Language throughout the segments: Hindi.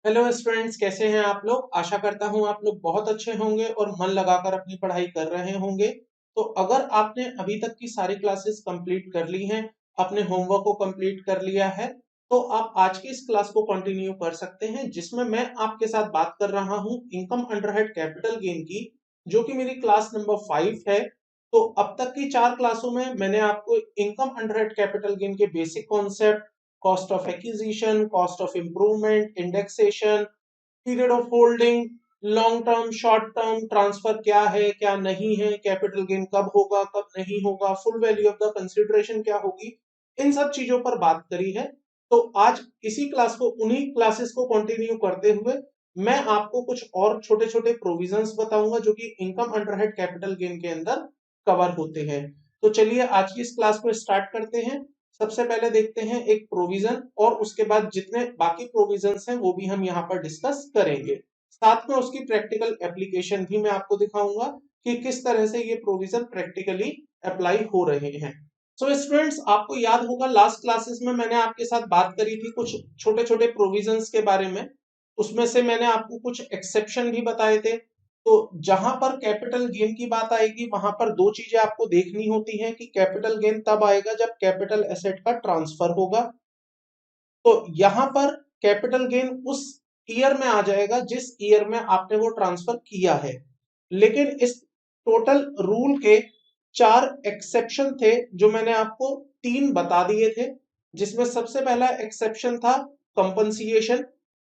हेलो स्टूडेंट्स, कैसे हैं आप लोग। आशा करता हूं आप लोग बहुत अच्छे होंगे और मन लगाकर अपनी पढ़ाई कर रहे होंगे। तो अगर आपने अभी तक की सारी क्लासेस कंप्लीट कर ली हैं, अपने होमवर्क को कंप्लीट कर लिया है, तो आप आज की इस क्लास को कंटिन्यू कर सकते हैं, जिसमें मैं आपके साथ बात कर रहा हूं इनकम अंडरहेड कैपिटल गेन की, जो कि मेरी क्लास नंबर 5 है। तो अब तक की 4 क्लासों में मैंने आपको इनकम अंडरहेड कैपिटल गेन के basic concept, cost of acquisition, cost of improvement, indexation, period of holding, long term, short term transfer क्या है क्या नहीं है, कैपिटल गेन कब होगा कब नहीं होगा, full value of the consideration क्या होगी, इन सब चीजों पर बात करी है। तो आज इसी क्लास को, उन्हीं क्लासेस को कंटिन्यू करते हुए मैं आपको कुछ और छोटे छोटे प्रोविजंस बताऊंगा जो कि इनकम अंडरहेड कैपिटल गेन के अंदर कवर होते हैं। तो चलिए आज की इस क्लास को स्टार्ट करते हैं। सबसे पहले देखते हैं एक प्रोविजन, और उसके बाद जितने बाकी प्रोविजंस हैं वो भी हम यहाँ पर डिस्कस करेंगे। साथ में उसकी प्रैक्टिकल एप्लीकेशन भी मैं आपको दिखाऊंगा कि किस तरह से ये प्रोविजन प्रैक्टिकली अप्लाई हो रहे हैं। सो स्टूडेंट्स, आपको याद होगा लास्ट क्लासेस में मैंने आपके साथ बात करी थी कुछ छोटे छोटे प्रोविजंस के बारे में। उसमें से मैंने आपको कुछ एक्सेप्शन भी बताए थे। तो जहां पर कैपिटल गेन की बात आएगी वहां पर दो चीजें आपको देखनी होती हैं कि कैपिटल गेन तब आएगा जब कैपिटल एसेट का ट्रांसफर होगा। तो यहां पर कैपिटल गेन उस ईयर में आ जाएगा जिस ईयर में आपने वो ट्रांसफर किया है। लेकिन इस टोटल रूल के 4 एक्सेप्शन थे जो मैंने आपको 3 बता दिए थे, जिसमें सबसे पहला एक्सेप्शन था कंपनसिएशन,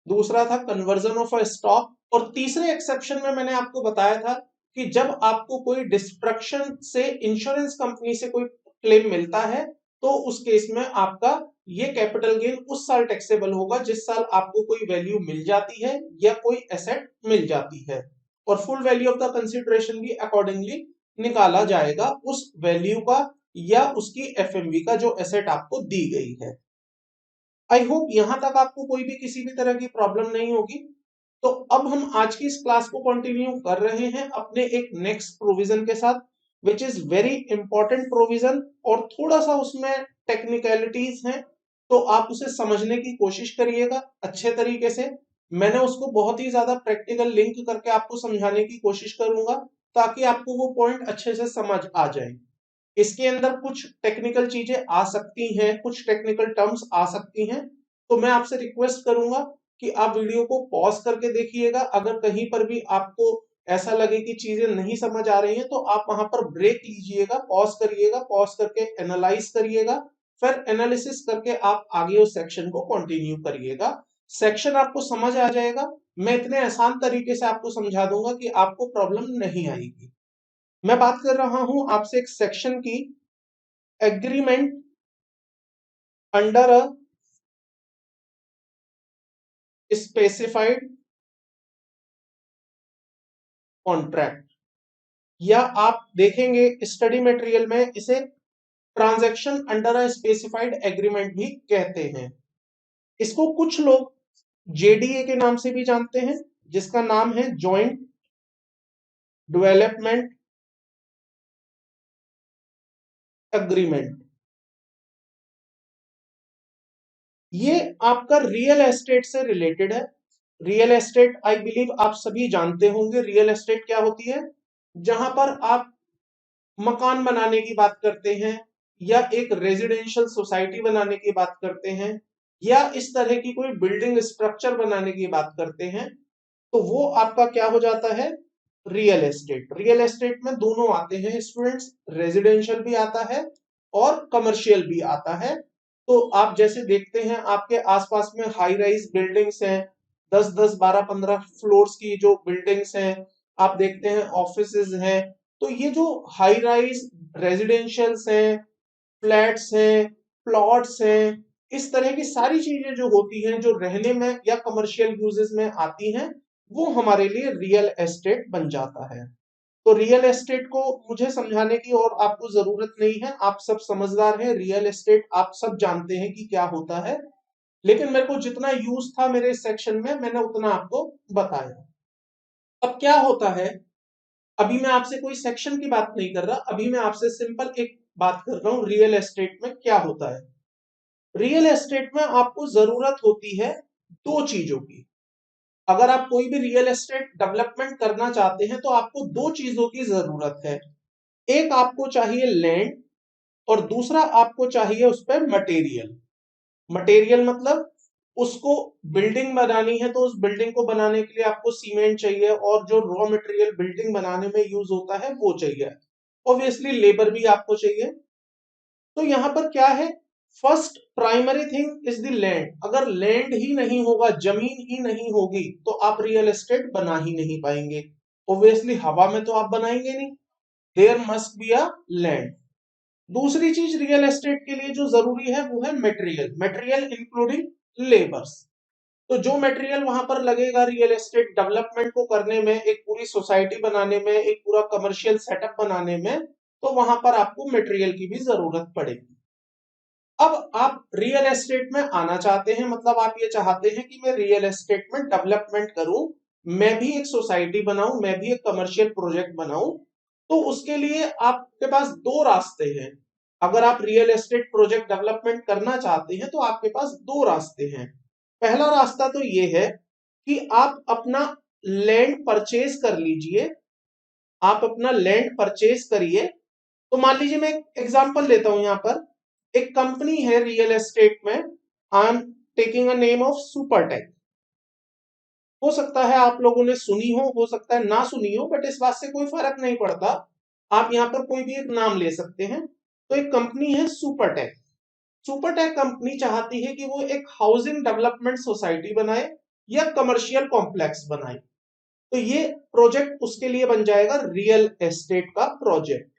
दूसरा था कन्वर्जन ऑफ अ स्टॉक, और तीसरे एक्सेप्शन में मैंने आपको बताया था कि जब आपको कोई डिस्ट्रक्शन से इंश्योरेंस कंपनी से कोई क्लेम मिलता है तो उस केस में आपका ये कैपिटल गेन उस साल टैक्सेबल होगा जिस साल आपको कोई वैल्यू मिल जाती है या कोई एसेट मिल जाती है, और full value of the consideration भी अकॉर्डिंगली निकाला जाएगा उस वैल्यू का या उसकी एफएमवी का जो एसेट आपको दी गई है। आई होप यहां तक आपको कोई भी किसी भी तरह की प्रॉब्लम नहीं होगी। तो अब हम आज की इस क्लास को कंटिन्यू कर रहे हैं अपने एक नेक्स्ट प्रोविजन के साथ, which is very important provision, और थोड़ा सा उसमें टेक्निकलिटीज हैं। तो आप उसे समझने की कोशिश करिएगा अच्छे तरीके से। मैंने उसको बहुत ही ज्यादा प्रैक्टिकल लिंक करके आपको समझाने की कोशिश करूंगा ताकि आपको वो पॉइंट अच्छे से समझ आ जाए। इसके अंदर कुछ टेक्निकल चीजें आ सकती हैं, कुछ टेक्निकल टर्म्स आ सकती हैं। तो मैं आपसे रिक्वेस्ट करूंगा कि आप वीडियो को पॉज करके देखिएगा। अगर कहीं पर भी आपको ऐसा लगे कि चीजें नहीं समझ आ रही हैं तो आप वहां पर ब्रेक लीजिएगा, पॉज करिएगा, पॉज करके एनालाइज करिएगा, फिर एनालिसिस करके आप आगे उस सेक्शन को कंटिन्यू करिएगा। सेक्शन आपको समझ आ जाएगा। मैं इतने आसान तरीके से आपको समझा दूंगा कि आपको प्रॉब्लम नहीं आएगी। मैं बात कर रहा हूं आपसे एक सेक्शन की, agreement under a specified contract, या आप देखेंगे स्टडी मटेरियल में इसे transaction under a specified agreement भी कहते हैं। इसको कुछ लोग जेडीए के नाम से भी जानते हैं, जिसका नाम है जॉइंट डेवलपमेंट एग्रीमेंट। ये आपका रियल एस्टेट से रिलेटेड है। रियल एस्टेट आई बिलीव आप सभी जानते होंगे। रियल एस्टेट क्या होती है? जहां पर आप मकान बनाने की बात करते हैं, या एक रेजिडेंशियल सोसाइटी बनाने की बात करते हैं, या इस तरह की कोई बिल्डिंग स्ट्रक्चर बनाने की बात करते हैं, तो वो आपका क्या हो जाता है? Real estate. रियल एस्टेट में दोनों आते हैं स्टूडेंट्स, रेजिडेंशियल भी आता है और कमर्शियल भी आता है। तो आप जैसे देखते हैं आपके आसपास में हाई राइज बिल्डिंग्स हैं, 10-10, 12-15 फ्लोर्स की जो बिल्डिंग्स हैं, आप देखते हैं ऑफिसेज हैं। तो ये जो हाई राइज रेजिडेंशियल्स हैं, फ्लैट्स हैं, प्लॉट्स हैं, इस तरह की सारी चीजें जो होती हैं जो रहने में या कमर्शियल यूजेस में आती हैं, वो हमारे लिए रियल एस्टेट बन जाता है। तो रियल एस्टेट को मुझे समझाने की और आपको जरूरत नहीं है, आप सब समझदार हैं। रियल एस्टेट आप सब जानते हैं कि क्या होता है, लेकिन मेरे को जितना यूज था मेरे सेक्शन में मैंने उतना आपको बताया। अब क्या होता है, अभी मैं आपसे कोई सेक्शन की बात नहीं कर रहा, अभी मैं आपसे सिंपल एक बात कर रहा हूं रियल एस्टेट में क्या होता है। रियल एस्टेट में आपको जरूरत होती है दो चीजों की। अगर आप कोई भी रियल एस्टेट डेवलपमेंट करना चाहते हैं तो आपको दो चीजों की जरूरत है। एक आपको चाहिए लैंड और दूसरा आपको चाहिए उस पर मटेरियल। मटेरियल मतलब उसको बिल्डिंग बनानी है तो उस बिल्डिंग को बनाने के लिए आपको सीमेंट चाहिए और जो रॉ मटेरियल बिल्डिंग बनाने में यूज होता है वो चाहिए। ऑब्वियसली लेबर भी आपको चाहिए। तो यहां पर क्या है, first primary thing is the land. अगर लैंड ही नहीं होगा, जमीन ही नहीं होगी, तो आप रियल एस्टेट बना ही नहीं पाएंगे। ऑब्वियसली हवा में तो आप बनाएंगे नहीं, there must be a land. दूसरी चीज रियल एस्टेट के लिए जो जरूरी है वो है मटेरियल, मटेरियल इंक्लूडिंग लेबर्स। तो जो मटेरियल वहां पर लगेगा रियल एस्टेट डेवलपमेंट को करने में, एक पूरी सोसाइटी बनाने में, एक पूरा कमर्शियल सेटअप बनाने में, तो वहां पर आपको मटेरियल की भी जरूरत पड़ेगी। अब आप रियल एस्टेट में आना चाहते हैं, मतलब आप ये चाहते हैं कि मैं रियल एस्टेट में डेवलपमेंट करूं, मैं भी एक सोसाइटी बनाऊं, मैं भी एक कमर्शियल प्रोजेक्ट बनाऊं। तो उसके लिए आपके पास दो रास्ते हैं। अगर आप रियल एस्टेट प्रोजेक्ट डेवलपमेंट करना चाहते हैं तो आपके पास दो रास्ते हैं। पहला रास्ता तो ये है कि आप अपना लैंड परचेज कर लीजिए, आप अपना लैंड परचेज करिए। तो मान लीजिए मैं एक एग्जांपल लेता हूं, यहां पर एक कंपनी है रियल एस्टेट में, I am taking a name of Supertech. हो सकता है आप लोगों ने सुनी हो सकता है ना सुनी हो, बट इस बात से कोई फर्क नहीं पड़ता, आप यहां पर कोई भी एक नाम ले सकते हैं। तो एक कंपनी है सुपरटेक। सुपरटेक कंपनी चाहती है कि वो एक हाउसिंग डेवलपमेंट सोसाइटी बनाए या कमर्शियल कॉम्प्लेक्स बनाए। तो ये प्रोजेक्ट उसके लिए बन जाएगा रियल एस्टेट का प्रोजेक्ट।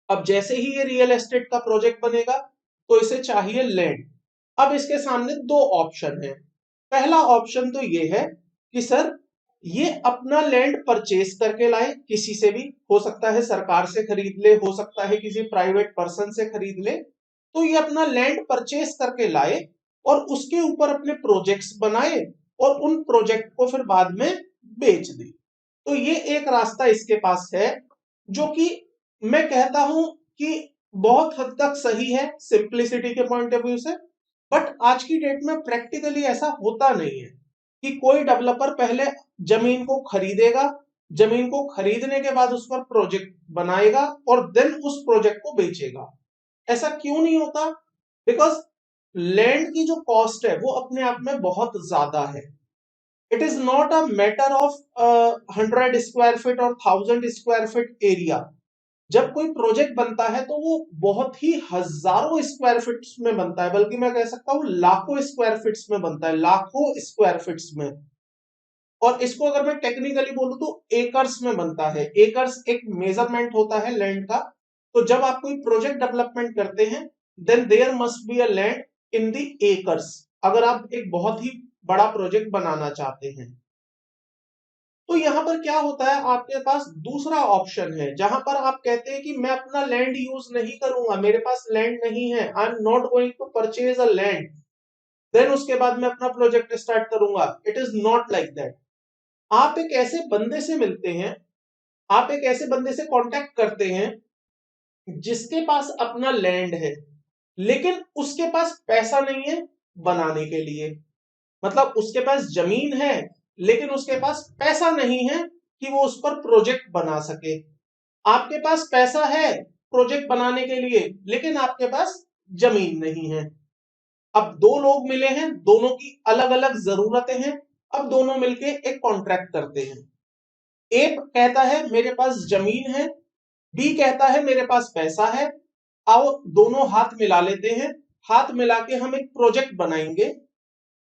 अब जैसे ही ये रियल एस्टेट का प्रोजेक्ट बनेगा तो इसे चाहिए लैंड। अब इसके सामने दो ऑप्शन है। पहला ऑप्शन तो ये है कि सर ये अपना लैंड परचेज करके लाए, किसी से भी, हो सकता है सरकार से खरीद ले, हो सकता है किसी प्राइवेट पर्सन से खरीद ले। तो ये अपना लैंड परचेज करके लाए और उसके ऊपर अपने प्रोजेक्ट्स बनाए और उन प्रोजेक्ट को फिर बाद में बेच दे। तो ये एक रास्ता इसके पास है, जो कि मैं कहता हूं कि बहुत हद तक सही है सिंप्लिसिटी के पॉइंट ऑफ व्यू से। बट आज की डेट में प्रैक्टिकली ऐसा होता नहीं है कि कोई डेवलपर पहले जमीन को खरीदेगा, जमीन को खरीदने के बाद उस पर प्रोजेक्ट बनाएगा और देन उस प्रोजेक्ट को बेचेगा। ऐसा क्यों नहीं होता? बिकॉज लैंड की जो कॉस्ट है वो अपने आप में बहुत ज्यादा है। It is not a matter of 100 square feet और 1000 स्क्वायर फीट एरिया। जब कोई प्रोजेक्ट बनता है तो वो बहुत ही हजारों स्क्वायर फीट्स में बनता है, बल्कि मैं कह सकता हूं लाखों स्क्वायर फीट्स में बनता है, लाखों स्क्वायर फीट्स में। और इसको अगर मैं टेक्निकली बोलूं तो एकर्स में बनता है। एकर्स एक मेजरमेंट होता है लैंड का। तो जब आप कोई प्रोजेक्ट डेवलपमेंट करते हैं then there must be a land in the acres, अगर आप एक बहुत ही बड़ा प्रोजेक्ट बनाना चाहते हैं। तो यहां पर क्या होता है, आपके पास दूसरा ऑप्शन है जहां पर आप कहते हैं कि मैं अपना लैंड यूज नहीं करूंगा, मेरे पास लैंड नहीं है, I am not going to purchase a land, then उसके बाद मैं अपना प्रोजेक्ट स्टार्ट करूंगा। It is not like that. आप एक ऐसे बंदे से मिलते हैं, आप एक ऐसे बंदे से कांटेक्ट करते हैं जिसके पास अपना लैंड है, लेकिन उसके पास पैसा नहीं है बनाने के लिए। मतलब उसके पास जमीन है लेकिन उसके पास पैसा नहीं है कि वो उस पर प्रोजेक्ट बना सके। आपके पास पैसा है प्रोजेक्ट बनाने के लिए, लेकिन आपके पास जमीन नहीं है। अब दो लोग मिले हैं, दोनों की अलग अलग जरूरतें हैं। अब दोनों मिलके एक कॉन्ट्रैक्ट करते हैं। ए कहता है मेरे पास जमीन है, बी कहता है मेरे पास पैसा है। आओ दोनों हाथ मिला लेते हैं, हाथ मिला के हम एक प्रोजेक्ट बनाएंगे।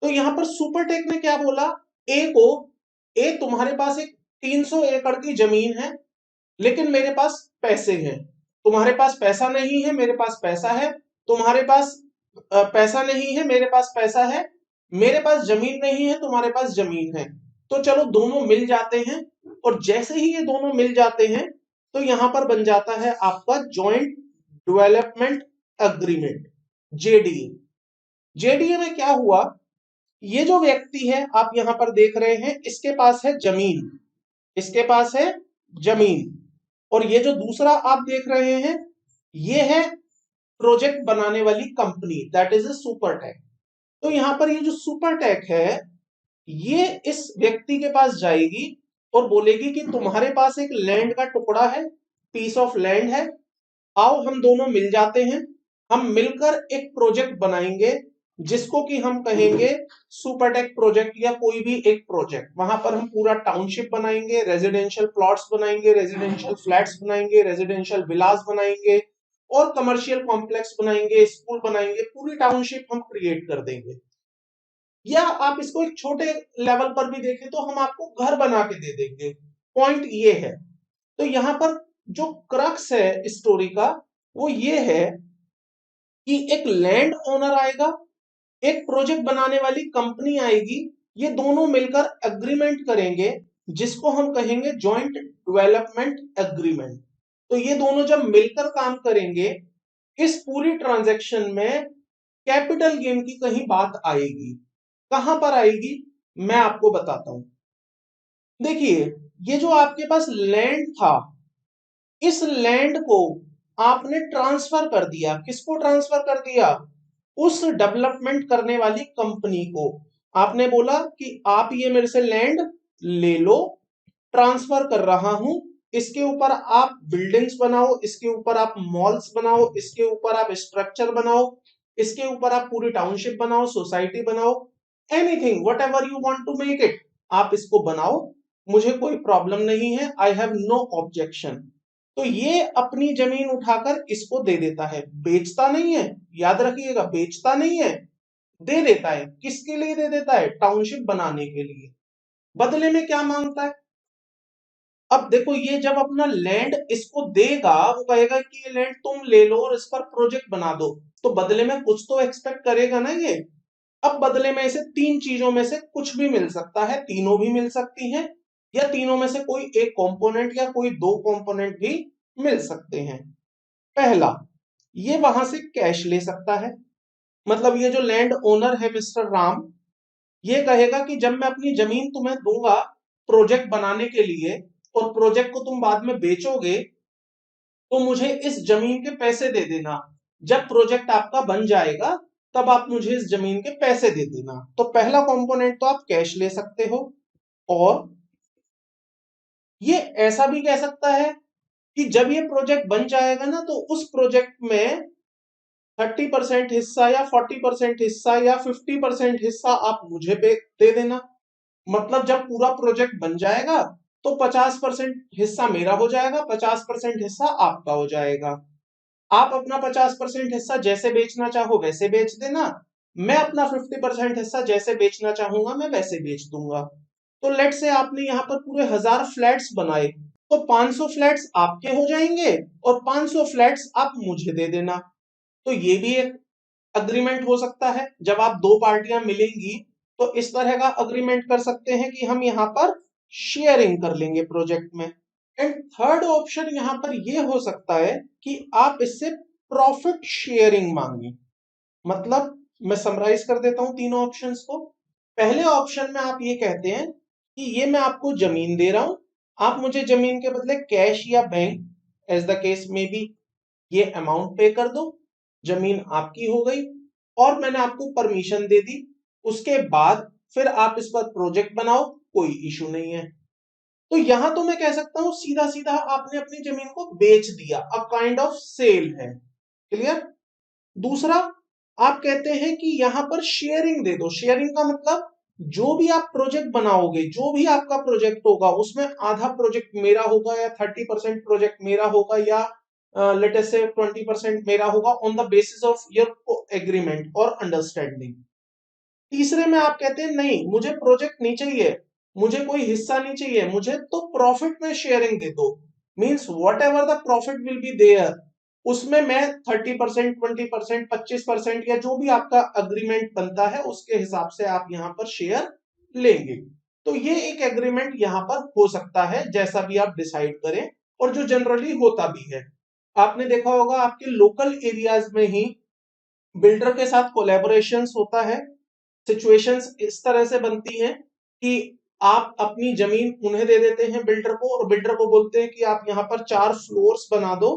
तो यहां पर सुपरटेक ने क्या बोला ए को, ए तुम्हारे पास एक 300 एकड़ की जमीन है लेकिन मेरे पास पैसे हैं। तुम्हारे पास पैसा नहीं है, मेरे पास पैसा है। तुम्हारे पास पैसा नहीं है, मेरे पास पैसा है। मेरे पास जमीन नहीं है, तुम्हारे पास जमीन है। तो चलो दोनों मिल जाते हैं। और जैसे ही ये दोनों मिल जाते हैं तो यहां पर बन जाता है आपका joint development agreement, JDA. JDA में क्या हुआ, ये जो व्यक्ति है आप यहां पर देख रहे हैं, इसके पास है जमीन, इसके पास है जमीन। और ये जो दूसरा आप देख रहे हैं ये है प्रोजेक्ट बनाने वाली company, that is a Supertech. तो यहां पर ये जो सुपरटेक है ये इस व्यक्ति के पास जाएगी और बोलेगी कि तुम्हारे पास एक लैंड का टुकड़ा है, पीस ऑफ लैंड है, आओ हम दोनों मिल जाते हैं, हम मिलकर एक प्रोजेक्ट बनाएंगे जिसको कि हम कहेंगे सुपरटेक प्रोजेक्ट या कोई भी एक प्रोजेक्ट। वहां पर हम पूरा टाउनशिप बनाएंगे, रेजिडेंशियल प्लॉट्स बनाएंगे, रेजिडेंशियल फ्लैट्स बनाएंगे, रेजिडेंशियल विलास बनाएंगे और कमर्शियल कॉम्प्लेक्स बनाएंगे, स्कूल बनाएंगे, पूरी टाउनशिप हम क्रिएट कर देंगे। या आप इसको एक छोटे लेवल पर भी देखें तो हम आपको घर बना के दे देंगे। पॉइंट ये है। तो यहां पर जो क्रक्स है स्टोरी का वो ये है कि एक लैंड ओनर आएगा, एक प्रोजेक्ट बनाने वाली कंपनी आएगी, ये दोनों मिलकर एग्रीमेंट करेंगे जिसको हम कहेंगे जॉइंट डेवलपमेंट एग्रीमेंट। तो ये दोनों जब मिलकर काम करेंगे, इस पूरी ट्रांजैक्शन में कैपिटल गेन की कहीं बात आएगी। कहां पर आएगी मैं आपको बताता हूं। देखिए, ये जो आपके पास लैंड था, इस लैंड को आपने ट्रांसफर कर दिया। किसको ट्रांसफर कर दिया? उस डेवलपमेंट करने वाली कंपनी को। आपने बोला कि आप ये मेरे से लैंड ले लो, ट्रांसफर कर रहा हूं, इसके ऊपर आप बिल्डिंग्स बनाओ, इसके ऊपर आप मॉल्स बनाओ, इसके ऊपर आप स्ट्रक्चर बनाओ, इसके ऊपर आप पूरी टाउनशिप बनाओ, सोसाइटी बनाओ, anything whatever you want to make it, आप इसको बनाओ, मुझे कोई प्रॉब्लम नहीं है, आई हैव नो ऑब्जेक्शन। तो ये अपनी जमीन उठाकर इसको दे देता है, बेचता नहीं है, याद रखिएगा, बेचता नहीं है, दे देता है। किसके लिए दे देता है? टाउनशिप बनाने के लिए। बदले में क्या मांगता है? अब देखो, ये जब अपना लैंड इसको देगा, वो कहेगा कि ये लैंड तुम ले लो और इस पर प्रोजेक्ट बना दो, तो बदले में कुछ तो एक्सपेक्ट करेगा ना ये। अब बदले में इसे तीन चीजों में से कुछ भी मिल सकता है, तीनों भी मिल सकती हैं, या तीनों में से कोई एक कंपोनेंट या कोई दो कंपोनेंट भी मिल सकते हैं। पहला, ये वहां से कैश ले सकता है। मतलब ये जो लैंड ओनर है मिस्टर राम, ये कहेगा कि जब मैं अपनी जमीन तुम्हें दूंगा प्रोजेक्ट बनाने के लिए और प्रोजेक्ट को तुम बाद में बेचोगे, तो मुझे इस जमीन के पैसे दे देना। जब प्रोजेक्ट आपका बन जाएगा तब आप मुझे इस जमीन के पैसे दे देना। तो पहला कंपोनेंट तो आप कैश ले सकते हो। और ये ऐसा भी कह सकता है कि जब ये प्रोजेक्ट बन जाएगा ना, तो उस प्रोजेक्ट में 30% हिस्सा या 40% हिस्सा या 50% हिस्सा आप मुझे दे देना। मतलब जब पूरा प्रोजेक्ट बन जाएगा तो 50% हिस्सा मेरा हो जाएगा, 50% हिस्सा आपका हो जाएगा। आप अपना 50% हिस्सा जैसे बेचना चाहो वैसे बेच देना, मैं अपना 50% हिस्सा जैसे बेचना चाहूंगा मैं वैसे बेच दूंगा। तो लेट से आपने यहाँ पर पूरे 1000 फ्लैट्स बनाए, तो 500 फ्लैट्स आपके हो जाएंगे और 500 फ्लैट्स आप मुझे दे देना। तो ये भी एक अग्रीमेंट हो सकता है। जब आप दो पार्टियां मिलेंगी तो इस तरह का अग्रीमेंट कर सकते हैं कि हम यहाँ पर शेयरिंग कर लेंगे प्रोजेक्ट में। एंड थर्ड ऑप्शन यहाँ पर यह हो सकता है कि आप इससे प्रॉफिट शेयरिंग मांगे। मतलब मैं समराइज कर देता हूं तीनों ऑप्शंस को। पहले ऑप्शन में आप ये कहते हैं कि ये मैं आपको जमीन दे रहा हूं, आप मुझे जमीन के बदले कैश या बैंक, एज द केस में बी, ये अमाउंट पे कर दो, जमीन आपकी हो गई और मैंने आपको परमिशन दे दी। उसके बाद फिर आप इस पर प्रोजेक्ट बनाओ, कोई इशू नहीं है। तो यहां तो मैं कह सकता हूं सीधा सीधा आपने अपनी जमीन को बेच दिया, अ काइंड ऑफ सेल है। क्लियर? दूसरा, आप कहते हैं कि यहां पर शेयरिंग दे दो। शेयरिंग का मतलब जो भी आप प्रोजेक्ट बनाओगे, जो भी आपका प्रोजेक्ट होगा, उसमें आधा प्रोजेक्ट मेरा होगा या 30% प्रोजेक्ट मेरा होगा या लेट अस से 20% मेरा होगा, on the basis of your agreement और अंडरस्टैंडिंग। तीसरे में आप कहते हैं नहीं, मुझे प्रोजेक्ट नहीं चाहिए, मुझे कोई हिस्सा नहीं चाहिए, मुझे तो प्रॉफिट में शेयरिंग दे दो। Means whatever the profit will be there, उसमें मैं 30%, 20%, 25% या जो भी आपका अग्रीमेंट बनता है उसके हिसाब से आप यहां पर शेयर लेंगे। तो ये एक एग्रीमेंट यहां पर हो सकता है, जैसा भी आप डिसाइड करें, और जो जनरली होता भी है। आपने देखा होगा आपके लोकल एरियाज में ही बिल्डर के साथ कोलैबोरेशंस होता है। सिचुएशंस इस तरह से बनती हैं कि आप अपनी जमीन उन्हें दे देते हैं बिल्डर को, और बिल्डर को बोलते हैं कि आप यहाँ पर 4 फ्लोर्स बना दो,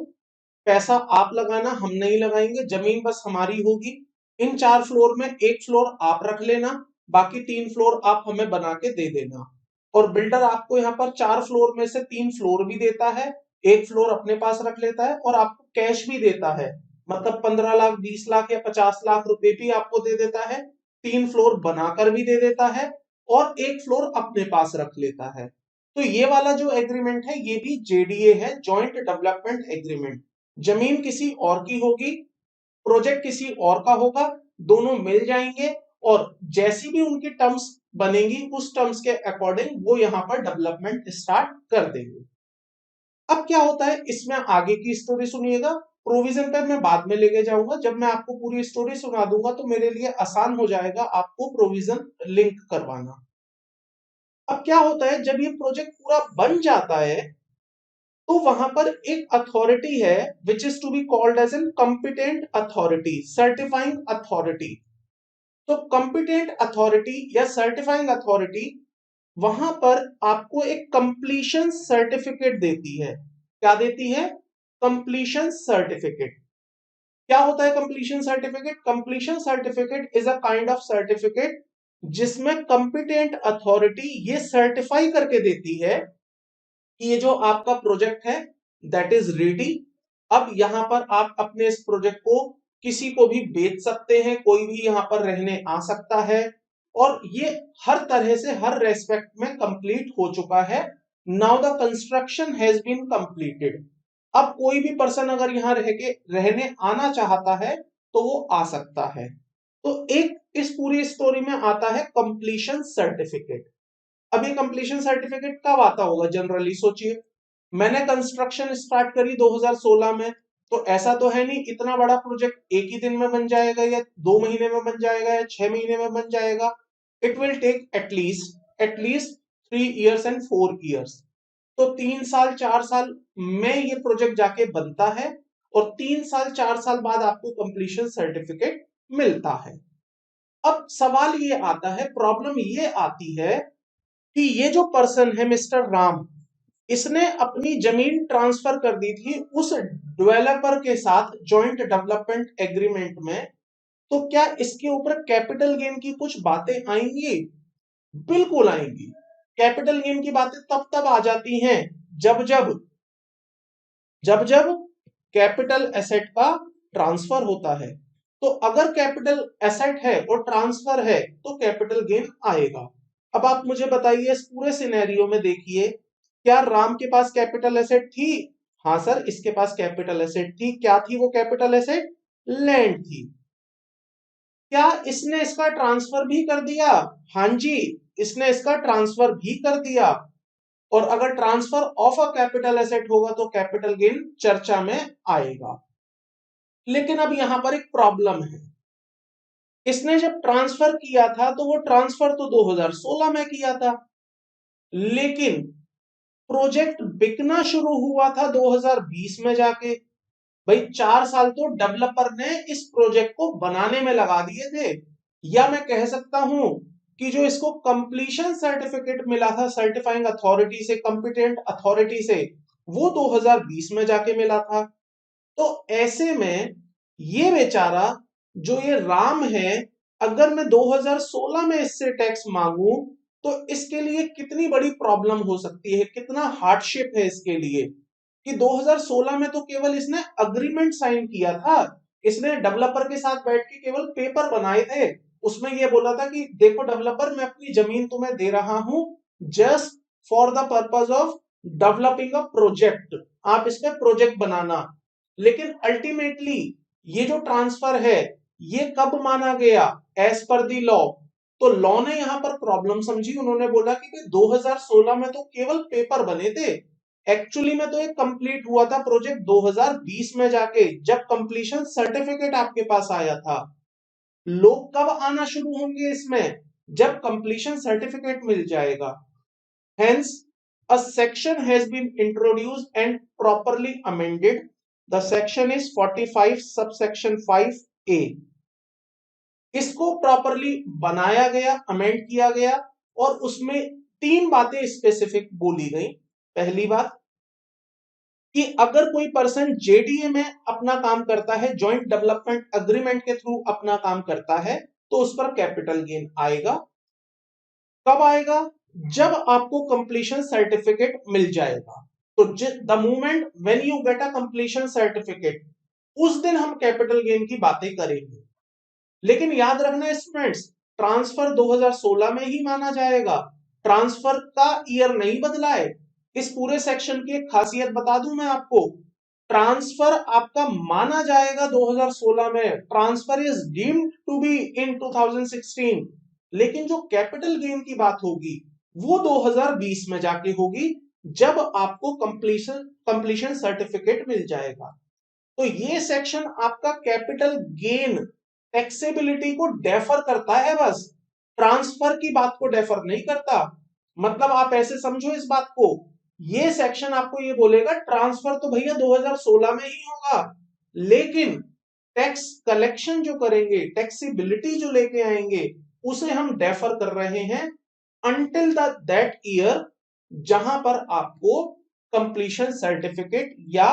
पैसा आप लगाना, हम नहीं लगाएंगे, जमीन बस हमारी होगी। इन 4 फ्लोर में एक फ्लोर आप रख लेना, बाकी 3 फ्लोर आप हमें बना के दे देना। और बिल्डर आपको यहाँ पर 4 फ्लोर में से 3 फ्लोर भी देता है, 1 फ्लोर अपने पास रख लेता है और आपको कैश भी देता है, मतलब 15 लाख 20 लाख या 50 लाख रुपए भी आपको दे देता है, 3 फ्लोर बनाकर भी दे देता है और 1 फ्लोर अपने पास रख लेता है। तो ये वाला जो एग्रीमेंट है ये भी जेडीए है, जॉइंट डेवलपमेंट एग्रीमेंट। जमीन किसी और की होगी, प्रोजेक्ट किसी और का होगा, दोनों मिल जाएंगे और जैसी भी उनकी टर्म्स बनेंगी उस टर्म्स के अकॉर्डिंग वो यहाँ पर डेवलपमेंट स्टार्ट कर देंगे। अब क्या होता है इसमें आगे की स्टोरी सुनिएगा, प्रोविजन पे मैं बाद में लेके जाऊंगा, जब मैं आपको पूरी स्टोरी सुना दूंगा तो मेरे लिए आसान हो जाएगा आपको प्रोविजन लिंक करवाना। अब क्या होता है जब ये प्रोजेक्ट पूरा बन जाता है तो वहां पर एक अथॉरिटी है which is to be called as an competent authority, certifying authority. तो कॉम्पिटेंट अथॉरिटी या सर्टिफाइंग अथॉरिटी वहां पर आपको एक कंप्लीशन सर्टिफिकेट देती है। क्या देती है? Completion certificate. क्या होता है completion certificate? Completion certificate is a kind of certificate जिसमें कंपिटेंट अथॉरिटी ये सर्टिफाई करके देती है कि ये जो आपका प्रोजेक्ट है दैट इज रेडी। अब यहां पर आप अपने इस प्रोजेक्ट को किसी को भी बेच सकते हैं, कोई भी यहां पर रहने आ सकता है और ये हर तरह से हर रेस्पेक्ट में कंप्लीट हो चुका है। Now the construction has been completed. अब कोई भी पर्सन अगर यहाँ रह के रहने आना चाहता है तो वो आ सकता है। तो एक इस पूरी स्टोरी में आता है कंप्लीशन सर्टिफिकेट। अब ये कंप्लीशन सर्टिफिकेट कब आता होगा जनरली सोचिए। मैंने कंस्ट्रक्शन स्टार्ट करी 2016 में, तो ऐसा तो है नहीं इतना बड़ा प्रोजेक्ट एक ही दिन में बन जाएगा या 2 महीने में बन जाएगा या 6 महीने में बन जाएगा। It will take at least 3 years and 4 years। तो 3 साल 4 साल में ये प्रोजेक्ट जाके बनता है और 3 साल 4 साल बाद आपको कंप्लीशन सर्टिफिकेट मिलता है। अब सवाल ये आता है, प्रॉब्लम ये आती है कि ये जो पर्सन है मिस्टर राम, इसने अपनी जमीन ट्रांसफर कर दी थी उस डेवलपर के साथ जॉइंट डेवलपमेंट एग्रीमेंट में। तो क्या इसके ऊपर कैपिटल गेन की कुछ बातें आएंगी? बिल्कुल आएंगी। कैपिटल गेन की बातें तब तब आ जाती हैं जब जब जब जब कैपिटल एसेट का ट्रांसफर होता है। तो अगर कैपिटल एसेट है और ट्रांसफर है तो कैपिटल गेन आएगा। अब आप मुझे बताइए इस पूरे सिनेरियो में देखिए, क्या राम के पास कैपिटल एसेट थी? हाँ सर, इसके पास कैपिटल एसेट थी। क्या थी वो कैपिटल एसेट? लैंड थी। क्या इसने इसका ट्रांसफर भी कर दिया? हाँ जी, इसने इसका ट्रांसफर भी कर दिया। और अगर transfer of a capital asset होगा तो कैपिटल गेन चर्चा में आएगा। लेकिन अब यहां पर एक प्रॉब्लम है, इसने जब ट्रांसफर किया था तो वो ट्रांसफर तो 2016 में किया था, लेकिन प्रोजेक्ट बिकना शुरू हुआ था 2020 में जाके। भाई 4 साल तो डेवलपर ने इस प्रोजेक्ट को बनाने में लगा दिए थे। या मैं कह सकता हूं कि जो इसको कंप्लीशन सर्टिफिकेट मिला था सर्टिफाइंग अथॉरिटी से, कंपिटेंट अथॉरिटी से, वो 2020 में जाके मिला था। तो ऐसे में ये बेचारा जो ये राम है, अगर मैं 2016 में इससे टैक्स मांगू तो इसके लिए कितनी बड़ी प्रॉब्लम हो सकती है, कितना हार्डशिप है इसके लिए कि 2016 में तो केवल इसने अग्रीमेंट साइन किया था, इसने डेवलपर के साथ बैठ के केवल पेपर बनाए थे। उसमें यह बोला था कि देखो डेवलपर, मैं अपनी जमीन तुम्हें दे रहा हूं just for the purpose of developing a project, आप इस पे प्रोजेक्ट बनाना। लेकिन अल्टीमेटली ये जो ट्रांसफर है ये कब माना गया? As per the law. तो लॉ ने यहां पर प्रॉब्लम समझी, उन्होंने बोला कि 2016 में तो केवल पेपर बने थे, एक्चुअली में तो ये कंप्लीट हुआ था प्रोजेक्ट 2020 में जाके, जब कंप्लीशन सर्टिफिकेट आपके पास आया था। लोग कब आना शुरू होंगे इसमें? जब कंप्लीशन सर्टिफिकेट मिल जाएगा। Hence, a section has been introduced and properly amended. The section is 45 subsection 5A। इसको प्रॉपरली बनाया गया, अमेंड किया गया और उसमें 3 बातें स्पेसिफिक बोली गई। पहली बात कि अगर कोई पर्सन जेडीए में अपना काम करता है, जॉइंट डेवलपमेंट अग्रीमेंट के थ्रू अपना काम करता है, तो उस पर कैपिटल गेन आएगा। कब आएगा? जब आपको कंप्लीशन सर्टिफिकेट मिल जाएगा। तो the moment when you get a completion certificate, उस दिन हम कैपिटल गेन की बातें करेंगे। लेकिन याद रखना स्टूडेंट्स, ट्रांसफर 2016 में ही माना जाएगा, ट्रांसफर का ईयर नहीं बदला है। इस पूरे सेक्शन की एक खासियत बता दूं मैं आपको, ट्रांसफर आपका माना जाएगा 2016 में, transfer is deemed to be in 2016, लेकिन जो कैपिटल गेन की बात होगी वो 2020 में जाके होगी, जब आपको कंप्लीशन सर्टिफिकेट मिल जाएगा। तो ये सेक्शन आपका कैपिटल गेन टैक्सेबिलिटी को डेफर करता है, बस ट्रांसफर की बात को डेफर नहीं करता। मतलब आप ऐसे समझो इस बात को, ये सेक्शन आपको ये बोलेगा ट्रांसफर तो भैया 2016 में ही होगा, लेकिन टैक्स कलेक्शन जो करेंगे, टैक्सेबिलिटी जो लेके आएंगे, उसे हम डेफर कर रहे हैं अंटिल दैट ईयर जहां पर आपको कंप्लीशन सर्टिफिकेट या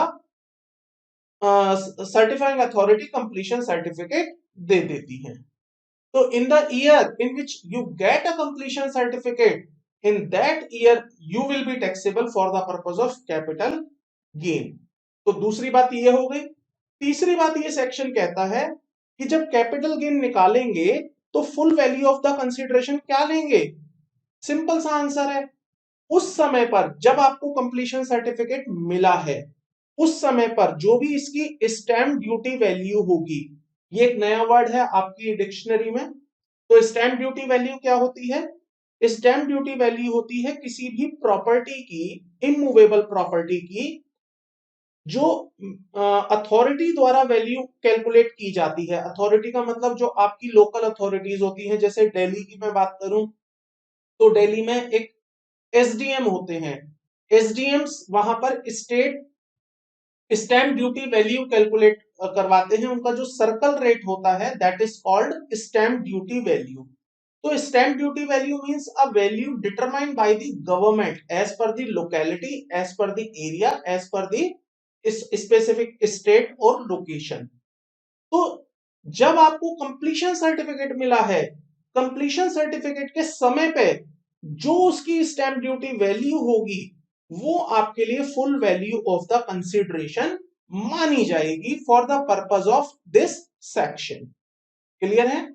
सर्टिफाइंग अथॉरिटी कंप्लीशन सर्टिफिकेट दे देती है। तो in the year in which you get a completion certificate, in that year you will be taxable for the purpose of capital gain। तो दूसरी बात ये हो गई। तीसरी बात ये सेक्शन कहता है कि जब कैपिटल गेन निकालेंगे तो full value of the consideration क्या लेंगे? सिंपल सा आंसर है, उस समय पर जब आपको कंप्लीशन सर्टिफिकेट मिला है, उस समय पर जो भी इसकी स्टैंप ड्यूटी वैल्यू होगी, ये एक नया वर्ड है आपकी डिक्शनरी में। तो स्टैंप ड्यूटी वैल्यू क्या होती है? स्टैंप ड्यूटी वैल्यू होती है किसी भी प्रॉपर्टी की, इमूवेबल प्रॉपर्टी की, जो अथॉरिटी द्वारा वैल्यू कैलकुलेट की जाती है। अथॉरिटी का मतलब जो आपकी लोकल अथॉरिटीज होती हैं, जैसे दिल्ली की मैं बात करूं तो दिल्ली में एक एसडीएम होते हैं, एसडीएम्स वहां पर state stamp duty value calculate करवाते हैं, उनका जो सर्कल रेट होता है that is called stamp duty value. तो stamp duty value means a value determined by the government as per the locality, as per the area, as per the specific state और लोकेशन। तो जब आपको कंप्लीशन सर्टिफिकेट मिला है, कंप्लीशन सर्टिफिकेट के समय पे जो उसकी स्टैंप ड्यूटी वैल्यू होगी वो आपके लिए full value of the consideration मानी जाएगी for the purpose of this section. Clear है?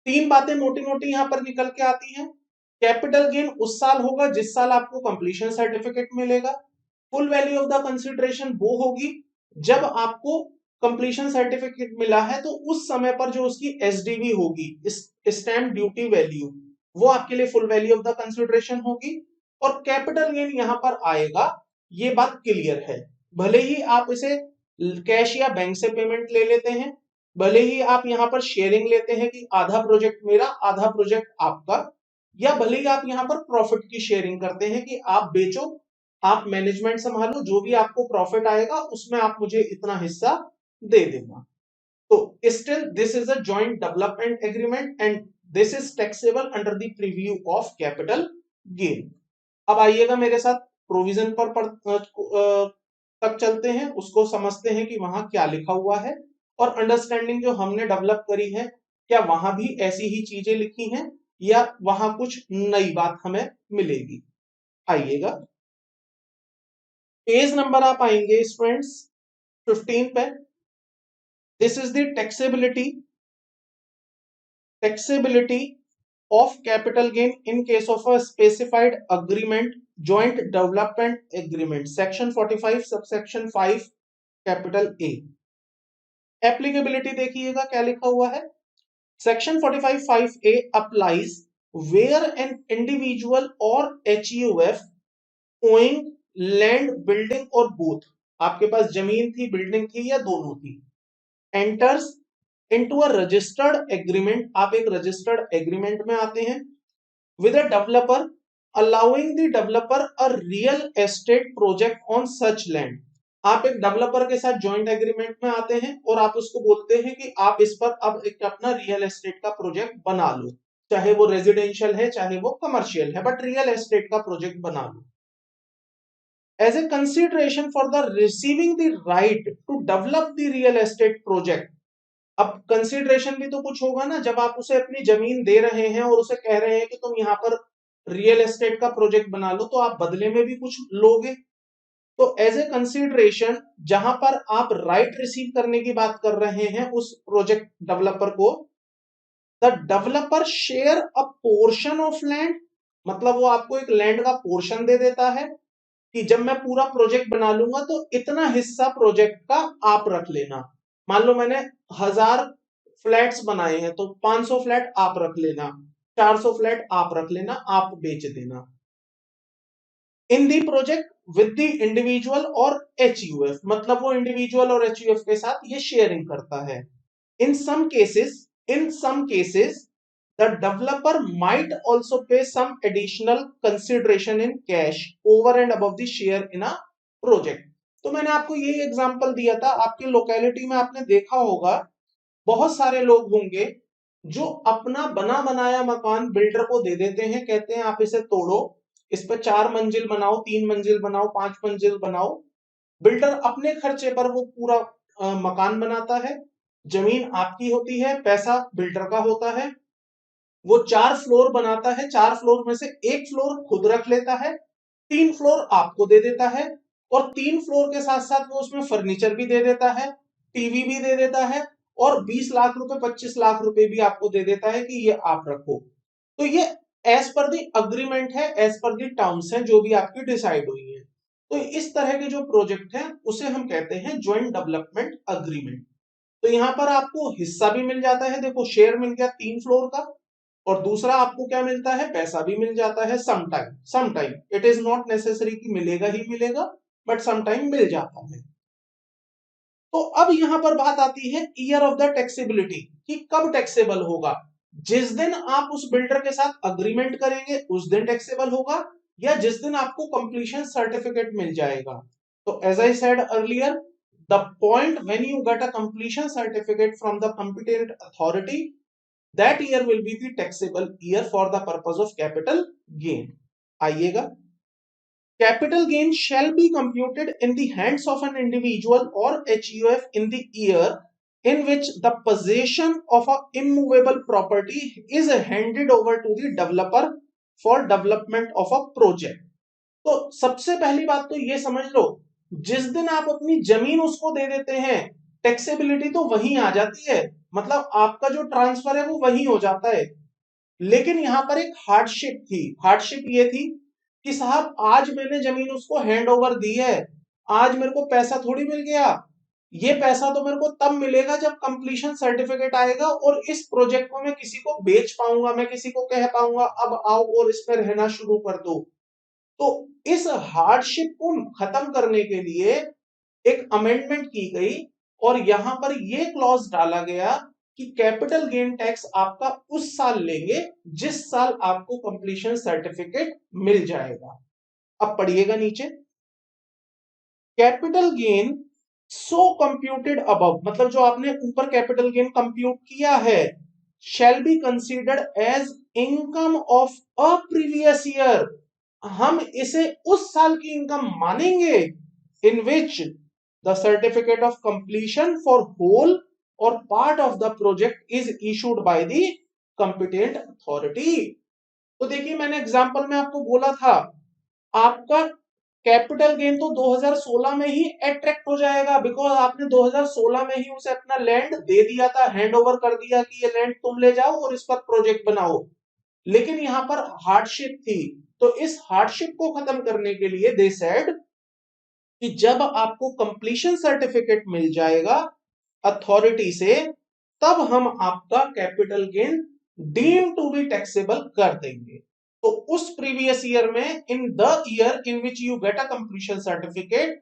तीन बातें मोटी मोटी यहां पर निकल के आती हैं। कैपिटल गेन उस साल होगा जिस साल आपको कंप्लीशन सर्टिफिकेट मिलेगा, full value of the consideration वो होगी जब आपको कंप्लीशन सर्टिफिकेट मिला है, तो उस समय पर जो उसकी एसडीवी होगी, स्टैंप ड्यूटी वैल्यू, वो आपके लिए full value of the consideration होगी। और कैपिटल गेन यहां पर आएगा, ये बात क्लियर है। भले ही आप इसे कैश या बैंक से पेमेंट ले लेते हैं, भले ही आप यहां पर शेयरिंग लेते हैं कि आधा प्रोजेक्ट मेरा आधा प्रोजेक्ट आपका, या भले ही आप यहां पर प्रॉफिट की शेयरिंग करते हैं कि आप बेचो, आप मैनेजमेंट संभालो, जो भी आपको प्रॉफिट आएगा उसमें आप मुझे इतना हिस्सा दे देना। तो still this is a joint development agreement and this is taxable under the preview of capital gain. अब आइएगा मेरे साथ प्रोविजन तक चलते हैं, उसको समझते हैं कि वहां क्या लिखा हुआ है, और अंडरस्टैंडिंग जो हमने डेवलप करी है, क्या वहां भी ऐसी ही चीजें लिखी हैं या वहां कुछ नई बात हमें मिलेगी। आइएगा पेज नंबर आप आएंगे स्टूडेंट्स 15 पे। This is the taxability of capital gain in case of a specified agreement, joint development agreement, section 45 subsection 5 capital A। Applicability देखिएगा क्या लिखा हुआ है, section 45 5A applies where an individual or HUF owing land, building or both, आपके पास जमीन थी, बिल्डिंग थी या दोनों थी, enters into a registered agreement, आप एक रजिस्टर्ड एग्रीमेंट में आते हैं with a developer, allowing the developer a real estate project on such land। आप एक डेवलपर के साथ जॉइंट एग्रीमेंट में आते हैं और आप उसको बोलते हैं कि आप इस पर अब एक अपना रियल एस्टेट का प्रोजेक्ट बना लो, चाहे वो रेजिडेंशियल है चाहे वो कमर्शियल है, बट रियल एस्टेट का प्रोजेक्ट बना लो। As a consideration for the receiving the right to develop the real estate project, अब कंसिडरेशन भी तो कुछ होगा ना, जब आप उसे अपनी जमीन दे रहे हैं और उसे कह रहे हैं कि तुम यहाँ पर रियल एस्टेट का प्रोजेक्ट बना लो, तो आप बदले में भी कुछ लोगे। तो एज ए कंसिडरेशन, जहां पर आप राइट रिसीव करने की बात कर रहे हैं उस प्रोजेक्ट डेवलपर को, the developer share a portion of land, मतलब वो आपको एक लैंड का पोर्शन दे देता है कि जब मैं पूरा प्रोजेक्ट बना लूंगा तो इतना हिस्सा प्रोजेक्ट का आप रख लेना। मान लो मैंने 1000 फ्लैट्स बनाए हैं तो 500 फ्लैट आप रख लेना, 400 फ्लैट आप रख लेना, आप बेच देना। इन the project with the individual और एचयूएफ, मतलब वो इंडिविजुअल और एचयूएफ के साथ ये शेयरिंग करता है। In some cases, the developer might also pay some additional consideration in cash over and above the share in a project। तो मैंने आपको ये एग्जांपल दिया था, आपकी लोकेलिटी में आपने देखा होगा बहुत सारे लोग होंगे जो अपना बना बनाया मकान बिल्डर को दे देते हैं, कहते हैं आप इसे तोड़ो, इस पर 4 मंजिल बनाओ, 3 मंजिल बनाओ, 5 मंजिल बनाओ। बिल्डर अपने खर्चे पर वो पूरा मकान बनाता है, जमीन आपकी होती है, पैसा बिल्डर का होता है। वो 4 फ्लोर बनाता है, 4 फ्लोर में से एक फ्लोर खुद रख लेता है, 3 फ्लोर आपको दे देता है, और 3 फ्लोर के साथ साथ वो उसमें फर्नीचर भी दे देता है, टीवी भी दे देता है, और 20 लाख रुपए 25 लाख रुपए भी आपको दे देता है कि ये आप रखो। तो ये एज पर दी अग्रीमेंट है, एज पर दी टर्म्स है जो भी आपकी डिसाइड हुई है। तो इस तरह के जो प्रोजेक्ट है उसे हम कहते हैं ज्वाइंट डेवलपमेंट अग्रीमेंट। तो यहाँ पर आपको हिस्सा भी मिल जाता है, देखो शेयर मिल गया 3 फ्लोर का, और दूसरा आपको क्या मिलता है, पैसा भी मिल जाता है sometime it is not necessary कि मिलेगा ही मिलेगा, बट समटाइम मिल जाता है। तो अब यहां पर बात आती है ईयर ऑफ द टैक्सेबिलिटी, कि कब टैक्सेबल होगा। जिस दिन आप उस बिल्डर के साथ अग्रीमेंट करेंगे उस दिन टैक्सेबल होगा, या जिस दिन आपको कंप्लीशन सर्टिफिकेट मिल जाएगा। तो as I said earlier, the point when you get a completion certificate from the competent authority, that year will be the taxable year for the purpose of capital gain। आइएगा, capital gain shall be computed in the hands of an individual or HUF in the year in which the possession of a immovable property is handed over to the developer for development of a project। तो सबसे पहली बात तो ये समझ लो, जिस दिन आप अपनी जमीन उसको दे देते हैं टैक्सेबिलिटी तो वहीं आ जाती है, मतलब आपका जो ट्रांसफर है वो वहीं हो जाता है। लेकिन यहां पर एक हार्डशिप थी, हार्डशिप ये थी कि साहब आज मैंने जमीन उसको हैंड ओवर दी है, आज मेरे को पैसा थोड़ी मिल गया, ये पैसा तो मेरे को तब मिलेगा जब कंप्लीशन सर्टिफिकेट आएगा और इस प्रोजेक्ट को मैं किसी को बेच पाऊंगा, मैं किसी को कह पाऊंगा अब आओ और इस पर रहना शुरू कर दो। तो इस हार्डशिप को खत्म करने के लिए एक अमेंडमेंट की गई, और यहां पर यह क्लॉज डाला गया कि कैपिटल गेन टैक्स आपका उस साल लेंगे जिस साल आपको कंप्लीशन सर्टिफिकेट मिल जाएगा। अब पढ़िएगा नीचे, capital gain so computed above, मतलब जो आपने ऊपर कैपिटल गेन कंप्यूट किया है, shall be considered as income of a previous year, हम इसे उस साल की इनकम मानेंगे in which the certificate of completion for whole or part of the project is issued by the competent authority. तो देखिए मैंने एग्जांपल में आपको बोला था, आपका कैपिटल गेन तो 2016 में ही अट्रैक्ट हो जाएगा, बिकॉज आपने 2016 में ही उसे अपना लैंड दे दिया था, हैंड ओवर कर दिया कि ये लैंड तुम ले जाओ और इस पर प्रोजेक्ट बनाओ। लेकिन यहां पर हार्डशिप थी, तो इस हार्डशिप को खत्म करने के लिए दे सेड कि जब आपको कंप्लीशन सर्टिफिकेट मिल जाएगा अथॉरिटी से, तब हम आपका capital gain deem to be taxable कर देंगे। तो उस प्रीवियस ईयर में, in the year in which you get a completion certificate,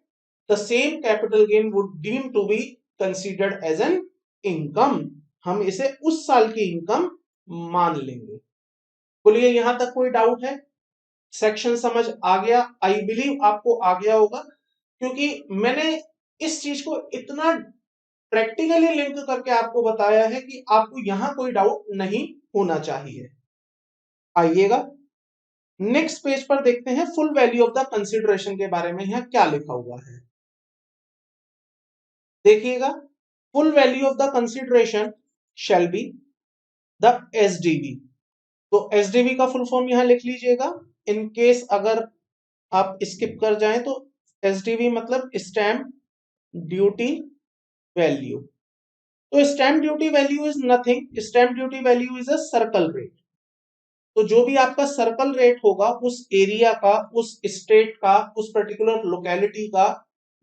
the same capital gain would deem to be considered as an income, हम इसे उस साल की इनकम मान लेंगे। बोलिए यहां तक कोई डाउट है? सेक्शन समझ आ गया? आई बिलीव आपको आ गया होगा, क्योंकि मैंने इस चीज को इतना प्रैक्टिकली लिंक करके आपको बताया है कि आपको यहां कोई डाउट नहीं होना चाहिए। आइएगा नेक्स्ट पेज पर देखते हैं full value of the consideration के बारे में, यहां क्या लिखा हुआ है देखिएगा। full value of the consideration shall be the SDV। तो SDV का फुल फॉर्म यहां लिख लीजिएगा, इन केस अगर आप स्किप कर जाएं तो SDV मतलब स्टैम्प ड्यूटी वैल्यू। तो stamp duty value is nothing, stamp duty value is a circle rate. तो जो भी आपका सर्कल रेट होगा उस एरिया का, उस स्टेट का, उस पर्टिकुलर लोकेलिटी का,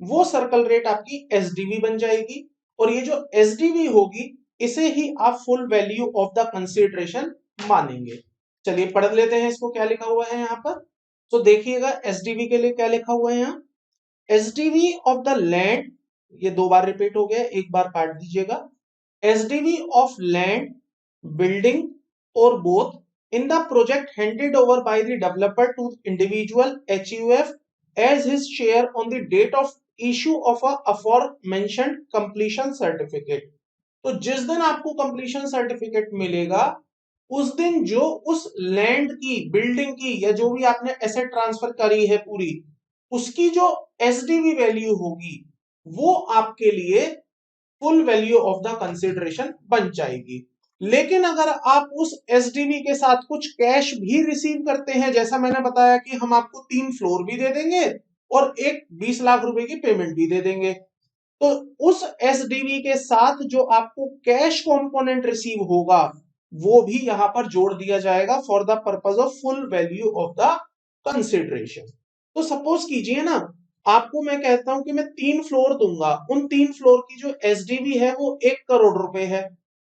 वो सर्कल रेट आपकी एसडीवी बन जाएगी। और ये जो एसडीवी होगी इसे ही आप full value of the consideration मानेंगे। चलिए पढ़ लेते हैं इसको, क्या लिखा हुआ है यहाँ पर। तो देखिएगा एसडीवी के लिए क्या लिखा हुआ है यहाँ। एसडीवी ऑफ द लैंड, ये दो बार रिपीट हो गया, एक बार काट दीजिएगा। SDV of land, building or both in the project handed over by the developer to individual HUF as his share on the date of issue of a aforementioned completion certificate। तो जिस दिन आपको कंप्लीशन सर्टिफिकेट मिलेगा उस दिन जो उस लैंड की, बिल्डिंग की, या जो भी आपने एसेट ट्रांसफर करी है पूरी, उसकी जो एसडीवी वैल्यू होगी वो आपके लिए full value of the consideration बन जाएगी। लेकिन अगर आप उस एसडीवी के साथ कुछ कैश भी रिसीव करते हैं, जैसा मैंने बताया कि हम आपको 3 फ्लोर भी दे देंगे और एक 20 लाख रुपए की पेमेंट भी दे देंगे, तो उस एसडीवी के साथ जो आपको कैश कंपोनेंट रिसीव होगा वो भी यहां पर जोड़ दिया जाएगा for the purpose of full value of the consideration. तो सपोज कीजिए ना, आपको मैं कहता हूं कि मैं 3 फ्लोर दूंगा, उन 3 फ्लोर की जो एसडीवी है वो 1 करोड़ रुपए है,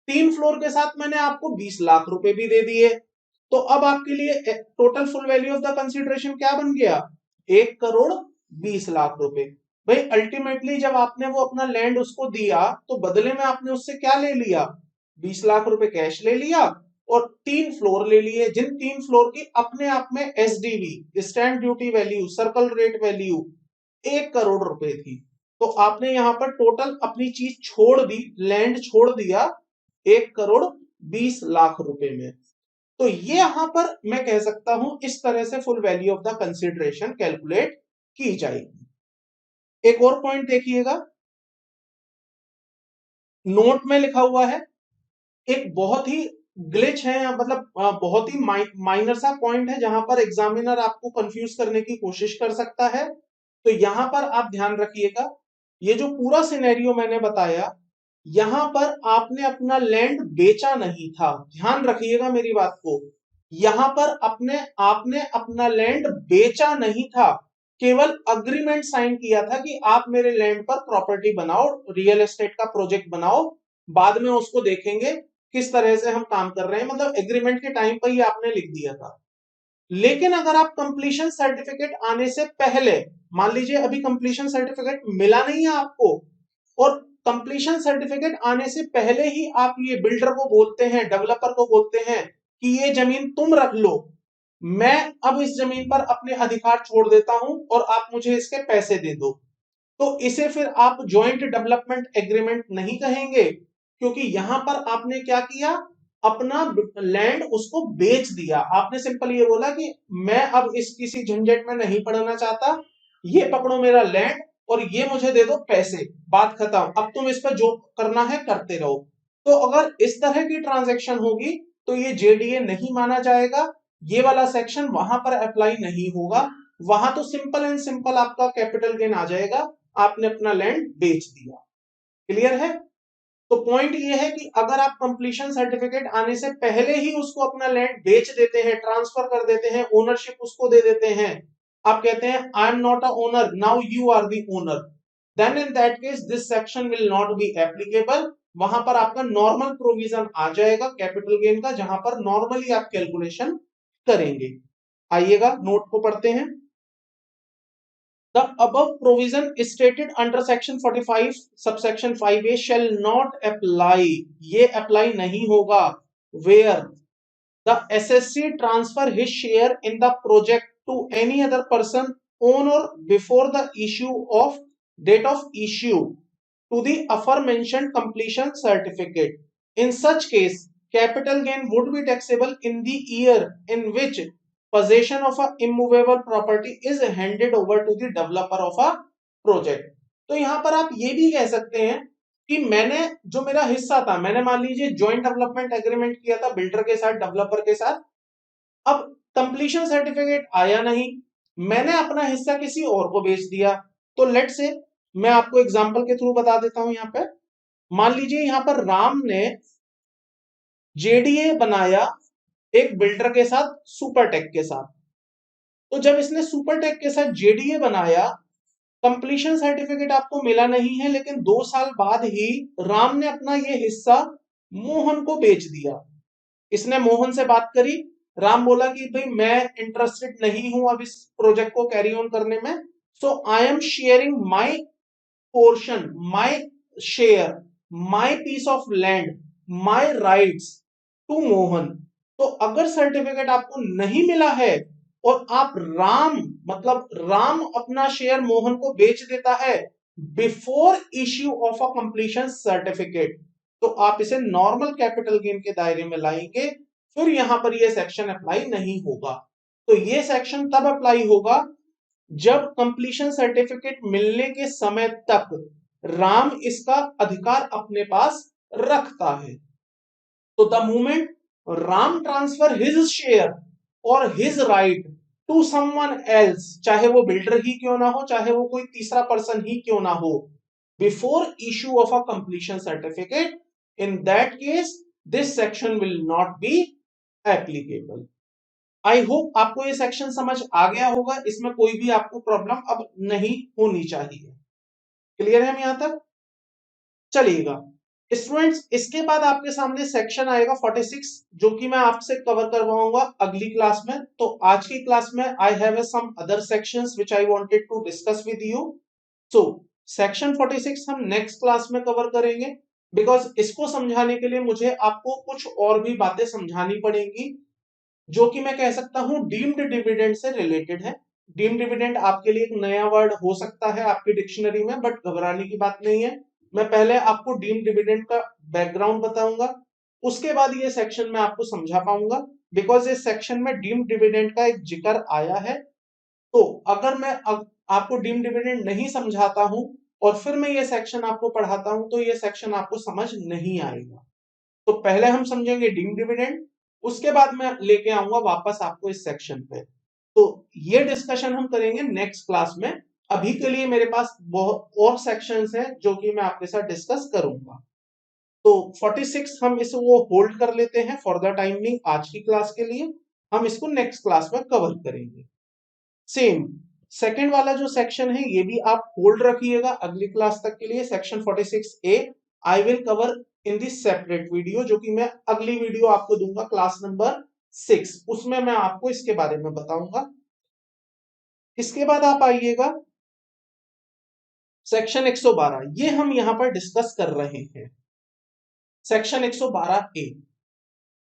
3 फ्लोर के साथ मैंने आपको 20 लाख रुपए भी दे दिए, तो अब आपके लिए total full value of the consideration क्या बन गया, 1 करोड़ 20 लाख रुपए। भाई अल्टीमेटली जब आपने वो अपना लैंड उसको दिया तो बदले में आपने उससे क्या ले लिया, 20 लाख रुपए कैश ले लिया और 3 फ्लोर ले लिए, जिन 3 फ्लोर की अपने आप में SDV, stamp duty value, circle rate value 1 crore रुपए थी। तो आपने यहां पर टोटल अपनी चीज छोड़ दी, लैंड छोड़ दिया 1 करोड़ 20 लाख रुपए में। तो ये यहां पर मैं कह सकता हूं इस तरह से full value of the consideration calculate की जाएगी। एक और पॉइंट देखिएगा, नोट में लिखा हुआ है, एक बहुत ही ग्लिच है, मतलब बहुत ही माइनर सा पॉइंट है जहां पर एग्जामिनर आपको कंफ्यूज करने की कोशिश कर सकता है। तो यहां पर आप ध्यान रखिएगा, ये जो पूरा सिनेरियो मैंने बताया, यहां पर आपने अपना लैंड बेचा नहीं था, ध्यान रखिएगा मेरी बात को, यहां पर आपने अपना लैंड बेचा नहीं था, केवल अग्रीमेंट साइन किया था कि आप मेरे लैंड पर प्रॉपर्टी बनाओ, रियल एस्टेट का प्रोजेक्ट बनाओ, बाद में उसको देखेंगे किस तरह से हम काम कर रहे हैं, मतलब एग्रीमेंट के टाइम पर ही आपने लिख दिया था। लेकिन अगर आप कंप्लीशन सर्टिफिकेट आने से पहले, मान लीजिए अभी कंप्लीशन सर्टिफिकेट मिला नहीं है आपको, और कंप्लीशन सर्टिफिकेट आने से पहले ही आप ये बिल्डर को बोलते हैं, डेवलपर को बोलते हैं कि ये जमीन तुम रख लो, मैं अब इस जमीन पर अपने अधिकार छोड़ देता हूं और आप मुझे इसके पैसे दे दो, तो इसे फिर आप जॉइंट डेवलपमेंट एग्रीमेंट नहीं कहेंगे, क्योंकि यहां पर आपने क्या किया, अपना लैंड उसको बेच दिया। आपने सिंपल ये बोला कि मैं अब इस किसी झंझट में नहीं पड़ना चाहता, ये पकड़ो मेरा लैंड और ये मुझे दे दो पैसे, बात खत्म, अब तुम इस पर जो करना है करते रहो। तो अगर इस तरह की ट्रांजैक्शन होगी तो ये जेडीए नहीं माना जाएगा, ये वाला सेक्शन वहां पर अप्लाई नहीं होगा, वहां तो सिंपल एंड सिंपल आपका कैपिटल गेन आ जाएगा, आपने अपना लैंड बेच दिया। क्लियर है। तो पॉइंट ये है कि अगर आप कंप्लीशन सर्टिफिकेट आने से पहले ही उसको अपना लैंड बेच देते हैं, ट्रांसफर कर देते हैं, ओनरशिप उसको दे देते हैं, आप कहते हैं I am not a owner, now you are the owner, then in that case this section will not be applicable. वहां पर आपका नॉर्मल प्रोविजन आ जाएगा कैपिटल गेन का, जहां पर नॉर्मली आप कैलकुलेशन करेंगे। आइएगा नोट को पढ़ते हैं। The above provision stated under section 45 subsection 5A shall not apply, ये apply नहीं होगा, where the assessee transfer his share in the project to any other person on or before the issue of date of issue to the aforementioned completion certificate. In such case, capital gain would be taxable in the year in which possession of a immovable property is handed over to the developer of a project। तो यहां पर आप ये भी कह सकते हैं कि मैंने जो मेरा हिस्सा था, मैंने मान लीजिए ज्वाइंट डेवलपमेंट एग्रीमेंट किया था बिल्डर के साथ, डेवलपर के साथ। अब कंप्लीशन सर्टिफिकेट आया नहीं, मैंने अपना हिस्सा किसी और को बेच दिया। तो लेट से मैं आपको एग्जांपल के थ्रू बता देता हूं। यहां पे मान लीजिए यहां पर राम ने जेडीए बनाया एक बिल्डर के साथ, सुपरटेक के साथ। तो जब इसने सुपरटेक के साथ जेडीए बनाया, कंप्लीशन सर्टिफिकेट आपको मिला नहीं है, लेकिन 2 साल बाद ही राम ने अपना ये हिस्सा मोहन को बेच दिया। इसने मोहन से बात करी, राम बोला कि भाई मैं इंटरेस्टेड नहीं हूं अब इस प्रोजेक्ट को कैरी ऑन करने में, so I am sharing my portion, my share, my piece of land, my rights to Mohan. तो अगर सर्टिफिकेट आपको नहीं मिला है और आप राम, मतलब राम अपना शेयर मोहन को बेच देता है before issue of a completion certificate, तो आप इसे नॉर्मल कैपिटल गेन के दायरे में लाएंगे, फिर यहां पर यह सेक्शन अप्लाई नहीं होगा। तो यह सेक्शन तब अप्लाई होगा जब कंप्लीशन सर्टिफिकेट मिलने के समय तक राम इसका अधिकार अपने पास रखता है। तो the moment Ram transfer his share और his right to someone else, चाहे वो बिल्डर ही क्यों ना हो, चाहे वो कोई तीसरा पर्सन ही क्यों ना हो, before issue of a completion certificate, in that case this section will not be applicable. I hope आपको ये सेक्शन समझ आ गया होगा, इसमें कोई भी आपको प्रॉब्लम अब नहीं होनी चाहिए। क्लियर है हम यहां तक? चलिएगा स्टूडेंट्स, इसके बाद आपके सामने सेक्शन आएगा 46, जो कि मैं आपसे कवर करवाऊंगा अगली क्लास में। तो आज की क्लास में I have some other sections which I wanted to discuss with you. So section 46 हम नेक्स्ट क्लास में कवर करेंगे, बिकॉज इसको समझाने के लिए मुझे आपको कुछ और भी बातें समझानी पड़ेंगी, जो कि मैं कह सकता हूं डीम्ड डिविडेंड से रिलेटेड है। डीम्ड डिविडेंड आपके लिए एक नया वर्ड हो सकता है आपकी डिक्शनरी में, बट घबराने की बात नहीं है। मैं पहले आपको डीम्ड डिविडेंड का बैकग्राउंड बताऊंगा, उसके बाद ये सेक्शन में आपको समझा पाऊंगा, बिकॉज इस सेक्शन में डीम्ड डिविडेंड का एक जिक्र आया है। तो अगर मैं आपको डीम्ड डिविडेंड नहीं समझाता हूं और फिर मैं ये सेक्शन आपको पढ़ाता हूं, तो ये सेक्शन आपको समझ नहीं आएगा। तो पहले हम समझेंगे डीम्ड डिविडेंड, उसके बाद मैं लेके आऊंगा वापस आपको इस सेक्शन पे। तो ये डिस्कशन हम करेंगे नेक्स्ट क्लास में। अभी के लिए मेरे पास बहुत और सेक्शंस हैं जो कि मैं आपके साथ डिस्कस करूंगा। तो 46 हम इसे वो होल्ड कर लेते हैं फॉर द टाइमिंग, आज की क्लास के लिए। हम इसको नेक्स्ट क्लास में कवर करेंगे। सेम सेकेंड वाला जो सेक्शन है ये भी आप होल्ड रखिएगा अगली क्लास तक के लिए। Section 46A I will cover in this separate video, जो कि मैं अगली वीडियो आपको दूंगा क्लास नंबर 6, उसमें मैं आपको इसके बारे में बताऊंगा। इसके बाद आप आइएगा सेक्शन 112, ये हम यहां पर डिस्कस कर रहे हैं। सेक्शन 112A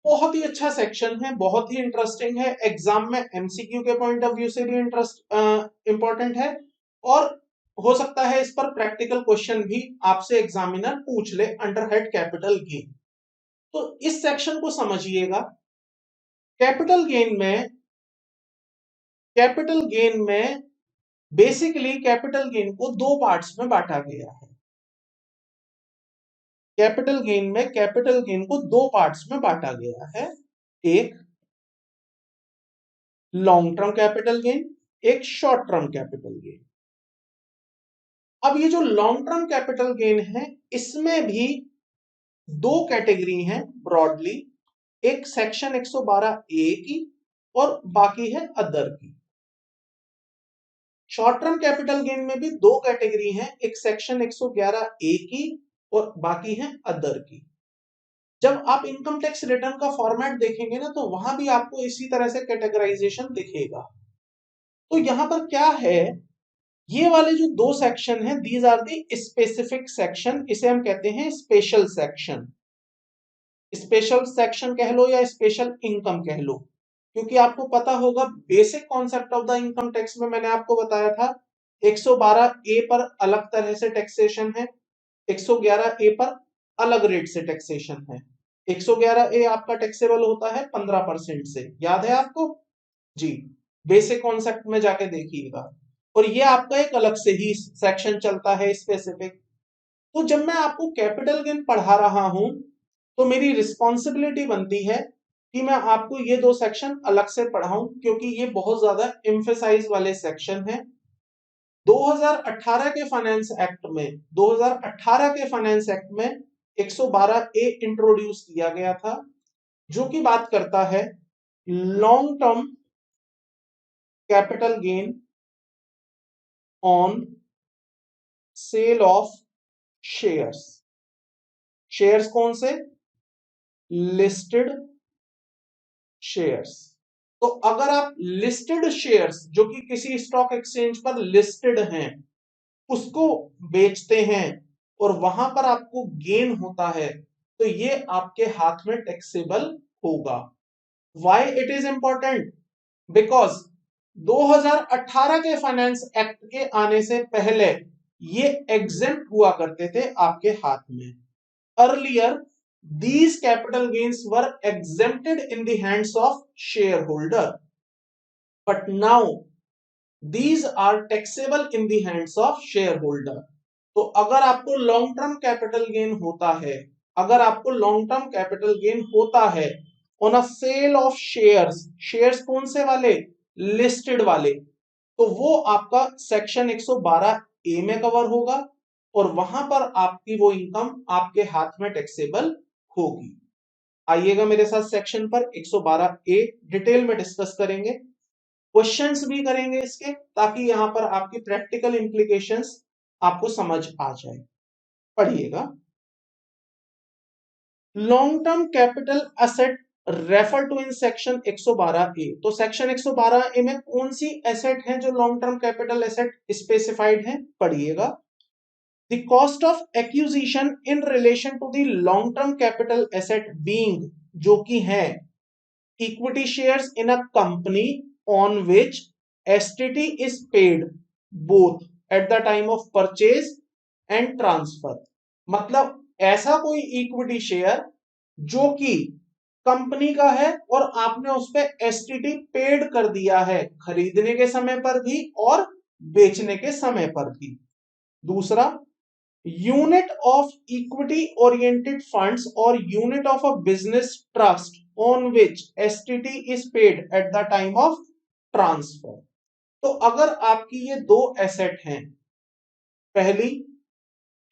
बहुत ही अच्छा सेक्शन है, बहुत ही इंटरेस्टिंग है, एग्जाम में एमसीक्यू के पॉइंट ऑफ व्यू से भी इंपॉर्टेंट है, और हो सकता है इस पर प्रैक्टिकल क्वेश्चन भी आपसे एग्जामिनर पूछ ले अंडर हेड कैपिटल गेन। तो इस सेक्शन को समझिएगा। कैपिटल गेन में बेसिकली कैपिटल गेन को दो पार्ट्स में बांटा गया है। कैपिटल गेन को दो पार्ट्स में बांटा गया है, एक लॉन्ग टर्म कैपिटल गेन, एक शॉर्ट टर्म कैपिटल गेन। अब ये जो लॉन्ग टर्म कैपिटल गेन है, इसमें भी दो कैटेगरी हैं ब्रॉडली, एक सेक्शन 112A की और बाकी है अदर की। शॉर्ट टर्म कैपिटल गेन में भी दो कैटेगरी हैं, एक सेक्शन 111A की और बाकी है अदर की। जब आप इनकम टैक्स रिटर्न का फॉर्मेट देखेंगे ना, तो वहां भी आपको इसी तरह से कैटेगराइजेशन दिखेगा। तो यहां पर क्या है, ये वाले जो दो सेक्शन हैं, these are the specific section, इसे हम कहते हैं स्पेशल सेक्शन। स्पेशल सेक्शन कह लो या स्पेशल इनकम कह लो, क्योंकि आपको पता होगा basic concept of the income tax में मैंने आपको बताया था 112A पर अलग तरह से टैक्सेशन है, 111A पर अलग रेट से टैक्सेशन है। 111A आपका टैक्सेबल होता है 15% से, याद है आपको जी, बेसिक कॉन्सेप्ट में जाके देखिएगा। और ये आपका एक अलग से ही सेक्शन चलता है स्पेसिफिक। तो जब मैं आपको कैपिटल गेन पढ़ा रहा हूं तो मेरी रिस्पॉन्सिबिलिटी बनती है कि मैं आपको ये दो सेक्शन अलग से पढ़ाऊं, क्योंकि ये बहुत ज्यादा एम्फेसाइज वाले सेक्शन हैं। 2018 के फाइनेंस एक्ट में 2018 के फाइनेंस एक्ट में 112 ए इंट्रोड्यूस किया गया था, जो कि बात करता है long term capital gain on sale of shares. Shares कौन से? Listed shares. तो अगर आप लिस्टेड शेयर्स जो कि किसी स्टॉक एक्सचेंज पर लिस्टेड हैं उसको बेचते हैं और वहां पर आपको गेन होता है, तो ये आपके हाथ में टैक्सेबल होगा। Why it is important? Because 2018 के फाइनेंस एक्ट के आने से पहले ये एग्जेम्प्ट हुआ करते थे आपके हाथ में। Earlier these capital gains were exempted in the hands of shareholder, but now these are taxable in the hands of shareholder। तो अगर आपको लॉन्ग टर्म कैपिटल गेन होता है, अगर आपको लॉन्ग टर्म कैपिटल गेन होता है on a sale of shares, shares कौन से वाले? लिस्टेड वाले, तो वो आपका सेक्शन 112 ए में कवर होगा और वहां पर आपकी वो इनकम आपके हाथ में टैक्सेबल होगी। आइएगा मेरे साथ सेक्शन पर 112 ए डिटेल में डिस्कस करेंगे, क्वेश्चंस भी करेंगे इसके, ताकि यहां पर आपकी प्रैक्टिकल इंप्लीकेशंस आपको समझ आ जाए। पढ़िएगा। Long term capital asset refer to in section 112 A. तो सेक्शन 112 ए में कौन सी एसेट है जो long term capital asset specified है? पढ़िएगा। The cost of acquisition in relation to the long term capital asset being, जो कि है equity shares in a company on which STT is paid both at the time of purchase and transfer। मतलब ऐसा कोई इक्विटी शेयर जो कि कंपनी का है और आपने उस पर एसटीटी पेड कर दिया है, खरीदने के समय पर भी और बेचने के समय पर भी। दूसरा, unit of equity oriented funds or unit of a business trust on which STT is paid at the time of transfer। तो अगर आपकी ये दो एसेट हैं, पहली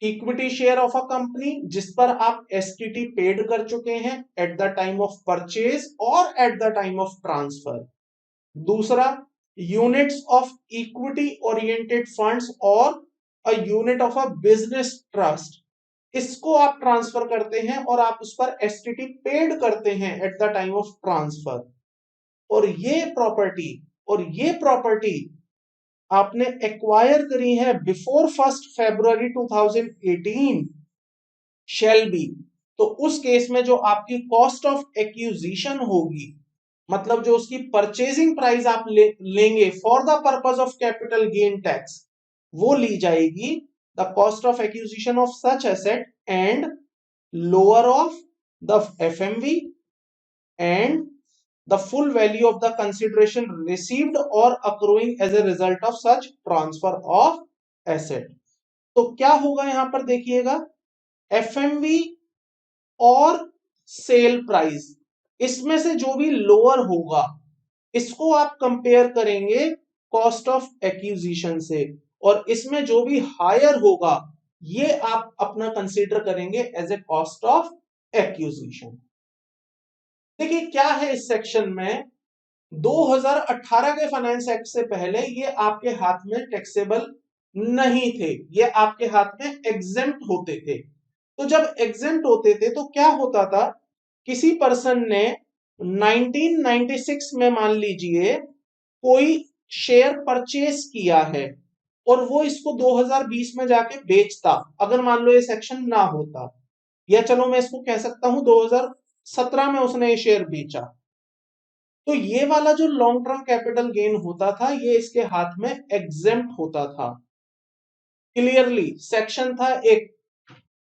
equity share of a company जिस पर आप एसटीटी पेड कर चुके हैं at the time of purchase और at the time of transfer. दूसरा, units of equity oriented funds or a unit of a business trust, इसको आप ट्रांसफर करते हैं और आप उस पर एसटीटी पेड करते हैं at the time of transfer. और ये प्रॉपर्टी आपने एक्वायर करी है बिफोर 1 फरवरी 2018 शैल बी। तो उस केस में जो आपकी कॉस्ट ऑफ एक्यूजिशन होगी, मतलब जो उसकी परचेजिंग प्राइस आप लेंगे for the purpose of capital gain tax, वो ली जाएगी the cost of acquisition of such asset and lower of the FMV and the full value of the consideration received or accruing as a result of such transfer of asset. तो क्या होगा यहां पर देखिएगा, एफएमवी और सेल प्राइस, इसमें से जो भी लोअर होगा इसको आप कंपेयर करेंगे कॉस्ट ऑफ एक्विजिशन से, और इसमें जो भी हायर होगा ये आप अपना कंसीडर करेंगे as a cost of acquisition. देखिए क्या है इस सेक्शन में, 2018 के फाइनेंस एक्ट से पहले ये आपके हाथ में टैक्सेबल नहीं थे, ये आपके हाथ में एग्जेम्प्ट होते थे। तो जब एग्जेम्प्ट होते थे तो क्या होता था, किसी पर्सन ने 1996 में मान लीजिए कोई शेयर परचेज किया है और वो इसको 2020 में जाके बेचता, अगर मान लो ये सेक्शन ना होता, या चलो मैं इसको कह सकता हूं 2017 में उसने ये शेयर बेचा, तो ये वाला जो लॉन्ग टर्म कैपिटल गेन होता था ये इसके हाथ में एग्जेम्प्ट होता था। क्लियरली सेक्शन था एक,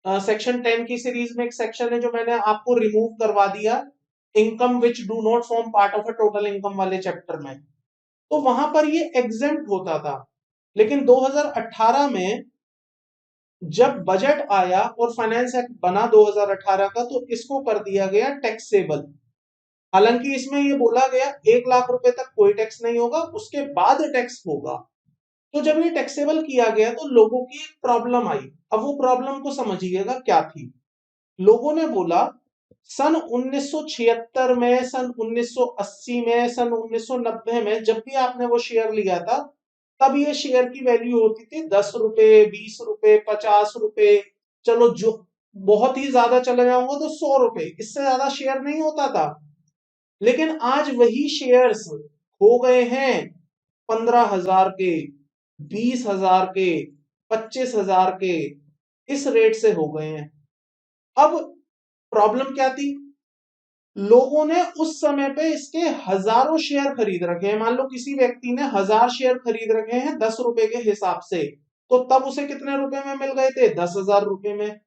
सेक्शन 10 की सीरीज में एक सेक्शन है जो मैंने आपको रिमूव करवा दिया, income which do not form part of a total income वाले चैप्टर में, तो वहां पर ये एग्जेम्प्ट होता था। लेकिन 2018 में जब बजट आया और फाइनेंस एक्ट बना 2018 का, तो इसको कर दिया गया टैक्सेबल। हालांकि इसमें ये बोला गया 1 लाख रुपए तक कोई टैक्स नहीं होगा, उसके बाद टैक्स होगा। तो जब ये टैक्सेबल किया गया तो लोगों की एक प्रॉब्लम आई। अब वो प्रॉब्लम को समझिएगा क्या थी। लोगों ने बोला सन 1976 में, सन 1980 में, सन 1990 में जब भी आपने वो शेयर लिया था, तब ये शेयर की वैल्यू होती थी 10 रुपए, 20 रुपए, 50 रुपए। चलो जो बहुत ही ज्यादा चले जाऊंगा तो 100 रुपए, इससे ज्यादा शेयर नहीं होता था। लेकिन आज वही शेयर्स हो गए हैं 15,000 के, 20,000 के, 25,000 के, इस रेट से हो गए हैं। अब प्रॉब्लम क्या थी? लोगों ने उस समय पे इसके हजारों शेयर खरीद रखे हैं। मान लो किसी व्यक्ति ने 1000 शेयर खरीद रखे हैं 10 रुपए के हिसाब से, तो तब उसे कितने रुपए में मिल गए थे? 10,000 रुपए में।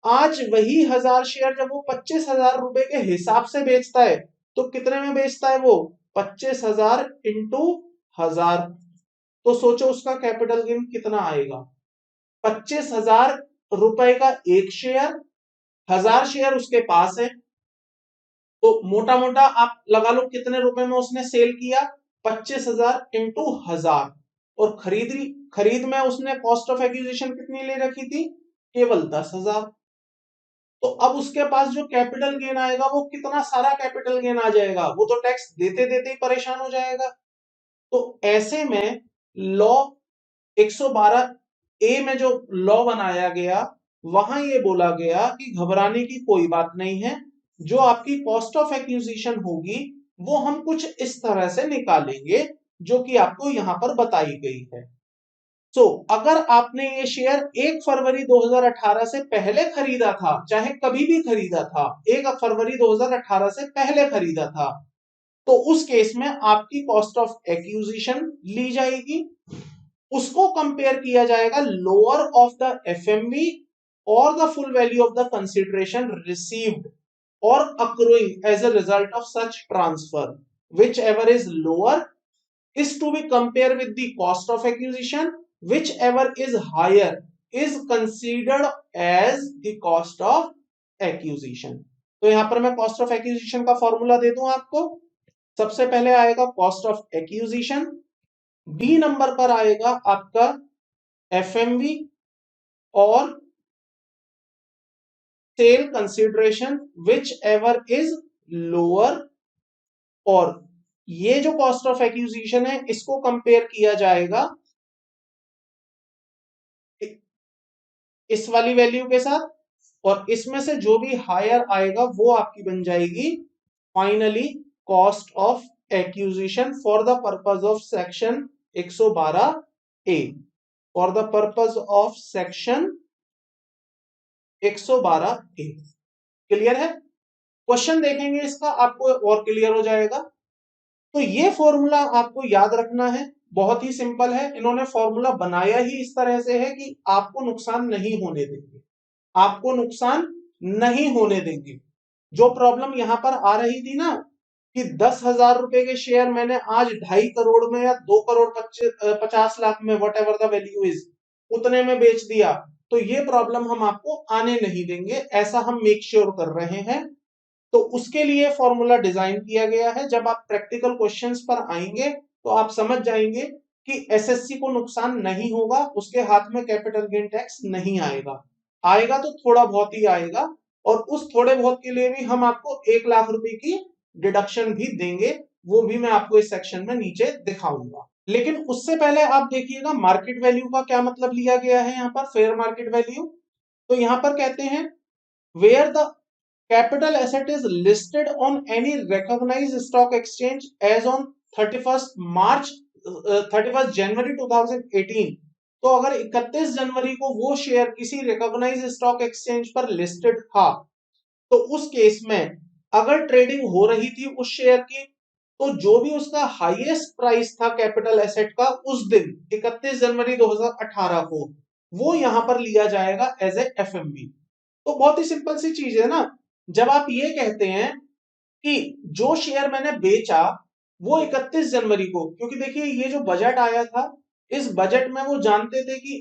आज वही 1000 शेयर जब वो 25,000 रुपए के हिसाब से बेचता है, तो कितने में बेचता है वो? 25,000 इंटू 1000। तो सोचो उसका कैपिटल गेन कितना आएगा। 25,000 रुपए का एक शेयर, 1000 शेयर उसके पास है, तो मोटा मोटा आप लगा लो कितने रुपए में उसने सेल किया? 25,000 इंटू 1000। और खरीद में उसने कॉस्ट ऑफ एक्विजिशन कितनी ले रखी थी? केवल 10,000। तो अब उसके पास जो कैपिटल गेन आएगा वो कितना सारा कैपिटल गेन आ जाएगा, वो तो टैक्स देते देते ही परेशान हो जाएगा। तो ऐसे में लॉ 112 ए में जो लॉ बनाया गया, वहां ये बोला गया कि घबराने की कोई बात नहीं है। जो आपकी कॉस्ट ऑफ एक्विजिशन होगी वो हम कुछ इस तरह से निकालेंगे, जो कि आपको यहां पर बताई गई है। अगर आपने ये शेयर 1 फरवरी 2018 से पहले खरीदा था, चाहे कभी भी खरीदा था, 1 फरवरी 2018 से पहले खरीदा था, तो उस केस में आपकी कॉस्ट ऑफ एक्विजिशन ली जाएगी। उसको कंपेयर किया जाएगा लोअर ऑफ द एफएमवी और the full value of the consideration received और accruing as a result of such transfer, whichever is lower is to be compared with the cost of acquisition, whichever is higher is considered as the cost of acquisition। तो यहां पर मैं कॉस्ट ऑफ एक्विजिशन का फॉर्मूला दे दूं आपको। सबसे पहले आएगा cost of acquisition, B number पर आएगा आपका एफएमवी और sale consideration whichever is lower. और ये जो कॉस्ट ऑफ एक्विजिशन है इसको कंपेयर किया जाएगा इस वाली वैल्यू के साथ, और इसमें से जो भी हायर आएगा वो आपकी बन जाएगी finally cost of acquisition for the purpose of section 112 A, for the purpose of section 112 A. Clear है? क्वेश्चन देखेंगे इसका, आपको और क्लियर हो जाएगा। तो ये फॉर्मूला आपको याद रखना है, बहुत ही सिंपल है। इन्होंने फॉर्मूला बनाया ही इस तरह से है कि आपको नुकसान नहीं होने देंगे, आपको नुकसान नहीं होने देंगे। जो प्रॉब्लम यहां पर आ रही थी ना कि 10,000 रुपए के शेयर मैंने आज 2.5 करोड़ में या 2 करोड़ 50 लाख में, what ever the value is, उतने में बेच दिया, तो ये प्रॉब्लम हम आपको आने नहीं देंगे, ऐसा हम मेक श्योर कर रहे हैं। तो उसके लिए फॉर्मूला डिजाइन किया गया है। जब आप प्रैक्टिकल क्वेश्चंस पर आएंगे तो आप समझ जाएंगे कि एसएससी को नुकसान नहीं होगा, उसके हाथ में कैपिटल गेन टैक्स नहीं आएगा, आएगा तो थोड़ा बहुत ही आएगा। और उस थोड़े बहुत के लिए भी हम आपको 1 लाख रुपए की डिडक्शन भी देंगे, वो भी मैं आपको इस सेक्शन में नीचे दिखाऊंगा। लेकिन उससे पहले आप देखिएगा मार्केट वैल्यू का क्या मतलब लिया गया है यहाँ पर, फेयर मार्केट वैल्यू। तो यहाँ पर कहते हैं where the capital asset is listed on any recognized stock exchange as on 31st March 31st January 2018। तो अगर 31 जनवरी को वो शेयर किसी रिकॉग्नाइज स्टॉक एक्सचेंज पर लिस्टेड था, तो उस केस में अगर ट्रेडिंग हो रही थी उस शेयर की, तो जो भी उसका हाईएस्ट प्राइस था कैपिटल एसेट का उस दिन 31 जनवरी 2018 को, वो यहां पर लिया जाएगा एज ए एफएमवी। तो बहुत ही सिंपल सी चीज है ना। जब आप ये कहते हैं कि जो शेयर मैंने बेचा वो 31 जनवरी को, क्योंकि देखिए ये जो बजट आया था, इस बजट में वो जानते थे कि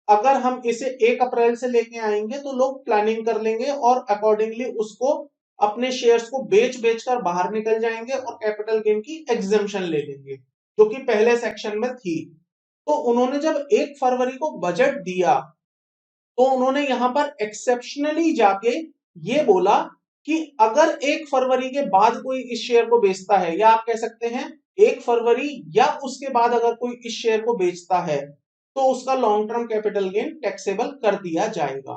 अगर हम इसे 1 अप्रैल से लेके आएंगे तो लोग प्लानिंग कर लेंगे और अकॉर्डिंगली उसको अपने शेयर्स को बेच बेच कर बाहर निकल जाएंगे और कैपिटल गेन की एग्जेम्पशन ले लेंगे, जो कि पहले सेक्शन में थी। तो उन्होंने जब 1 फरवरी को बजट दिया तो उन्होंने यहां पर एक्सेप्शनली जाके ये बोला कि अगर 1 फरवरी के बाद कोई इस शेयर को बेचता है, या आप कह सकते हैं 1 फरवरी या उसके बाद अगर कोई इस शेयर को बेचता है, तो उसका long term capital gain taxable कर दिया जाएगा।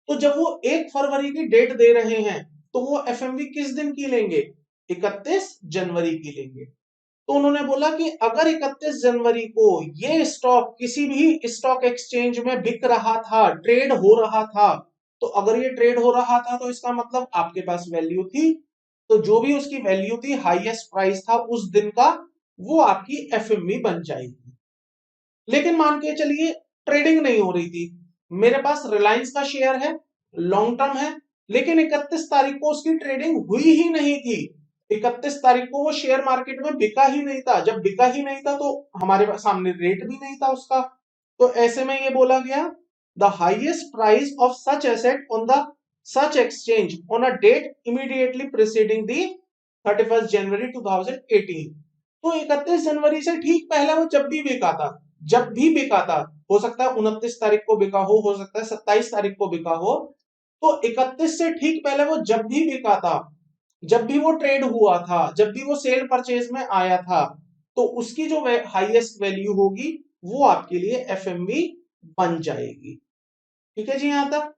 तो जब वो 1 फरवरी की डेट दे रहे हैं तो वो एफएमवी किस दिन की लेंगे? 31 जनवरी की लेंगे। तो उन्होंने बोला कि अगर 31 जनवरी को ये स्टॉक किसी भी स्टॉक एक्सचेंज में बिक रहा था, ट्रेड हो रहा था, तो अगर ये ट्रेड हो रहा था तो इसका मतलब आपके पास वैल्यू थी, तो जो भी उसकी वैल्यू थी, हाईएस्ट प्राइस था उस दिन का, वो आपकी एफएमवी बन जाएगी। लेकिन मान के चलिए ट्रेडिंग नहीं हो रही थी, मेरे पास रिलायंस का शेयर है, लॉन्ग टर्म है, लेकिन 31 तारीख को उसकी ट्रेडिंग हुई ही नहीं थी। 31 तारीख को वो शेयर मार्केट में बिका ही नहीं था। जब बिका ही नहीं था तो हमारे सामने रेट भी नहीं था उसका। तो ऐसे में ये बोला गया, the highest price of such asset on the such exchange on a date immediately preceding the 31 January 2018। तो 31 जनवरी से ठीक पहले वो जब भी बिका था, जब भी बिका था, हो सकता है 29 तारीख को बिका हो सकता है 27 तारीख को बिका हो, तो 31 से ठीक पहले वो जब भी बिका था, जब भी वो ट्रेड हुआ था, जब भी वो सेल परचेज में आया था, तो उसकी जो हाईएस्ट वैल्यू होगी वो आपके लिए एफएमवी बन जाएगी। ठीक है जी यहां तक।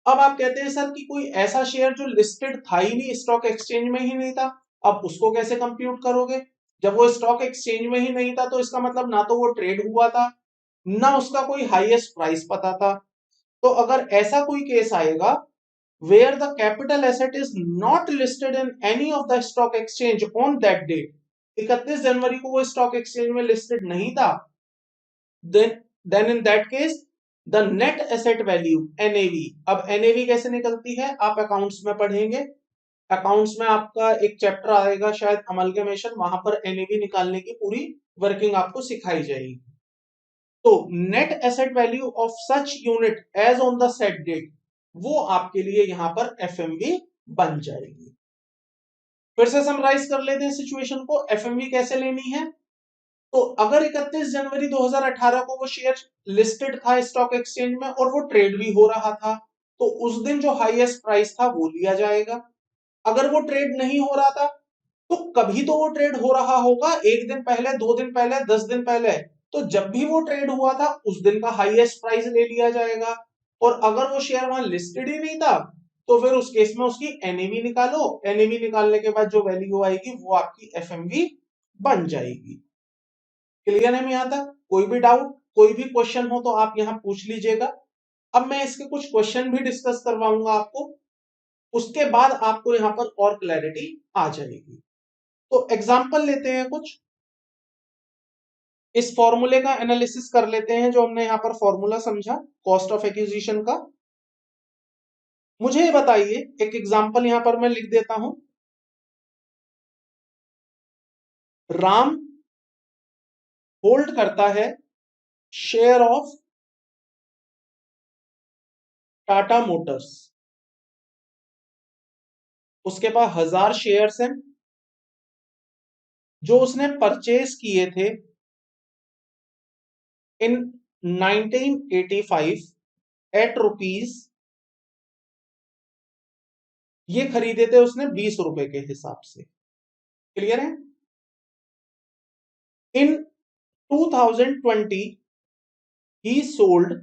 अब आप कहते हैं सर कि कोई ऐसा शेयर जो लिस्टेड था ही नहीं, स्टॉक एक्सचेंज में ही नहीं था, अब उसको कैसे कंप्यूट करोगे? जब वो स्टॉक एक्सचेंज में ही नहीं था तो इसका मतलब ना तो वो ट्रेड हुआ था, ना उसका कोई हाईएस्ट प्राइस पता था। तो अगर ऐसा कोई केस आएगा where the capital asset is not listed in any of the stock exchange on that date, 31 जनवरी को वो स्टॉक एक्सचेंज में लिस्टेड नहीं था, then in that case the net asset value NAV, अब NAV कैसे निकलती है आप अकाउंट्स में पढ़ेंगे। अकाउंट्स में आपका एक चैप्टर आएगा शायद अमलगमेशन, वहां पर NAV निकालने की पूरी वर्किंग आपको सिखाई जाएगी। तो net asset value of such unit as on the set date, वो आपके लिए यहां पर एफएमवी बन जाएगी। फिर से समराइज कर लेते हैं सिचुएशन को, एफएमवी कैसे लेनी है। तो अगर 31 जनवरी 2018 को वो शेयर लिस्टेड था स्टॉक एक्सचेंज में और वो ट्रेड भी हो रहा था, तो उस दिन जो हाईएस्ट प्राइस था वो लिया जाएगा। अगर वो ट्रेड नहीं हो रहा था तो कभी तो वो ट्रेड हो रहा होगा, 1 दिन पहले, 2 दिन पहले, 10 दिन पहले, तो जब भी वो ट्रेड हुआ था उस दिन का हाईएस्ट प्राइस ले लिया जाएगा। और अगर वो शेयर वहां लिस्टेड ही नहीं था तो फिर उस केस में उसकी एनएवी निकालो, एनएवी निकालने के बाद जो वैल्यू आएगी वो आपकी एफएमवी बन जाएगी। क्लियर है यहां तक? कोई भी डाउट, कोई भी क्वेश्चन हो तो आप यहां पूछ लीजिएगा। अब मैं इसके कुछ क्वेश्चन भी डिस्कस करवाऊंगा आपको, उसके बाद आपको यहां पर और क्लैरिटी आ जाएगी। तो एग्जांपल लेते हैं कुछ, इस फॉर्मूले का एनालिसिस कर लेते हैं जो हमने यहां पर फॉर्मूला समझा कॉस्ट ऑफ एक्विजिशन का। मुझे बताइए, एक एग्जांपल यहां पर मैं लिख देता हूं। राम होल्ड करता है शेयर ऑफ टाटा मोटर्स, उसके पास 1000 शेयर्स हैं जो उसने परचेज किए थे इन 1985 एट रुपीज, ये खरीदे थे उसने 20 रुपए के हिसाब से। क्लियर है? इन 2020 ही सोल्ड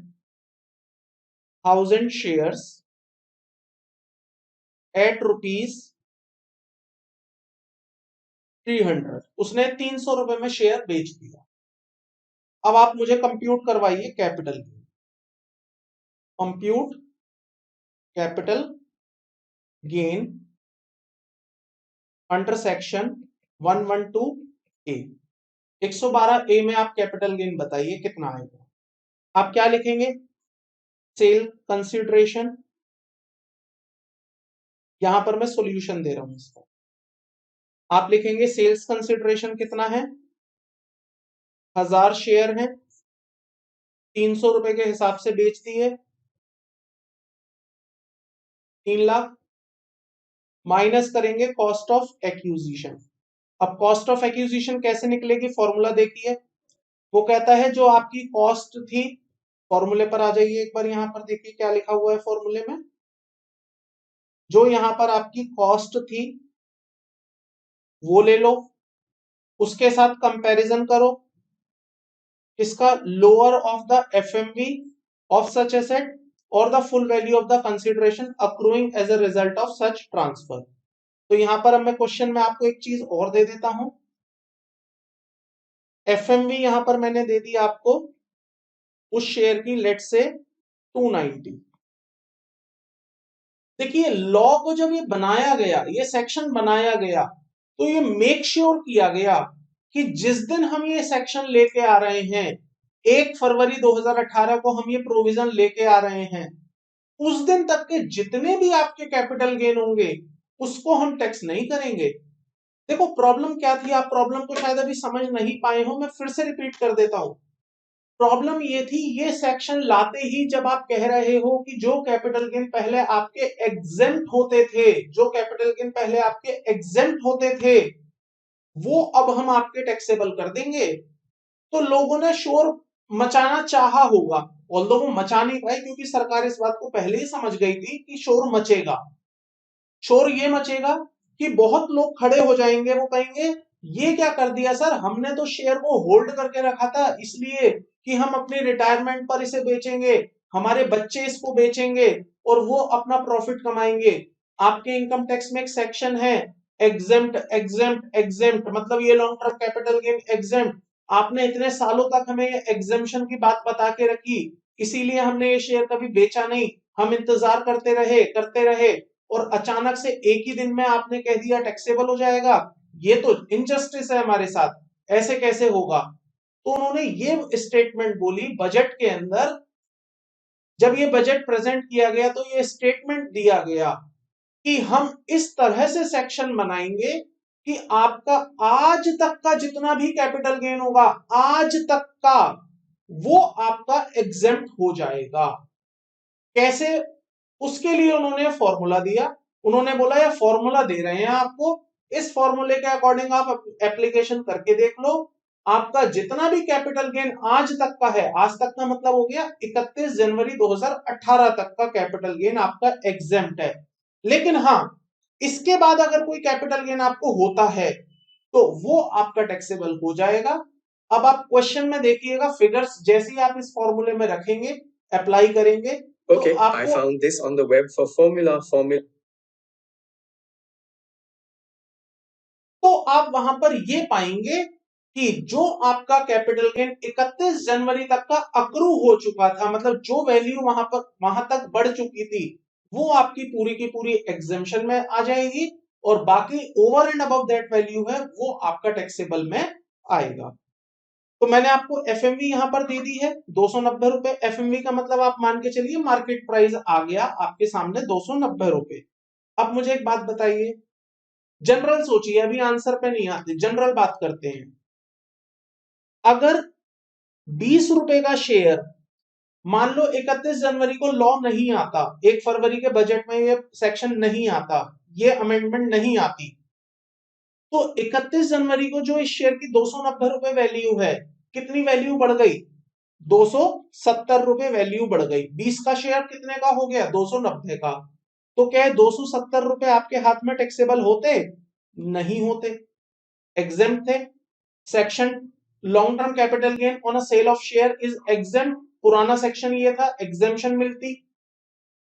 1000 शेयर्स एट रुपीज 300, उसने 300 रुपए में शेयर बेच दिया। अब आप मुझे कंप्यूट करवाइए capital gain. Compute capital gain under section 112 ए। 112 ए में आप कैपिटल गेन बताइए कितना आएगा। आप क्या लिखेंगे? सेल कंसिडरेशन, यहां पर मैं सॉल्यूशन दे रहा हूं इसका। आप लिखेंगे सेल्स कंसिडरेशन कितना है, 1000 शेयर है, 300 रुपए के हिसाब से बेच दिए, 3 लाख, माइनस करेंगे कॉस्ट ऑफ एक्विजिशन। अब कॉस्ट ऑफ एक्विजिशन कैसे निकलेगी, फॉर्मूला देखिए। वो कहता है जो आपकी कॉस्ट थी, फॉर्मूले पर आ जाइए एक बार, यहां पर देखिए क्या लिखा हुआ है फॉर्मूले में। जो यहां पर आपकी कॉस्ट थी वो ले लो, उसके साथ कंपैरिजन करो इसका, lower of the FMV of such asset और the full value of the consideration accruing as a result of such transfer. तो यहां पर अब मैं क्वेश्चन में आपको एक चीज और दे देता हूं। एफएमवी यहां पर मैंने दे दी आपको उस शेयर की, लेट से 290। देखिए लॉ को जब ये बनाया गया, ये सेक्शन बनाया गया, तो ये मेक श्योर किया गया कि जिस दिन हम ये सेक्शन लेके आ रहे हैं, 1 फरवरी 2018 को हम ये प्रोविजन लेके आ रहे हैं, उस दिन तक के जितने भी आपके कैपिटल गेन होंगे उसको हम टैक्स नहीं करेंगे। देखो प्रॉब्लम क्या थी, आप प्रॉब्लम को शायद अभी समझ नहीं पाए हो, मैं फिर से रिपीट कर देता हूं। प्रॉब्लम ये थी, ये सेक्शन लाते ही जब आप कह रहे हो कि जो कैपिटल गेन पहले आपके एग्जेम्प्ट होते थे, जो कैपिटल गेन पहले आपके एग्जेम्प्ट होते थे, वो अब हम आपके टैक्सेबल कर देंगे, तो लोगों ने शोर मचाना चाहा होगा। ऑल्दो वो मचा नहीं पाए क्योंकि सरकार इस बात को पहले ही समझ गई थी कि शोर मचेगा। शोर ये मचेगा कि बहुत लोग खड़े हो जाएंगे, वो कहेंगे ये क्या कर दिया सर, हमने तो शेयर को होल्ड करके रखा था इसलिए कि हम अपने रिटायरमेंट पर इसे बेचेंगे, हमारे बच्चे इसको बेचेंगे और वो अपना प्रॉफिट कमाएंगे। आपके इनकम टैक्स में एक सेक्शन है एग्जेम्प्ट एग्जेम्प्ट एग्जेम्प्ट, मतलब ये long term capital gain exempt. आपने इतने सालों तक हमें एग्जेम्पशन की बात बता के रखी, इसीलिए हमने ये शेयर कभी बेचा नहीं, हम इंतजार करते रहे और अचानक से एक ही दिन में आपने कह दिया टैक्सेबल हो जाएगा। ये तो इनजस्टिस है हमारे साथ, ऐसे कैसे होगा। तो उन्होंने ये स्टेटमेंट बोली बजट के अंदर, जब ये बजट प्रेजेंट किया गया तो ये स्टेटमेंट दिया गया कि हम इस तरह से सेक्शन बनाएंगे कि आपका आज तक का जितना भी कैपिटल गेन होगा, आज तक का, वो आपका एग्जेम्प्ट हो जाएगा। कैसे, उसके लिए उन्होंने फॉर्मूला दिया। उन्होंने बोला ये फॉर्मूला दे रहे हैं आपको, इस फॉर्मूले के अकॉर्डिंग आप एप्लीकेशन करके देख लो, आपका जितना भी कैपिटल गेन आज तक का है, आज तक का मतलब हो गया 31 जनवरी 2018 तक का कैपिटल गेन आपका एग्जेम्प्ट है। लेकिन हाँ, इसके बाद अगर कोई कैपिटल गेन आपको होता है तो वो आपका टैक्सेबल हो जाएगा। अब आप क्वेश्चन में देखिएगा, फिगर्स जैसे ही आप इस फॉर्मूले में रखेंगे, अप्लाई करेंगे, Okay, तो I found this on the web for formula. तो आप वहां पर ये पाएंगे कि जो आपका कैपिटल गेन 31 जनवरी तक का अक्रू हो चुका था, मतलब जो वैल्यू वहां तक बढ़ चुकी थी, वो आपकी पूरी की पूरी एग्जेम्पशन में आ जाएगी और बाकी over and above that value है वो आपका टैक्सेबल में आएगा। तो मैंने आपको एफएमवी यहां पर दे दी है 290 रुपए। एफएमवी का मतलब आप मान के चलिए मार्केट प्राइस आ गया आपके सामने 290 रुपए। अब मुझे एक बात बताइए, जनरल सोचिए, अभी आंसर पे नहीं आते, जनरल बात करते हैं। अगर 20 रुपए का शेयर, मान लो 31 जनवरी को लॉ नहीं आता, 1 फरवरी के बजट में ये सेक्शन नहीं आता, ये अमेंडमेंट नहीं आती, तो 31 जनवरी को जो इस शेयर की 290 रुपए वैल्यू है, कितनी वैल्यू बढ़ गई, 270 रुपए वैल्यू बढ़ गई। 20 का शेयर कितने का हो गया, 290 का। तो क्या 270 रुपए आपके हाथ में टैक्सेबल होते, नहीं होते, एग्जेम्प्ट थे। Section long term capital gain on a sale of share is exempt, पुराना सेक्शन ये था, एग्जेम्पशन मिलती।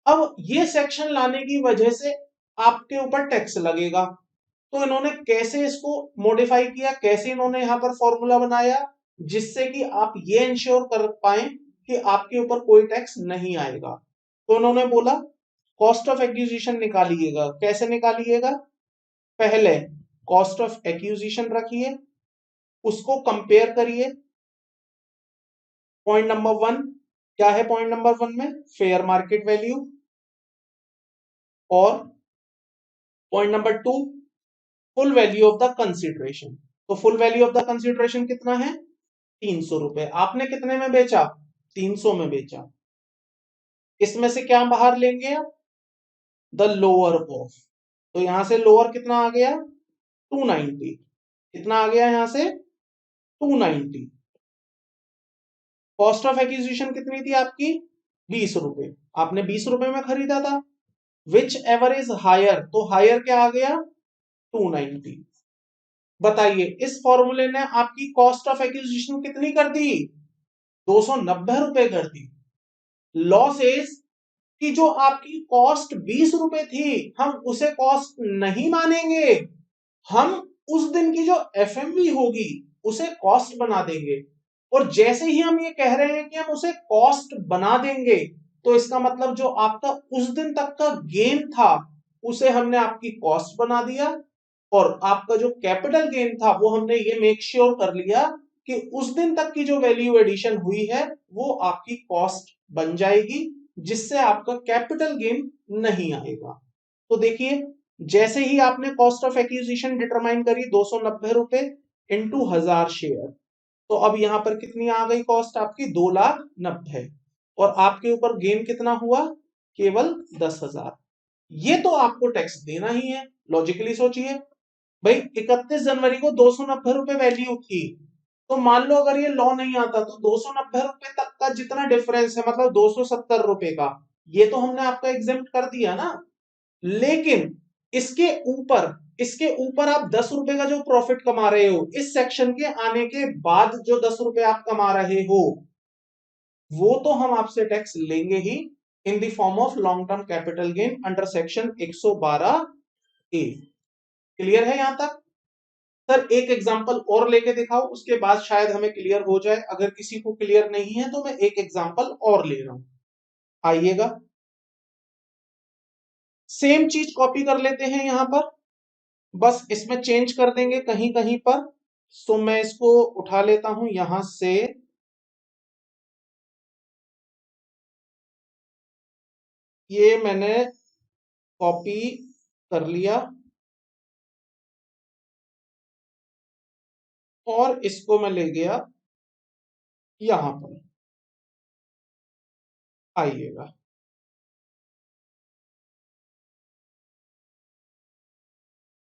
अब ये सेक्शन लाने की वजह से आपके ऊपर टैक्स लगेगा, तो इन्होंने कैसे इसको मॉडिफाई किया, कैसे इन्होंने यहां पर फॉर्मूला बनाया जिससे कि आप ये इंश्योर कर पाए कि आपके ऊपर कोई टैक्स नहीं आएगा। तो उन्होंने बोला कॉस्ट ऑफ एक्विजिशन निकालिएगा। कैसे निकालिएगा, पहले कॉस्ट ऑफ एक्विजिशन रखिए, उसको कंपेयर करिए। पॉइंट नंबर 1 क्या है, पॉइंट नंबर 1 में फेयर मार्केट वैल्यू, और point number 2 full value of the consideration. तो full value of the consideration कितना है, 300 रुपए। आपने कितने में बेचा, 300 में बेचा। इसमें से क्या बाहर लेंगे आप? The lower of. तो यहां से लोअर कितना आ गया? 290। कितना आ गया यहां से? 290। कॉस्ट ऑफ एक्विजिशन कितनी थी आपकी? 20 रुपए। आपने 20 रुपए में खरीदा था। विच एवर इज हायर, तो हायर क्या आ गया? 290। बताइए इस फॉर्मूले ने आपकी कॉस्ट ऑफ एक्विजिशन कितनी कर दी? 290 रुपए कर दी। लॉस इज कि जो आपकी कॉस्ट 20 रुपए थी, हम उसे कॉस्ट नहीं मानेंगे, हम उस दिन की जो एफएमवी होगी उसे कॉस्ट बना देंगे। और जैसे ही हम ये कह रहे हैं कि हम उसे कॉस्ट बना देंगे, तो इसका मतलब जो आपका उस दिन तक का गेन था उसे हमने आपकी कॉस्ट बना दिया, और आपका जो कैपिटल गेन था वो हमने ये मेक श्योर कर लिया कि उस दिन तक की जो वैल्यू एडिशन हुई है वो आपकी कॉस्ट बन जाएगी, जिससे आपका कैपिटल गेन नहीं आएगा। तो देखिए जैसे ही आपने कॉस्ट ऑफ एक्विजिशन डिटरमाइन करी 290 रुपए इंटू 1000 शेयर, तो अब यहां पर कितनी आ गई कॉस्ट आपकी? 2,90,000। और आपके ऊपर गेन कितना हुआ? केवल 10,000। ये तो आपको टैक्स देना ही है। लॉजिकली सोचिए भाई, 31 जनवरी को 290 रुपए वैल्यू थी, तो मान लो अगर ये लॉ नहीं आता तो 290 रुपए तक का जितना डिफरेंस है, मतलब 270 रुपए का, ये तो हमने आपका एग्जेम्प्ट कर दिया ना। लेकिन इसके ऊपर आप 10 रुपए का जो प्रॉफिट कमा रहे हो, इस सेक्शन के आने के बाद जो 10 रुपए आप कमा रहे हो, वो तो हम आपसे टैक्स लेंगे ही in the form of long term capital gain under section 112A। Clear है यहां तक? सर एक एग्जांपल और लेके दिखाओ, उसके बाद शायद हमें क्लियर हो जाए। अगर किसी को क्लियर नहीं है तो मैं एक एग्जांपल और ले रहा हूं, आइएगा। सेम चीज कॉपी कर लेते हैं यहां पर, बस इसमें चेंज कर देंगे कहीं कहीं पर। सो मैं इसको उठा लेता हूं यहां से, ये मैंने कॉपी कर लिया और इसको मैं ले गया यहां पर, आइएगा।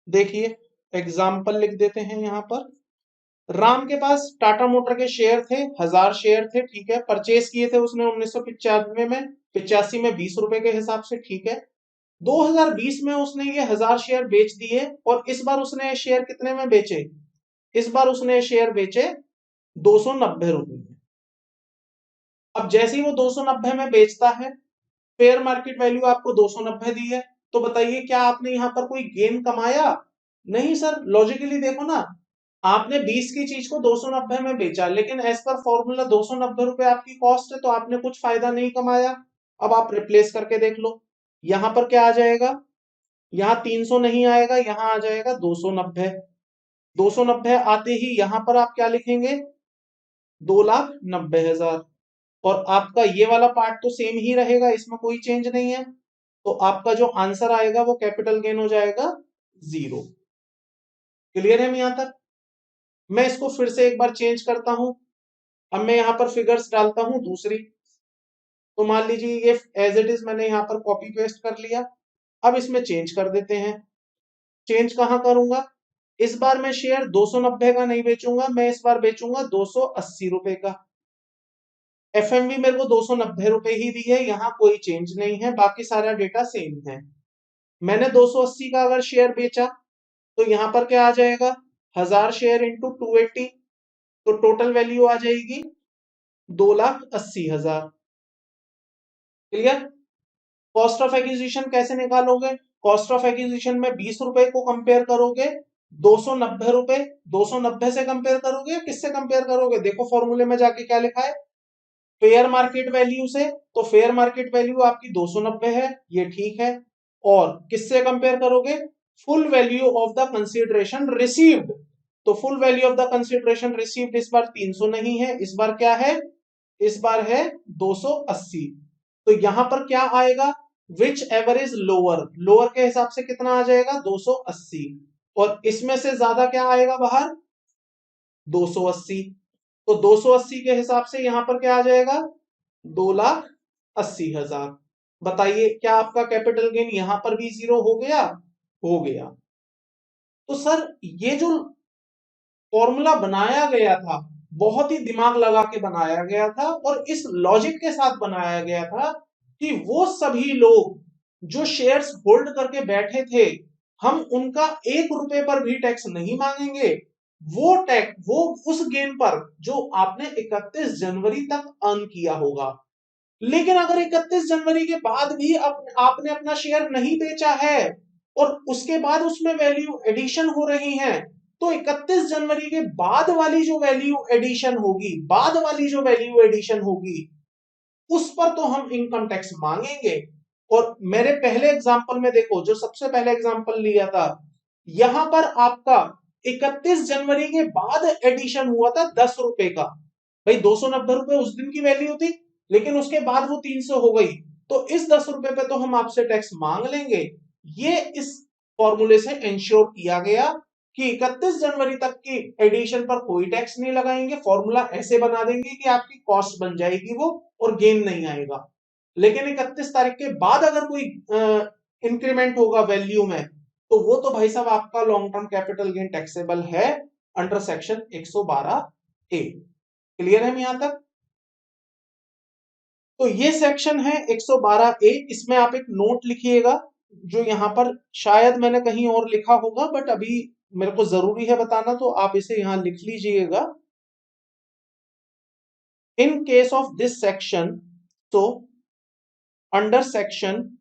देखिए एग्जाम्पल लिख देते हैं यहां पर। राम के पास टाटा मोटर के शेयर थे, 1000 शेयर थे, ठीक है। परचेस किए थे उसने 1995 में, 85 में 20 रुपए के हिसाब से, ठीक है। 2020 में उसने ये 1000 शेयर बेच दिए, और इस बार उसने ये शेयर कितने में बेचे? इस बार उसने ये शेयर बेचे 290 रुपए में। अब जैसे ही वो 290 में बेचता है, फेयर मार्केट वैल्यू आपको 290 दी है, तो बताइए क्या आपने यहां पर कोई गेन कमाया? नहीं सर। लॉजिकली देखो ना, आपने 20 की चीज को 290 में बेचा, लेकिन एज पर फॉर्मूला 290 रुपए आपकी कॉस्ट है, तो आपने कुछ फायदा नहीं कमाया। अब आप रिप्लेस करके देख लो, यहां पर क्या आ जाएगा? यहाँ 300 नहीं आएगा, यहां आ जाएगा 290। 290 आते ही यहां पर आप क्या लिखेंगे? 2,90,000। और आपका ये वाला पार्ट तो सेम ही रहेगा, इसमें कोई चेंज नहीं है। तो आपका जो आंसर आएगा वो कैपिटल गेन हो जाएगा 0। क्लियर है यहां तक? मैं इसको फिर से एक बार चेंज करता हूं। अब मैं यहां पर फिगर्स डालता हूं दूसरी। तो मान लीजिए ये एज इट इज मैंने यहां पर कॉपी पेस्ट कर लिया। अब इसमें चेंज कर देते हैं। चेंज कहां करूंगा? इस बार मैं शेयर 290 का नहीं बेचूंगा, मैं इस बार बेचूंगा 280 रुपए का। एफएमवी मेरे को 290 रुपए ही दी है, यहां कोई चेंज नहीं है, बाकी सारा डेटा सेम है। मैंने 280 का अगर शेयर बेचा, तो यहां पर क्या आ जाएगा? 1000 शेयर इंटू 280, तो टोटल वैल्यू आ जाएगी 2,80,000। क्लियर? कॉस्ट ऑफ एक्विजिशन कैसे निकालोगे? कॉस्ट ऑफ एक्विजिशन में 20 रुपए को कंपेयर करोगे 290 रुपए, 290 से कंपेयर करोगे या किससे कंपेयर करोगे? देखो फॉर्मूले में जाके क्या लिखा है, फेयर मार्केट वैल्यू से। तो फेयर मार्केट वैल्यू आपकी 290 है, ये ठीक है। और किससे कंपेयर करोगे? Full value of the consideration received. तो full value of the consideration received इस बार 300 नहीं है, इस बार क्या है? इस बार है 280। तो यहां पर क्या आएगा? Which ever is lower, lower के हिसाब से कितना आ जाएगा? 280। और इसमें से ज्यादा क्या आएगा बाहर? 280। तो 280 के हिसाब से यहां पर क्या आ जाएगा? 2,80,000। बताइए क्या आपका कैपिटल गेन यहां पर भी 0 हो गया? हो गया। तो सर ये जो फॉर्मूला बनाया गया था बहुत ही दिमाग लगा के बनाया गया था और इस लॉजिक के साथ बनाया गया था कि वो सभी लोग जो शेयर्स होल्ड करके बैठे थे हम उनका 1 रुपए पर भी टैक्स नहीं मांगेंगे। वो उस गेन पर जो आपने 31 जनवरी तक अर्न किया होगा। लेकिन अगर 31 जनवरी के बाद भी आपने अपना शेयर नहीं बेचा है और उसके बाद उसमें वैल्यू एडिशन हो रही है तो 31 जनवरी के बाद वाली जो वैल्यू एडिशन होगी उस पर तो हम इनकम टैक्स मांगेंगे। और मेरे पहले एग्जांपल में देखो जो सबसे पहले एग्जांपल लिया था यहां पर आपका 31 जनवरी के बाद एडिशन हुआ था 10 रुपए का। भाई 290 रुपए उस दिन की वैल्यू थी लेकिन उसके बाद वो 300 हो गई तो इस 10 रुपए पे तो हम आपसे टैक्स मांग लेंगे। ये इस फॉर्मूले से इंश्योर किया गया कि 31 जनवरी तक की एडिशन पर कोई टैक्स नहीं लगाएंगे। फॉर्मूला ऐसे बना देंगे कि आपकी कॉस्ट बन जाएगी वो और गेन नहीं आएगा। लेकिन 31 तारीख के बाद अगर कोई इंक्रीमेंट होगा वैल्यू में तो वो तो भाई साहब आपका long term capital gain taxable है अंडर सेक्शन 112A। क्लियर है यहां तक? तो ये सेक्शन है 112A। इसमें आप एक नोट लिखिएगा जो यहां पर शायद मैंने कहीं और लिखा होगा बट अभी मेरे को जरूरी है बताना तो आप इसे यहां लिख लीजिएगा। In case of this section तो under section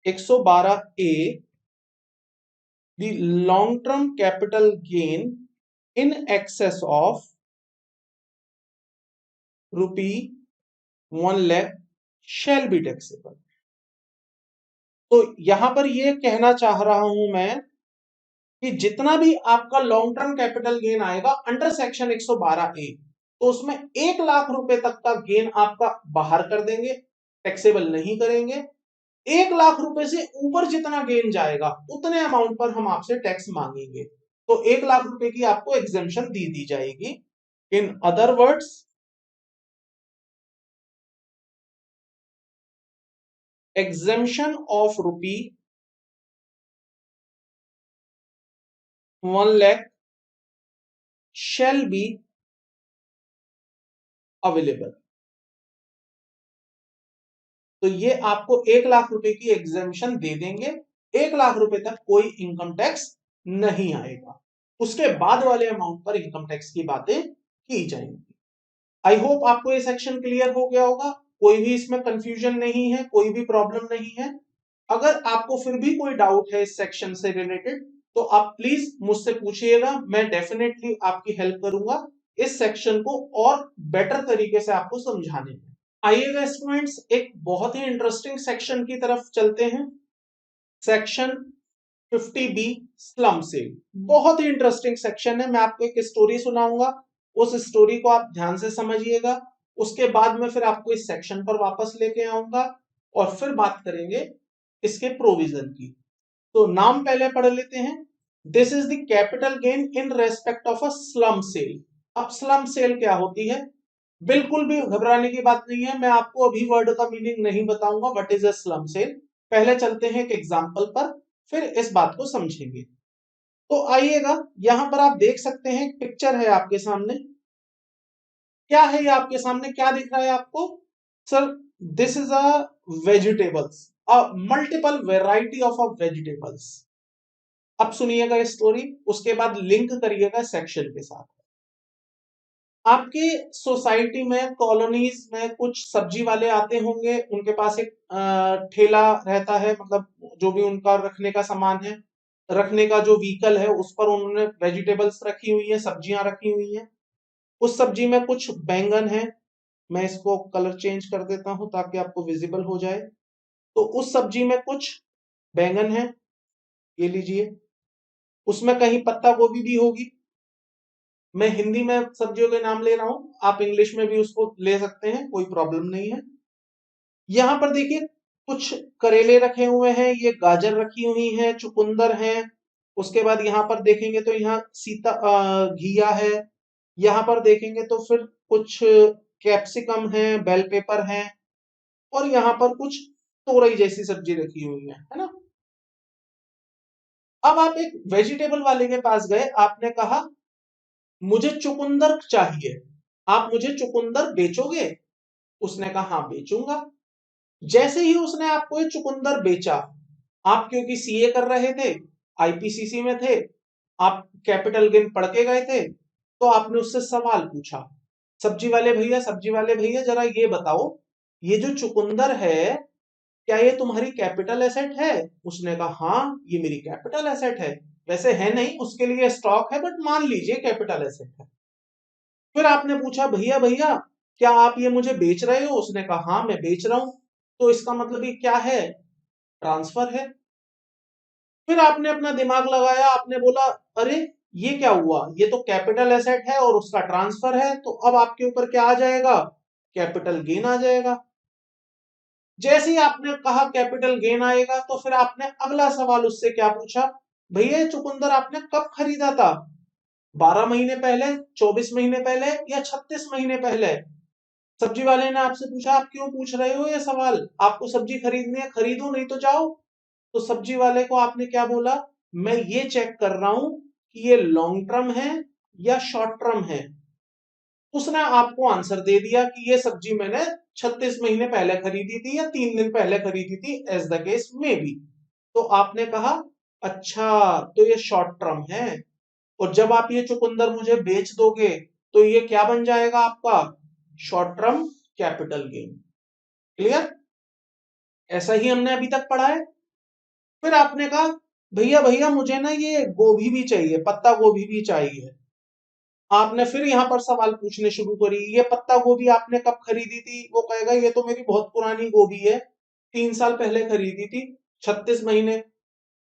112A the long term capital gain in excess of ₹1 lakh shall be taxable। तो यहां पर ये कहना चाह रहा हूं मैं कि जितना भी आपका लॉन्ग टर्म कैपिटल गेन आएगा अंडर सेक्शन 112A तो उसमें 1 लाख रुपए तक का गेन आपका बाहर कर देंगे, टैक्सेबल नहीं करेंगे। 1 लाख रुपए से ऊपर जितना गेन जाएगा उतने अमाउंट पर हम आपसे टैक्स मांगेंगे। तो 1 लाख रुपए की आपको एग्जेम्पशन दी जाएगी। In other words exemption of ₹1 lakh shall be available। तो ये आपको 1 लाख रुपए की एग्जेम्पशन दे देंगे। 1 लाख रुपए तक कोई इनकम टैक्स नहीं आएगा। उसके बाद वाले अमाउंट पर इनकम टैक्स की बातें की जाएंगी। आई होप आपको ये सेक्शन क्लियर हो गया होगा। कोई भी इसमें कंफ्यूजन नहीं है, कोई भी प्रॉब्लम नहीं है। अगर आपको फिर भी कोई डाउट है इस सेक्शन से रिलेटेड तो आप प्लीज मुझसे पूछिएगा, मैं डेफिनेटली आपकी हेल्प करूंगा इस सेक्शन को और बेटर तरीके से आपको समझाने में। आइएगा स्टूडेंट्स एक बहुत ही इंटरेस्टिंग सेक्शन की तरफ चलते हैं। Section 50B slump sale. बहुत ही इंटरेस्टिंग सेक्शन है। मैं आपको एक स्टोरी सुनाऊंगा, उस स्टोरी को आप ध्यान से समझिएगा। उसके बाद में फिर आपको इस सेक्शन पर वापस लेके आऊंगा और फिर बात करेंगे इसके प्रोविजन की। तो नाम पहले पढ़ लेते हैं। This is the capital gain in respect of a slump sale. अब स्लम सेल क्या होती है? बिल्कुल भी घबराने की बात नहीं है। मैं आपको अभी वर्ड का मीनिंग नहीं बताऊंगा what is a slump sale. पहले चलते हैं एक एग्जांपल पर, फिर इस बात को समझेंगे। तो आइएगा यहां पर आप देख सकते हैं पिक्चर है आपके सामने। क्या है ये आपके सामने, क्या दिख रहा है आपको? Sir this is a vegetables, a multiple variety of a vegetables. अब सुनिएगा स्टोरी, उसके बाद लिंक करिएगा सेक्शन के साथ। आपके सोसाइटी में कॉलोनीज में कुछ सब्जी वाले आते होंगे, उनके पास एक ठेला रहता है, मतलब जो भी उनका रखने का सामान है, रखने का जो व्हीकल है उस पर उन्होंने वेजिटेबल्स रखी हुई है, सब्जियां रखी हुई हैं। उस सब्जी में कुछ बैंगन है, मैं इसको कलर चेंज कर देता हूं ताकि आपको विजिबल हो जाए। तो उस सब्जी में कुछ बैंगन है, ये लीजिए। उसमें कहीं पत्ता गोभी भी होगी। मैं हिंदी में सब्जियों के नाम ले रहा हूं, आप इंग्लिश में भी उसको ले सकते हैं, कोई प्रॉब्लम नहीं है। यहां पर देखिए कुछ करेले रखे हुए हैं, ये गाजर रखी हुई है, चुकंदर है। उसके बाद यहां पर देखेंगे तो यहाँ घिया है। यहां पर देखेंगे तो फिर कुछ कैप्सिकम है, बेल पेपर है, और यहाँ पर कुछ तोरई जैसी सब्जी रखी हुई है ना। अब आप एक वेजिटेबल वाले के पास गए, आपने कहा मुझे चुकंदर चाहिए, आप मुझे चुकंदर बेचोगे? उसने कहा हाँ बेचूंगा। जैसे ही उसने आपको ये चुकंदर बेचा, आप क्योंकि सीए कर रहे थे, आईपीसीसी में थे, आप कैपिटल गेन पढ़ के गए थे, तो आपने उससे सवाल पूछा, सब्जी वाले भैया जरा ये बताओ, ये जो चुकंदर है क्या ये तुम्हारी कैपिटल एसेट है? उसने कहा हाँ ये मेरी कैपिटल एसेट है। वैसे है नहीं, उसके लिए स्टॉक है, बट मान लीजिए कैपिटल एसेट है। फिर आपने पूछा भैया भैया क्या आप ये मुझे बेच रहे हो? उसने कहा हाँ मैं बेच रहा हूं। तो इसका मतलब ये क्या है? ट्रांसफर है। फिर आपने अपना दिमाग लगाया, आपने बोला अरे ये क्या हुआ, ये तो कैपिटल एसेट है और उसका ट्रांसफर है, तो अब आपके ऊपर क्या आ जाएगा? कैपिटल गेन आ जाएगा। जैसे ही आपने कहा कैपिटल गेन आएगा, तो फिर आपने अगला सवाल उससे क्या पूछा, भैया चुकंदर आपने कब खरीदा था? 12 महीने पहले, 24 महीने पहले, या 36 महीने पहले? सब्जी वाले ने आपसे पूछा आप क्यों पूछ रहे हो ये सवाल, आपको सब्जी खरीदनी है खरीदो, नहीं तो जाओ। तो सब्जी वाले को आपने क्या बोला, मैं ये चेक कर रहा हूं कि ये लॉन्ग टर्म है या शॉर्ट टर्म है। उसने आपको आंसर दे दिया कि ये सब्जी मैंने 36 महीने पहले खरीदी थी या 3 दिन पहले खरीदी थी, एज द केस में भी। तो आपने कहा अच्छा तो ये शॉर्ट टर्म है, और जब आप ये चुकंदर मुझे बेच दोगे तो ये क्या बन जाएगा आपका? Short term capital gain. Clear? ऐसा ही हमने अभी तक पढ़ा है। फिर आपने कहा भैया भैया मुझे ना ये गोभी भी चाहिए, पत्ता गोभी भी चाहिए। आपने फिर यहाँ पर सवाल पूछने शुरू करी, ये पत्ता गोभी आपने कब खरीदी थी? वो कहेगा ये तो मेरी बहुत पुरानी गोभी है, 3 साल पहले खरीदी थी, 36 महीने।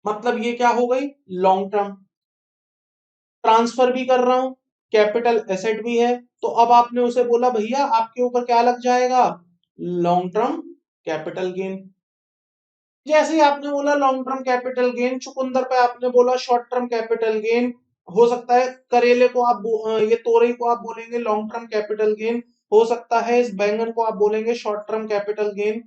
मतलब ये क्या हो गई? Long term. ट्रांसफर भी कर रहा हूं, कैपिटल एसेट भी है, तो अब आपने उसे बोला भैया आपके ऊपर क्या लग जाएगा? Long term capital gain. जैसे ही आपने बोला लॉन्ग टर्म कैपिटल गेन, चुकंदर पे आपने बोला शॉर्ट टर्म कैपिटल गेन। हो सकता है करेले को आप ये तोरई को आप बोलेंगे लॉन्ग टर्म कैपिटल गेन, हो सकता है इस बैंगन को आप बोलेंगे शॉर्ट टर्म कैपिटल गेन।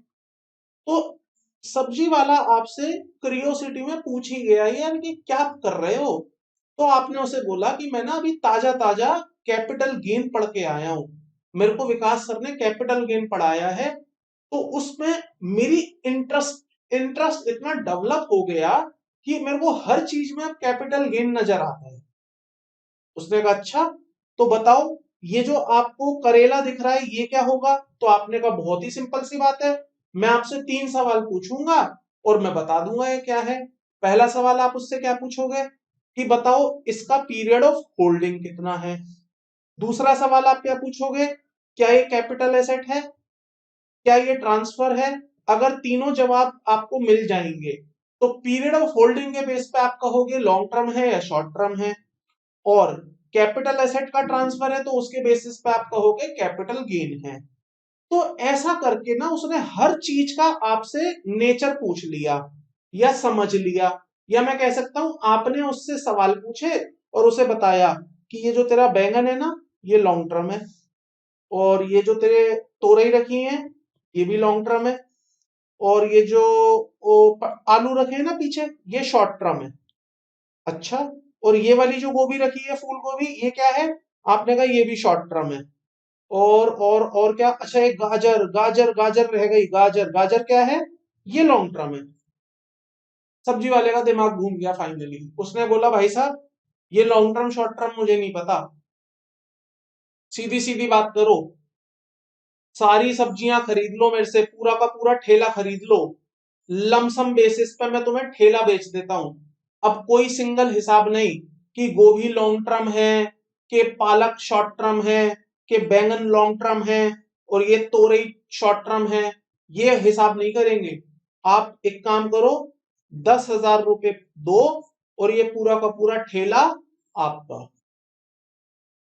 तो सब्जी वाला आपसे क्रियोसिटी में पूछ ही गया यार कि क्या कर रहे हो? तो आपने उसे बोला कि मैं ना अभी ताजा ताजा कैपिटल गेन पढ़ के आया हूं, मेरे को विकास सर ने कैपिटल गेन पढ़ाया है, तो उसमें मेरी इंटरेस्ट इतना डेवलप हो गया कि मेरे को हर चीज में अब कैपिटल गेन नजर आता है। उसने कहा अच्छा तो बताओ ये जो आपको करेला दिख रहा है ये क्या होगा? तो आपने कहा बहुत ही सिंपल सी बात है, मैं आपसे 3 सवाल पूछूंगा और मैं बता दूंगा ये क्या है। पहला सवाल आप उससे क्या पूछोगे कि बताओ इसका पीरियड ऑफ होल्डिंग कितना है। दूसरा सवाल आप क्या पूछोगे, क्या ये कैपिटल एसेट है, क्या ये ट्रांसफर है? अगर तीनों जवाब आपको मिल जाएंगे तो पीरियड ऑफ होल्डिंग के बेस पे आप कहोगे लॉन्ग टर्म है या शॉर्ट टर्म है, और कैपिटल एसेट का ट्रांसफर है तो उसके बेसिस पे आप कहोगे कैपिटल गेन है। तो ऐसा करके ना उसने हर चीज का आपसे नेचर पूछ लिया या समझ लिया, या मैं कह सकता हूं आपने उससे सवाल पूछे और उसे बताया कि ये जो तेरा बैंगन है ना ये लॉन्ग टर्म है, और ये जो तेरे तोरई रखी है ये भी लॉन्ग टर्म है, और ये जो आलू रखे हैं ना पीछे ये शॉर्ट टर्म है। अच्छा, और ये वाली जो गोभी रखी है फूल गोभी ये क्या है? आपने कहा ये भी शॉर्ट टर्म है। और क्या? अच्छा एक गाजर गाजर गाजर रह गई, गाजर गाजर क्या है? ये लॉन्ग टर्म है। सब्जी वाले का दिमाग घूम गया फाइनली, उसने बोला भाई साहब ये लॉन्ग टर्म शॉर्ट टर्म मुझे नहीं पता, सीधी सीधी बात करो, सारी सब्जियां खरीद लो मेरे से, पूरा का पूरा ठेला खरीद लो, लमसम बेसिस पे मैं तुम्हें ठेला बेच देता हूं। अब कोई सिंगल हिसाब नहीं कि गोभी लॉन्ग टर्म है, कि पालक शॉर्ट टर्म है, कि बैंगन लॉन्ग टर्म है, और ये तोरई शॉर्ट टर्म है, ये हिसाब नहीं करेंगे। आप एक काम करो, 10,000 रुपए दो और ये पूरा का पूरा ठेला आपका।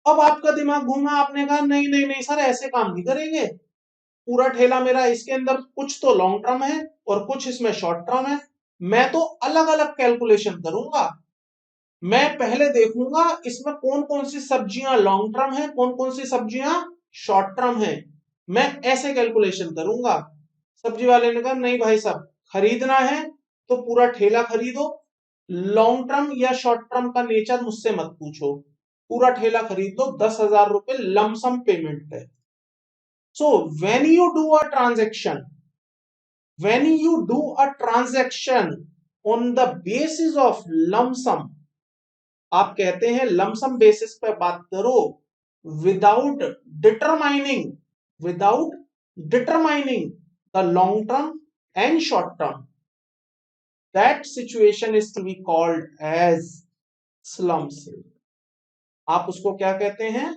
अब आपका दिमाग घूमा, आपने कहा नहीं नहीं नहीं सर ऐसे काम नहीं करेंगे, पूरा ठेला मेरा, इसके अंदर कुछ तो लॉन्ग टर्म है और कुछ इसमें शॉर्ट टर्म है, मैं तो अलग अलग कैलकुलेशन करूंगा। मैं पहले देखूंगा इसमें कौन कौन सी सब्जियां लॉन्ग टर्म है, कौन कौन सी सब्जियां शॉर्ट टर्म है, मैं ऐसे कैलकुलेशन करूंगा। सब्जी वाले ने कहा नहीं भाई साहब, खरीदना है तो पूरा ठेला खरीदो, लॉन्ग टर्म या शॉर्ट टर्म का नेचर मुझसे मत पूछो, पूरा ठेला खरीद लो, 10,000 रुपए लमसम पेमेंट पे। So when you do a transaction, when you do a transaction on the basis of lump sum, आप कहते हैं लमसम बेसिस पे बात करो, without determining without determining the long term and short term, that situation is to be called as slump sale. आप उसको क्या कहते हैं?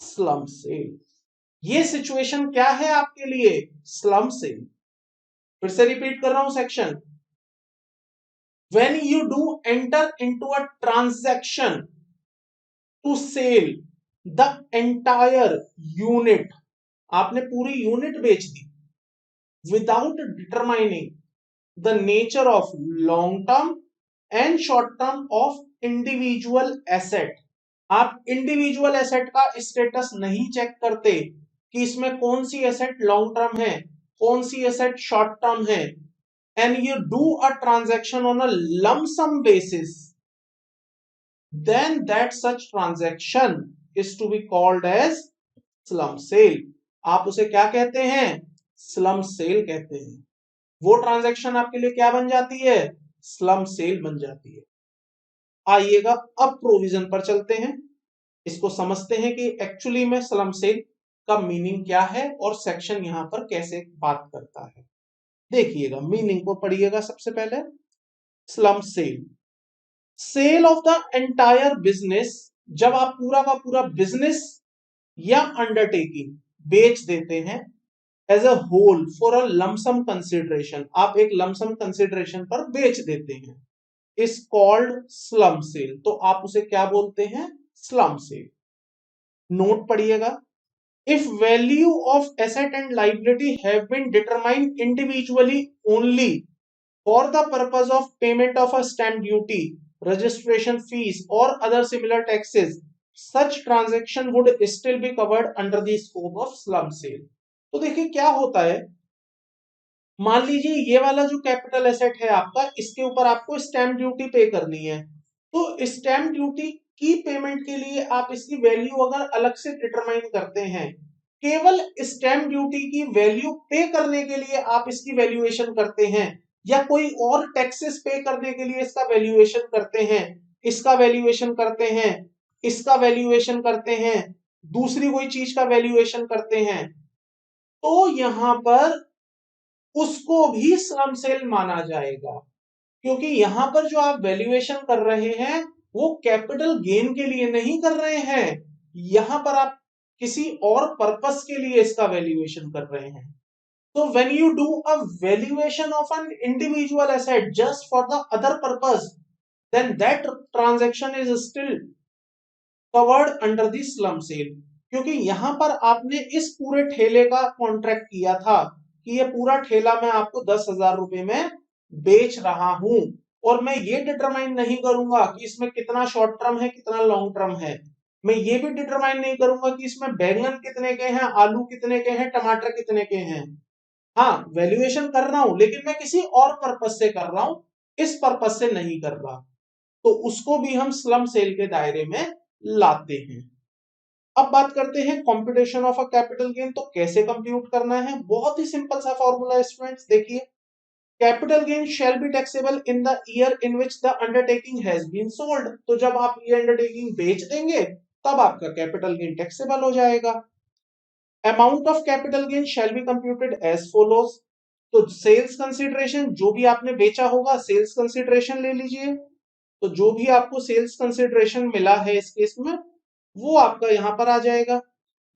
Slump sale. ये सिचुएशन क्या है आपके लिए? Slump sale. फिर से रिपीट कर रहा हूं section. When you do enter into a transaction to sell the entire unit, आपने पूरी यूनिट बेच दी, without determining the nature of long term and short term of individual asset, आप इंडिविजुअल एसेट का स्टेटस नहीं चेक करते कि इसमें कौन सी एसेट लॉन्ग टर्म है, कौन सी एसेट शॉर्ट टर्म है, and you do a transaction on a lump sum basis, then that such transaction is to be called as slum sale। आप उसे क्या कहते हैं? स्लम सेल कहते हैं। वो ट्रांजैक्शन आपके लिए क्या बन जाती है? स्लम सेल बन जाती है। आइएगा अब प्रोविजन पर चलते हैं, इसको समझते हैं कि एक्चुअली में स्लम सेल का मीनिंग क्या है और सेक्शन यहां पर कैसे बात करता है। देखिएगा, मीनिंग को पढ़िएगा। सबसे पहले slump sale, sale of the entire business, जब आप पूरा का पूरा बिजनेस या अंडरटेकिंग बेच देते हैं as a whole for a lump sum consideration, आप एक लमसम कंसिडरेशन पर बेच देते हैं, इज कॉल्ड स्लम सेल। तो आप उसे क्या बोलते हैं? Slump sale. नोट पढ़िएगा, if value of asset and liability have been determined individually only for the purpose of payment of a stamp duty, registration fees or other similar taxes, such transaction would still be covered under the scope of slum sale। तो देखिए क्या होता है, मान लीजिए ये वाला जो कैपिटल एसेट है आपका, इसके ऊपर आपको स्टैंप ड्यूटी पे करनी है, तो स्टैंप ड्यूटी की पेमेंट के लिए आप इसकी वैल्यू अगर अलग से डिटरमाइन करते हैं, केवल स्टैंप ड्यूटी की वैल्यू पे करने के लिए आप इसकी वैल्यूएशन करते हैं, या कोई और टैक्सेस पे करने के लिए इसका वैल्यूएशन करते हैं, इसका वैल्यूएशन करते हैं, इसका वैल्यूएशन करते हैं, दूसरी कोई चीज का वैल्यूएशन करते हैं, तो यहां पर उसको भी स्लम सेल माना जाएगा, क्योंकि यहां पर जो आप वैल्यूएशन कर रहे हैं वो कैपिटल गेन के लिए नहीं कर रहे हैं, यहां पर आप किसी और पर्पस के लिए इसका वैल्यूएशन कर रहे हैं। तो when you do a valuation of an individual asset just for the other purpose, then that transaction is still covered under the slump sale, क्योंकि यहां पर आपने इस पूरे ठेले का कॉन्ट्रैक्ट किया था कि ये पूरा ठेला मैं आपको 10,000 रुपए में बेच रहा हूं, और मैं ये डिटरमाइन नहीं करूंगा कि इसमें कितना शॉर्ट टर्म है कितना लॉन्ग टर्म है, मैं ये भी डिटरमाइन नहीं करूंगा कि इसमें बैंगन कितने के हैं, आलू कितने के हैं, टमाटर कितने के हैं। हाँ, वैल्यूएशन कर रहा हूं लेकिन मैं किसी और पर्पस से कर रहा हूं, इस पर्पस से नहीं कर रहा, तो उसको भी हम स्लम सेल के दायरे में लाते हैं। अब बात करते हैं computation of a capital gain, तो कैसे कंप्यूट करना है? बहुत ही सिंपल सा फॉर्मूला स्टूडेंट्स, देखिए, capital gain shall be taxable in the year in which the undertaking has been sold, तो जब आप ये अंडरटेकिंग बेच देंगे तब आपका कैपिटल गेन टैक्सेबल हो जाएगा। Amount of capital gain shall be computed as follows, तो सेल्स कंसिडरेशन जो भी आपने बेचा होगा, सेल्स कंसिडरेशन ले लीजिए, तो जो भी आपको सेल्स कंसिडरेशन मिला है इस केस में वो आपका यहां पर आ जाएगा,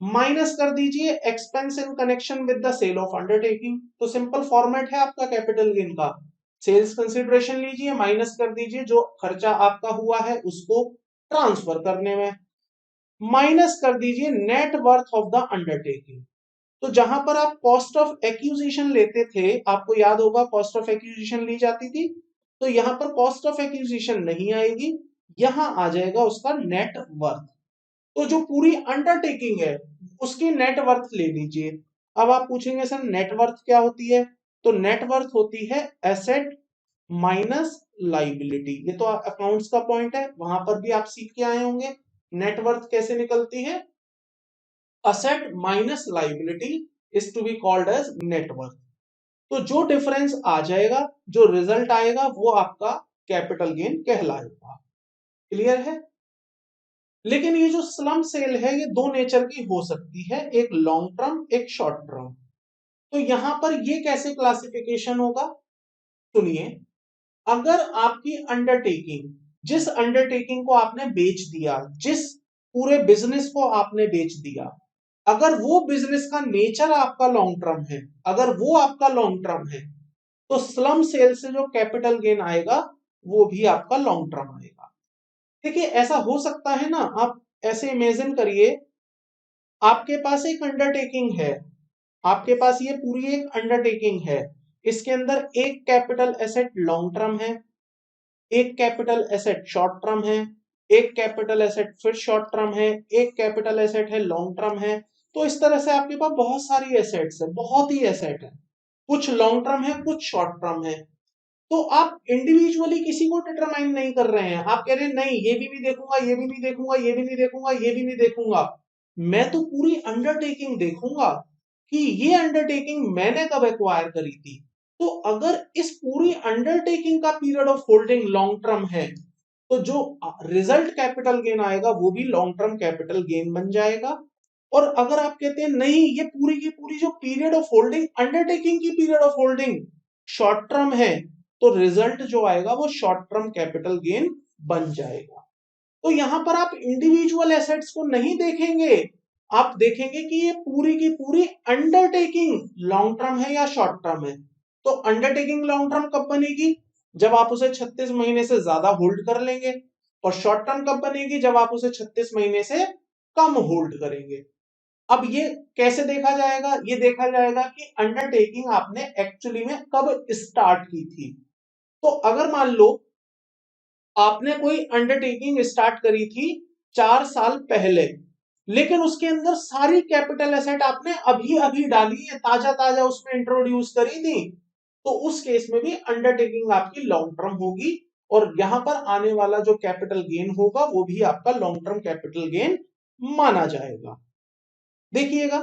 माइनस कर दीजिए expense in connection with the sale of undertaking. तो सिंपल फॉर्मेट है आपका कैपिटल गेन का, सेल्स कंसिडरेशन लीजिए, माइनस कर दीजिए जो खर्चा आपका हुआ है उसको ट्रांसफर करने में, माइनस कर दीजिए net worth of the undertaking. तो जहां पर आप कॉस्ट ऑफ एक्विजिशन लेते थे, आपको याद होगा कॉस्ट ऑफ एक्विजिशन ली जाती थी, तो यहां पर कॉस्ट ऑफ एक्विजिशन नहीं आएगी, यहां आ जाएगा उसका नेट वर्थ। तो जो पूरी अंडरटेकिंग है उसकी नेटवर्थ ले लीजिए। अब आप पूछेंगे सर नेटवर्थ क्या होती है, तो नेटवर्थ होती है एसेट माइनस लाइबिलिटी। ये तो अकाउंट्स का पॉइंट है, वहां पर भी आप सीख के आए होंगे नेटवर्थ कैसे निकलती है। Asset minus liability is to be called as net worth. तो जो डिफरेंस आ जाएगा, जो रिजल्ट आएगा, वो आपका कैपिटल गेन कहलाएगा। क्लियर है। लेकिन ये जो स्लम सेल है ये दो नेचर की हो सकती है, एक लॉन्ग टर्म एक शॉर्ट टर्म। तो यहां पर ये कैसे क्लासिफिकेशन होगा, सुनिए। अगर आपकी अंडरटेकिंग, जिस अंडरटेकिंग को आपने बेच दिया, जिस पूरे बिजनेस को आपने बेच दिया, अगर वो बिजनेस का नेचर आपका लॉन्ग टर्म है, अगर वो आपका लॉन्ग टर्म है, तो स्लम सेल से जो कैपिटल गेन आएगा वो भी आपका लॉन्ग टर्म आएगा। देखिए ऐसा हो सकता है ना, आप ऐसे इमेजिन करिए, आपके पास एक अंडरटेकिंग है, आपके पास ये पूरी एक अंडरटेकिंग है, इसके अंदर एक कैपिटल एसेट लॉन्ग टर्म है, एक कैपिटल एसेट शॉर्ट टर्म है, एक कैपिटल एसेट फिर शॉर्ट टर्म है, एक कैपिटल एसेट है लॉन्ग टर्म है। तो इस तरह से आपके पास बहुत सारी एसेट्स है, बहुत ही एसेट है, कुछ लॉन्ग टर्म है कुछ शॉर्ट टर्म है। तो आप इंडिविजुअली किसी को डिटरमाइन नहीं कर रहे हैं, आप कह रहे हैं नहीं ये भी नहीं देखूंगा, ये भी नहीं देखूंगा, ये भी नहीं देखूंगा, ये भी नहीं देखूंगा, मैं तो पूरी अंडरटेकिंग देखूंगा कि ये अंडरटेकिंग मैंने कब एक्वायर करी थी। तो अगर इस पूरी अंडरटेकिंग का period of holding long term है, तो जो रिजल्ट कैपिटल गेन आएगा वो भी लॉन्ग टर्म कैपिटल गेन बन जाएगा। और अगर आप कहते हैं नहीं ये पूरी की पूरी जो पीरियड ऑफ होल्डिंग, अंडरटेकिंग की period of holding short term है, तो रिजल्ट जो आएगा वो शॉर्ट टर्म कैपिटल गेन बन जाएगा। तो यहां पर आप इंडिविजुअल एसेट्स को नहीं देखेंगे, आप देखेंगे कि ये पूरी की पूरी अंडरटेकिंग लॉन्ग टर्म है या शॉर्ट टर्म है। तो अंडरटेकिंग लॉन्ग टर्म कब बनेगी, जब आप उसे 36 महीने से ज्यादा होल्ड कर लेंगे, और शॉर्ट टर्म कब बनेगी, जब आप उसे 36 महीने से कम होल्ड करेंगे। अब ये कैसे देखा जाएगा, ये देखा जाएगा कि अंडरटेकिंग आपने एक्चुअली में कब स्टार्ट की थी। तो अगर मान लो आपने कोई अंडरटेकिंग स्टार्ट करी थी 4 साल पहले, लेकिन उसके अंदर सारी कैपिटल एसेट आपने अभी अभी डाली है, ताजा ताजा उसमें इंट्रोड्यूस करी थी, तो उस केस में भी अंडरटेकिंग आपकी लॉन्ग टर्म होगी, और यहां पर आने वाला जो कैपिटल गेन होगा वो भी आपका लॉन्ग टर्म कैपिटल गेन माना जाएगा। देखिएगा,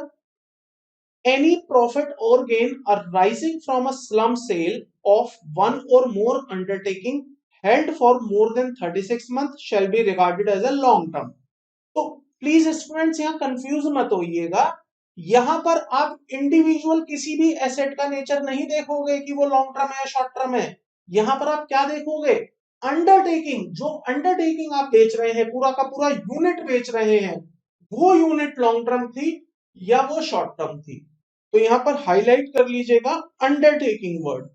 any profit or gain arising from a slum sale of one or more undertaking held for more than 36 months shall be regarded as a long term। तो प्लीज स्टूडेंट्स यहाँ कंफ्यूज मत होइएगा, यहां पर आप इंडिविजुअल किसी भी एसेट का नेचर नहीं देखोगे कि वो लॉन्ग टर्म है या शॉर्ट टर्म है। यहां पर आप क्या देखोगे, अंडरटेकिंग, जो अंडरटेकिंग आप बेच रहे हैं, पूरा का पूरा यूनिट बेच रहे हैं, वो यूनिट लॉन्ग टर्म थी या वो शॉर्ट टर्म थी। तो यहां पर हाईलाइट कर लीजिएगा अंडरटेकिंग वर्ड,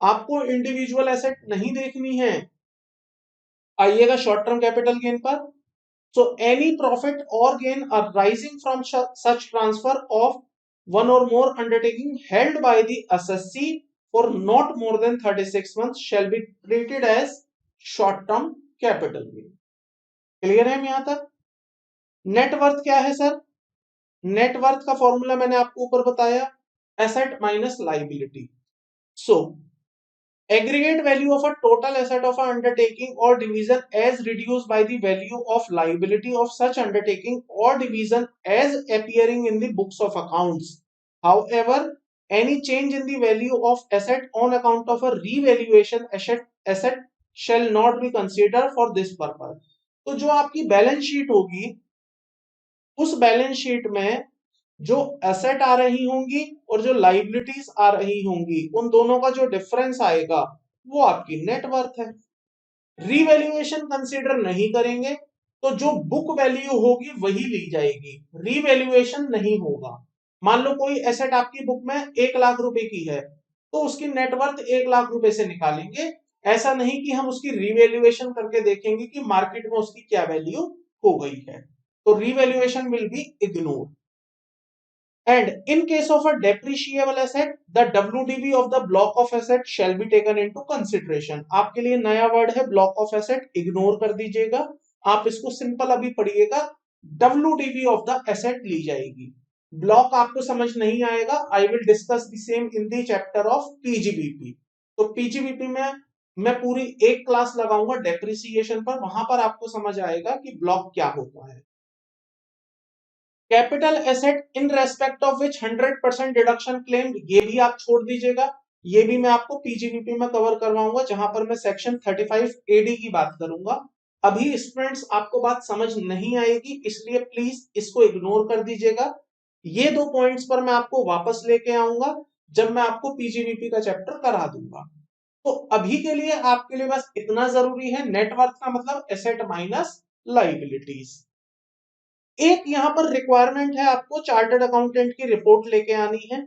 आपको इंडिविजुअल एसेट नहीं देखनी है। आइएगा शॉर्ट टर्म कैपिटल गेन पर। So any profit or gain arising from such transfer of one or more undertaking held by the assessee for not more than 36 months shall be treated as short term capital gain। Clear है यहां तक। नेटवर्थ क्या है सर, नेटवर्थ का फॉर्मूला मैंने आपको ऊपर बताया, asset minus liability. So aggregate value of a total asset of an undertaking or division as reduced by the value of liability of such undertaking or division as appearing in the books of accounts। However, any change in the value of asset on account of a revaluation asset shall not be considered for this purpose। तो जो आपकी बैलेंस शीट होगी, उस बैलेंस शीट में जो एसेट आ रही होंगी और जो लाइबिलिटीज आ रही होंगी, उन दोनों का जो डिफरेंस आएगा वो आपकी नेटवर्थ है। रीवैल्यूएशन कंसीडर नहीं करेंगे, तो जो बुक वैल्यू होगी वही ली जाएगी, रीवैल्यूएशन नहीं होगा। मान लो कोई एसेट आपकी बुक में 1 लाख रुपए की है, तो उसकी नेटवर्थ 1 लाख रुपए से निकालेंगे। ऐसा नहीं कि हम उसकी रीवैल्यूएशन करके देखेंगे कि मार्केट में उसकी क्या वैल्यू हो गई है, तो revaluation will be ignored. And in case of a depreciable asset, the WDV of the block of asset shall be taken into consideration। आपके लिए नया वर्ड है block of asset, इग्नोर कर दीजिएगा, आप इसको सिंपल अभी पढ़िएगा, WDV ऑफ द एसेट ली जाएगी। ब्लॉक आपको समझ नहीं आएगा, I will discuss the same in the chapter of PGBP. तो पीजीबीपी में मैं पूरी एक क्लास लगाऊंगा डेप्रिसिएशन पर, वहां पर आपको समझ आएगा कि ब्लॉक क्या होता है। Capital asset in respect of which 100% deduction claim, ये भी आप छोड़ दीजिएगा, ये भी मैं आपको पीजीबीपी में कवर करवाऊंगा, जहां पर मैं सेक्शन 35 एडी की बात करूंगा। अभी स्टूडेंट्स आपको बात समझ नहीं आएगी, इसलिए प्लीज इसको इग्नोर कर दीजिएगा। ये 2 पॉइंट्स पर मैं आपको वापस लेके आऊंगा जब मैं आपको पीजीबीपी का चैप्टर करा दूंगा। तो अभी के लिए आपके लिए बस इतना जरूरी है, नेटवर्थ का मतलब एसेट माइनस लाइबिलिटीज। एक यहां पर रिक्वायरमेंट है, आपको चार्टर्ड अकाउंटेंट की रिपोर्ट लेके आनी है।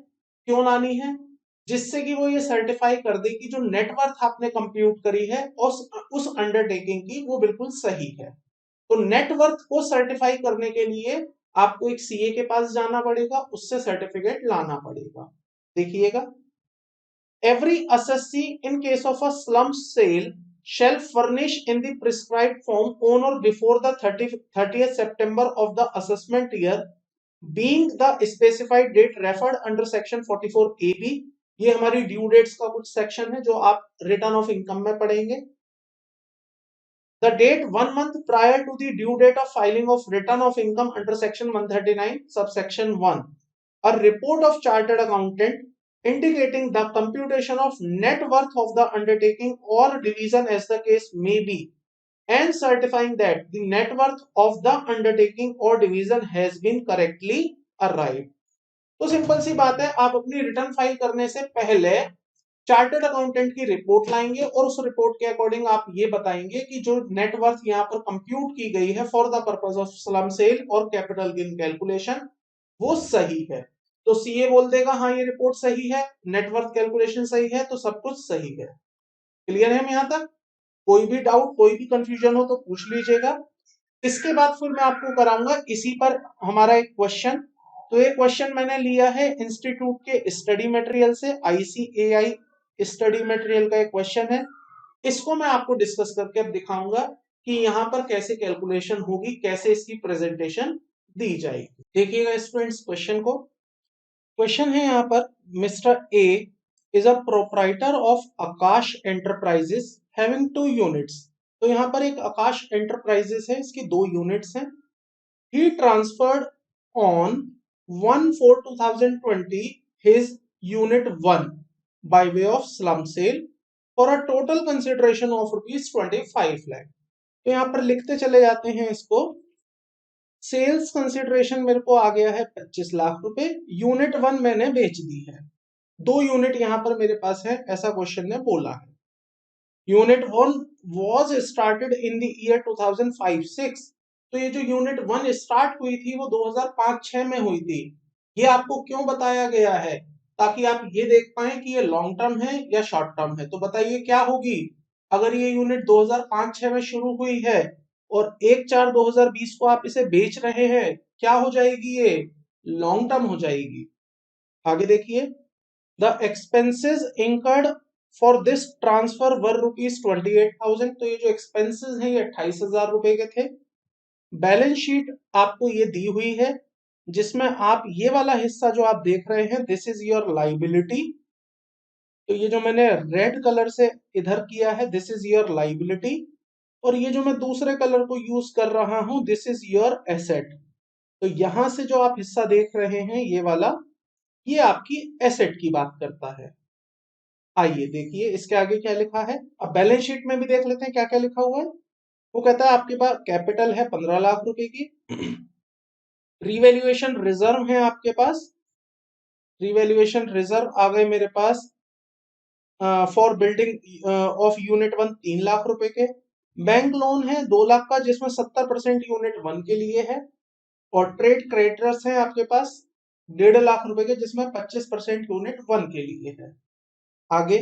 क्यों लानी है? जिससे कि वो ये सर्टिफाई कर दे कि जो नेटवर्थ आपने कंप्यूट करी है उस अंडरटेकिंग की वो बिल्कुल सही है। तो नेटवर्थ को सर्टिफाई करने के लिए आपको एक सीए के पास जाना पड़ेगा, उससे सर्टिफिकेट लाना पड़ेगा। देखिएगा, every assessee in case of a slump sale shall furnish in the prescribed form on or before the 30th September of the assessment year being the specified date referred under section 44AB। ये हमारी ड्यू डेट्स का कुछ सेक्शन है जो आप रिटर्न ऑफ इनकम में पढ़ेंगे। The date 1 month prior to the due date of filing of return of income under section 139 subsection 1, a report of chartered accountant indicating the computation of net worth of the undertaking or division as the case may be and certifying that the net worth of the undertaking or division has been correctly arrived। तो सिंपल सी बात है, आप अपनी रिटर्न फाइल करने से पहले चार्टर्ड अकाउंटेंट की रिपोर्ट लाएंगे और उस रिपोर्ट के अकॉर्डिंग आप ये बताएंगे कि जो नेटवर्थ यहाँ पर कंप्यूट की गई है for the purpose of slump sale और कैपिटल गेन कैलकुलेशन वो सही है। तो सीए बोल देगा हाँ ये रिपोर्ट सही है, नेटवर्थ कैलकुलेशन सही है, तो सब कुछ सही है। क्लियर है यहाँ तक? कोई भी डाउट, कोई भी कंफ्यूजन हो तो पूछ लीजिएगा। इसके बाद फिर मैं आपको कराऊंगा इसी पर हमारा एक क्वेश्चन। तो ये क्वेश्चन मैंने लिया है इंस्टीट्यूट के स्टडी मटेरियल से, ICAI स्टडी मटेरियल का एक क्वेश्चन है। इसको मैं आपको डिस्कस करके अब दिखाऊंगा कि यहाँ पर कैसे कैलकुलेशन होगी, कैसे इसकी प्रेजेंटेशन दी जाएगी। देखिएगा स्टूडेंट्स क्वेश्चन को। क्वेश्चन है यहाँ पर, mister A is a proprietor of Akash enterprises having 2 units. तो यहाँ पर एक आकाश एंटरप्राइजेस है, इसकी 2 यूनिट्स हैं। He transferred on 1/4/2020 his unit 1 by way of slum sale for a total consideration of ₹25 lakh। तो यहाँ पर लिखते चले जाते हैं इसको। सेल्स कंसिडरेशन मेरे को आ गया है 25 लाख रुपए, यूनिट 1 मैंने बेच दी है, 2 यूनिट यहाँ पर मेरे पास है, ऐसा क्वेश्चन ने बोला है। Unit 1 was started in the year 2005-06। तो ये जो यूनिट 1 स्टार्ट हुई थी वो 2005-06 में हुई थी। ये आपको क्यों बताया गया है? ताकि आप ये देख पाए कि ये लॉन्ग टर्म है या शॉर्ट टर्म है। तो बताइए क्या होगी अगर ये यूनिट 2005-06 में शुरू हुई है और 1/4/2020 को आप इसे बेच रहे हैं, क्या हो जाएगी? ये लॉन्ग टर्म हो जाएगी। आगे देखिए, the expenses incurred for this transfer were ₹28,000। तो ये जो एक्सपेंसेस हैं ये 28,000 रुपए के थे। बैलेंस शीट आपको ये दी हुई है जिसमें आप ये वाला हिस्सा जो आप देख रहे हैं दिस इज योर लाइबिलिटी। तो ये जो मैंने रेड कलर से इधर किया है दिस इज योर लाइबिलिटी, और ये जो मैं दूसरे कलर को यूज कर रहा हूं दिस इज योर एसेट। तो यहां से जो आप हिस्सा देख रहे हैं ये वाला, ये आपकी एसेट की बात करता है। आइए देखिए इसके आगे क्या लिखा है। अब बैलेंस शीट में भी देख लेते हैं क्या क्या लिखा हुआ है। वो कहता है आपके पास कैपिटल है 15 लाख रुपए की, रिवैल्यूएशन रिजर्व है आपके पास, रिवैल्यूएशन रिजर्व आ गए मेरे पास for building of unit 1 3 lakh रुपए के। बैंक लोन है 2 लाख का जिसमें 70% यूनिट 1 के लिए है, और ट्रेड क्रेडिटर्स है आपके पास 1.5 लाख रुपए के जिसमें 25% यूनिट 1 के लिए है। आगे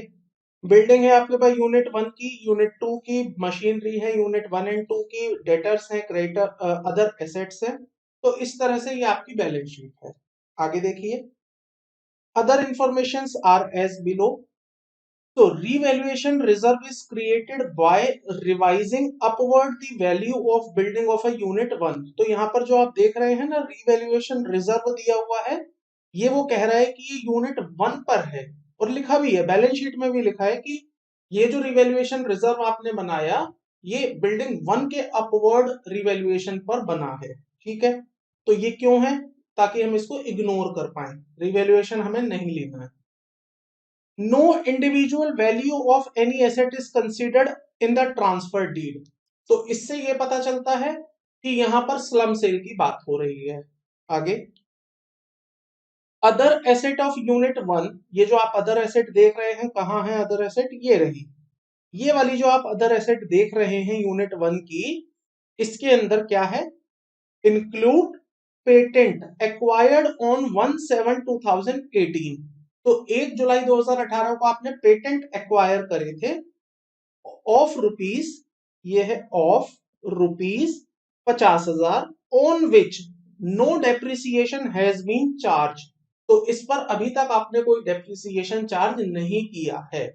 बिल्डिंग है आपके पास यूनिट 1 की, यूनिट 2 की, मशीनरी है यूनिट 1 एंड 2 की, डेटर्स हैं, क्रेडिटर, अदर एसेट्स हैं। तो इस तरह से ये आपकी बैलेंस शीट है। आगे देखिए, other informations are as below. तो revaluation reserve is created by revising upward the value of building of a unit 1। तो यहाँ पर जो आप देख रहे हैं ना revaluation reserve दिया हुआ है, ये वो कह रहा है कि ये यूनिट 1 पर है, और लिखा भी है बैलेंस शीट में भी लिखा है कि ये जो रिवैल्यूएशन रिजर्व आपने बनाया ये बिल्डिंग 1 के अपवर्ड रिवैल्यूएशन पर बना है। ठीक है, तो ये क्यों है? ताकि हम इसको इग्नोर कर पाए, रिवैल्यूएशन हमें नहीं लेना है। No individual value of any asset is considered in the transfer deed. तो इससे ये पता चलता है कि यहां पर स्लम सेल की बात हो रही है। आगे अदर एसेट ऑफ यूनिट 1, ये जो आप अदर एसेट देख रहे हैं, कहां है अदर एसेट? ये रही, ये वाली जो आप अदर एसेट देख रहे हैं यूनिट 1 की, इसके अंदर क्या है? Include patent acquired on 1/7/2018। तो 1 जुलाई 2018 को आपने पेटेंट एक्वायर करे थे ऑफ रुपीज, ये है of rupees 50,000, on which no depreciation has been charge. तो इस पर अभी तक आपने कोई डेप्रिसिएशन चार्ज नहीं किया है।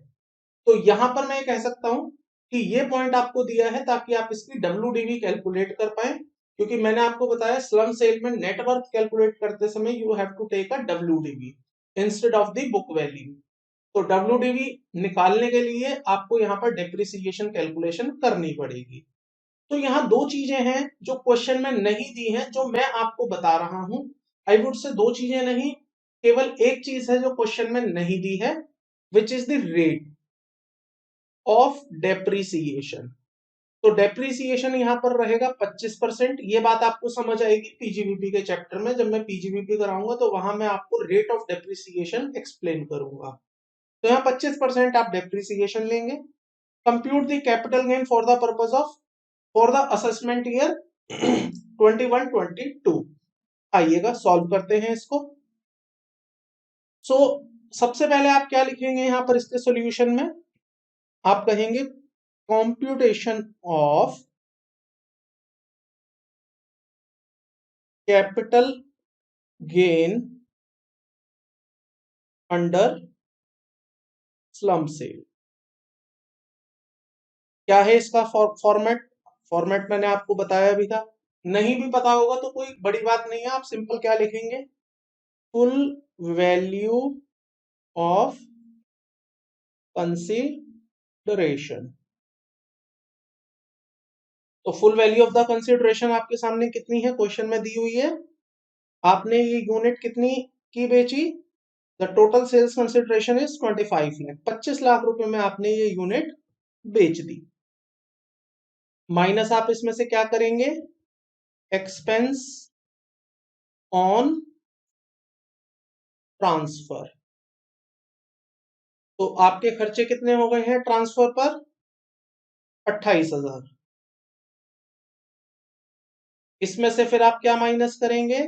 तो यहां पर मैं कह सकता हूं कि ये पॉइंट आपको दिया है ताकि आप इसकी डब्ल्यूडीवी कैलकुलेट कर पाए, क्योंकि मैंने आपको बताया स्लम सेल में नेटवर्थ कैलकुलेट करते समय you have to take a WDV instead of the book value. तो डब्ल्यूडीवी निकालने के लिए आपको यहाँ पर डेप्रिसिएशन कैलकुलेशन करनी पड़ेगी। तो यहाँ दो चीजें हैं जो क्वेश्चन में नहीं दी हैं, जो मैं आपको बता रहा हूं। आई वुड से दो चीजें नहीं, केवल एक चीज है जो क्वेश्चन में नहीं दी है, which is the rate of depreciation. तो डेप्रिसिएशन यहां पर रहेगा 25%। ये बात आपको समझ आएगी पीजीबीपी के चैप्टर में, जब मैं पीजीबीपी कराऊंगा तो वहां मैं आपको रेट ऑफ डेप्रिसिएशन एक्सप्लेन करूंगा। तो यहाँ 25% आप डेप्रिसिएशन लेंगे। Compute the capital gain for the purpose of for the assessment year 21-22। आइएगा सॉल्व करते हैं इसको। सबसे पहले आप क्या लिखेंगे यहाँ पर इसके सॉल्यूशन में? आप कहेंगे computation of capital gain under slump sale. क्या है इसका फॉर्मेट मैंने आपको बताया भी था। नहीं भी पता होगा तो कोई बड़ी बात नहीं है, आप सिंपल क्या लिखेंगे? Full value of consideration. तो full value of the consideration आपके सामने कितनी है, क्वेश्चन में दी हुई है। आपने ये यूनिट कितनी की बेची? The total sales consideration is 25 lakh. 25 lakh रुपए में आपने ये यूनिट बेच दी। माइनस आप इसमें से क्या करेंगे? Expense on transfer. तो आपके खर्चे कितने हो गए हैं ट्रांसफर पर? 28,000। इसमें से फिर आप क्या माइनस करेंगे?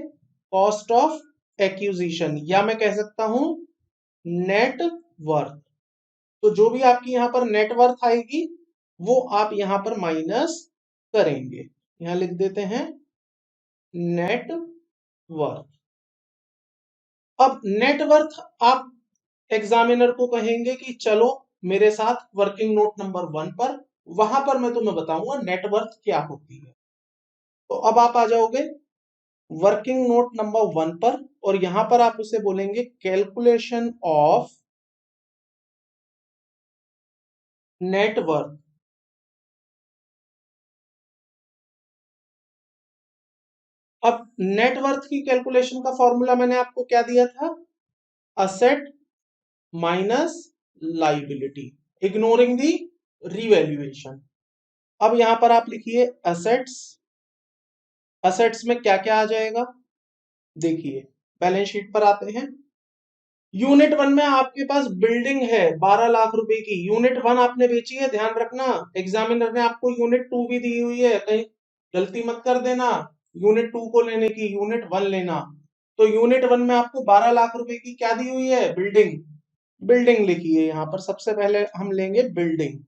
कॉस्ट ऑफ एक्विजिशन, या मैं कह सकता हूं नेट वर्थ। तो जो भी आपकी यहां पर नेट वर्थ आएगी वो आप यहां पर माइनस करेंगे। यहां लिख देते हैं नेट वर्थ। अब नेट वर्थ आप एग्जामिनर को कहेंगे कि चलो मेरे साथ वर्किंग नोट नंबर 1 पर, वहां पर मैं तुम्हें बताऊंगा नेटवर्थ क्या होती है। तो अब आप आ जाओगे वर्किंग नोट नंबर 1 पर, और यहां पर आप उसे बोलेंगे कैलकुलेशन ऑफ नेटवर्थ। अब नेटवर्थ की कैलकुलेशन का फॉर्मूला मैंने आपको क्या दिया था? असेट माइनस लाइबिलिटी, इग्नोरिंग दी रिवैल्यूएशन। अब यहां पर आप लिखिए असेट्स। असेट्स में क्या क्या आ जाएगा? देखिए बैलेंस शीट पर आते हैं। यूनिट 1 में आपके पास बिल्डिंग है 12 लाख रुपए की। यूनिट 1 आपने बेची है, ध्यान रखना। एग्जामिनर ने आपको यूनिट 2 भी दी हुई है, कहीं गलती मत कर देना यूनिट 2 को लेने की, यूनिट 1 लेना। तो यूनिट 1 में आपको 12 लाख रुपए की क्या दी हुई है? बिल्डिंग। बिल्डिंग लिखिए यहां पर, सबसे पहले हम लेंगे बिल्डिंग।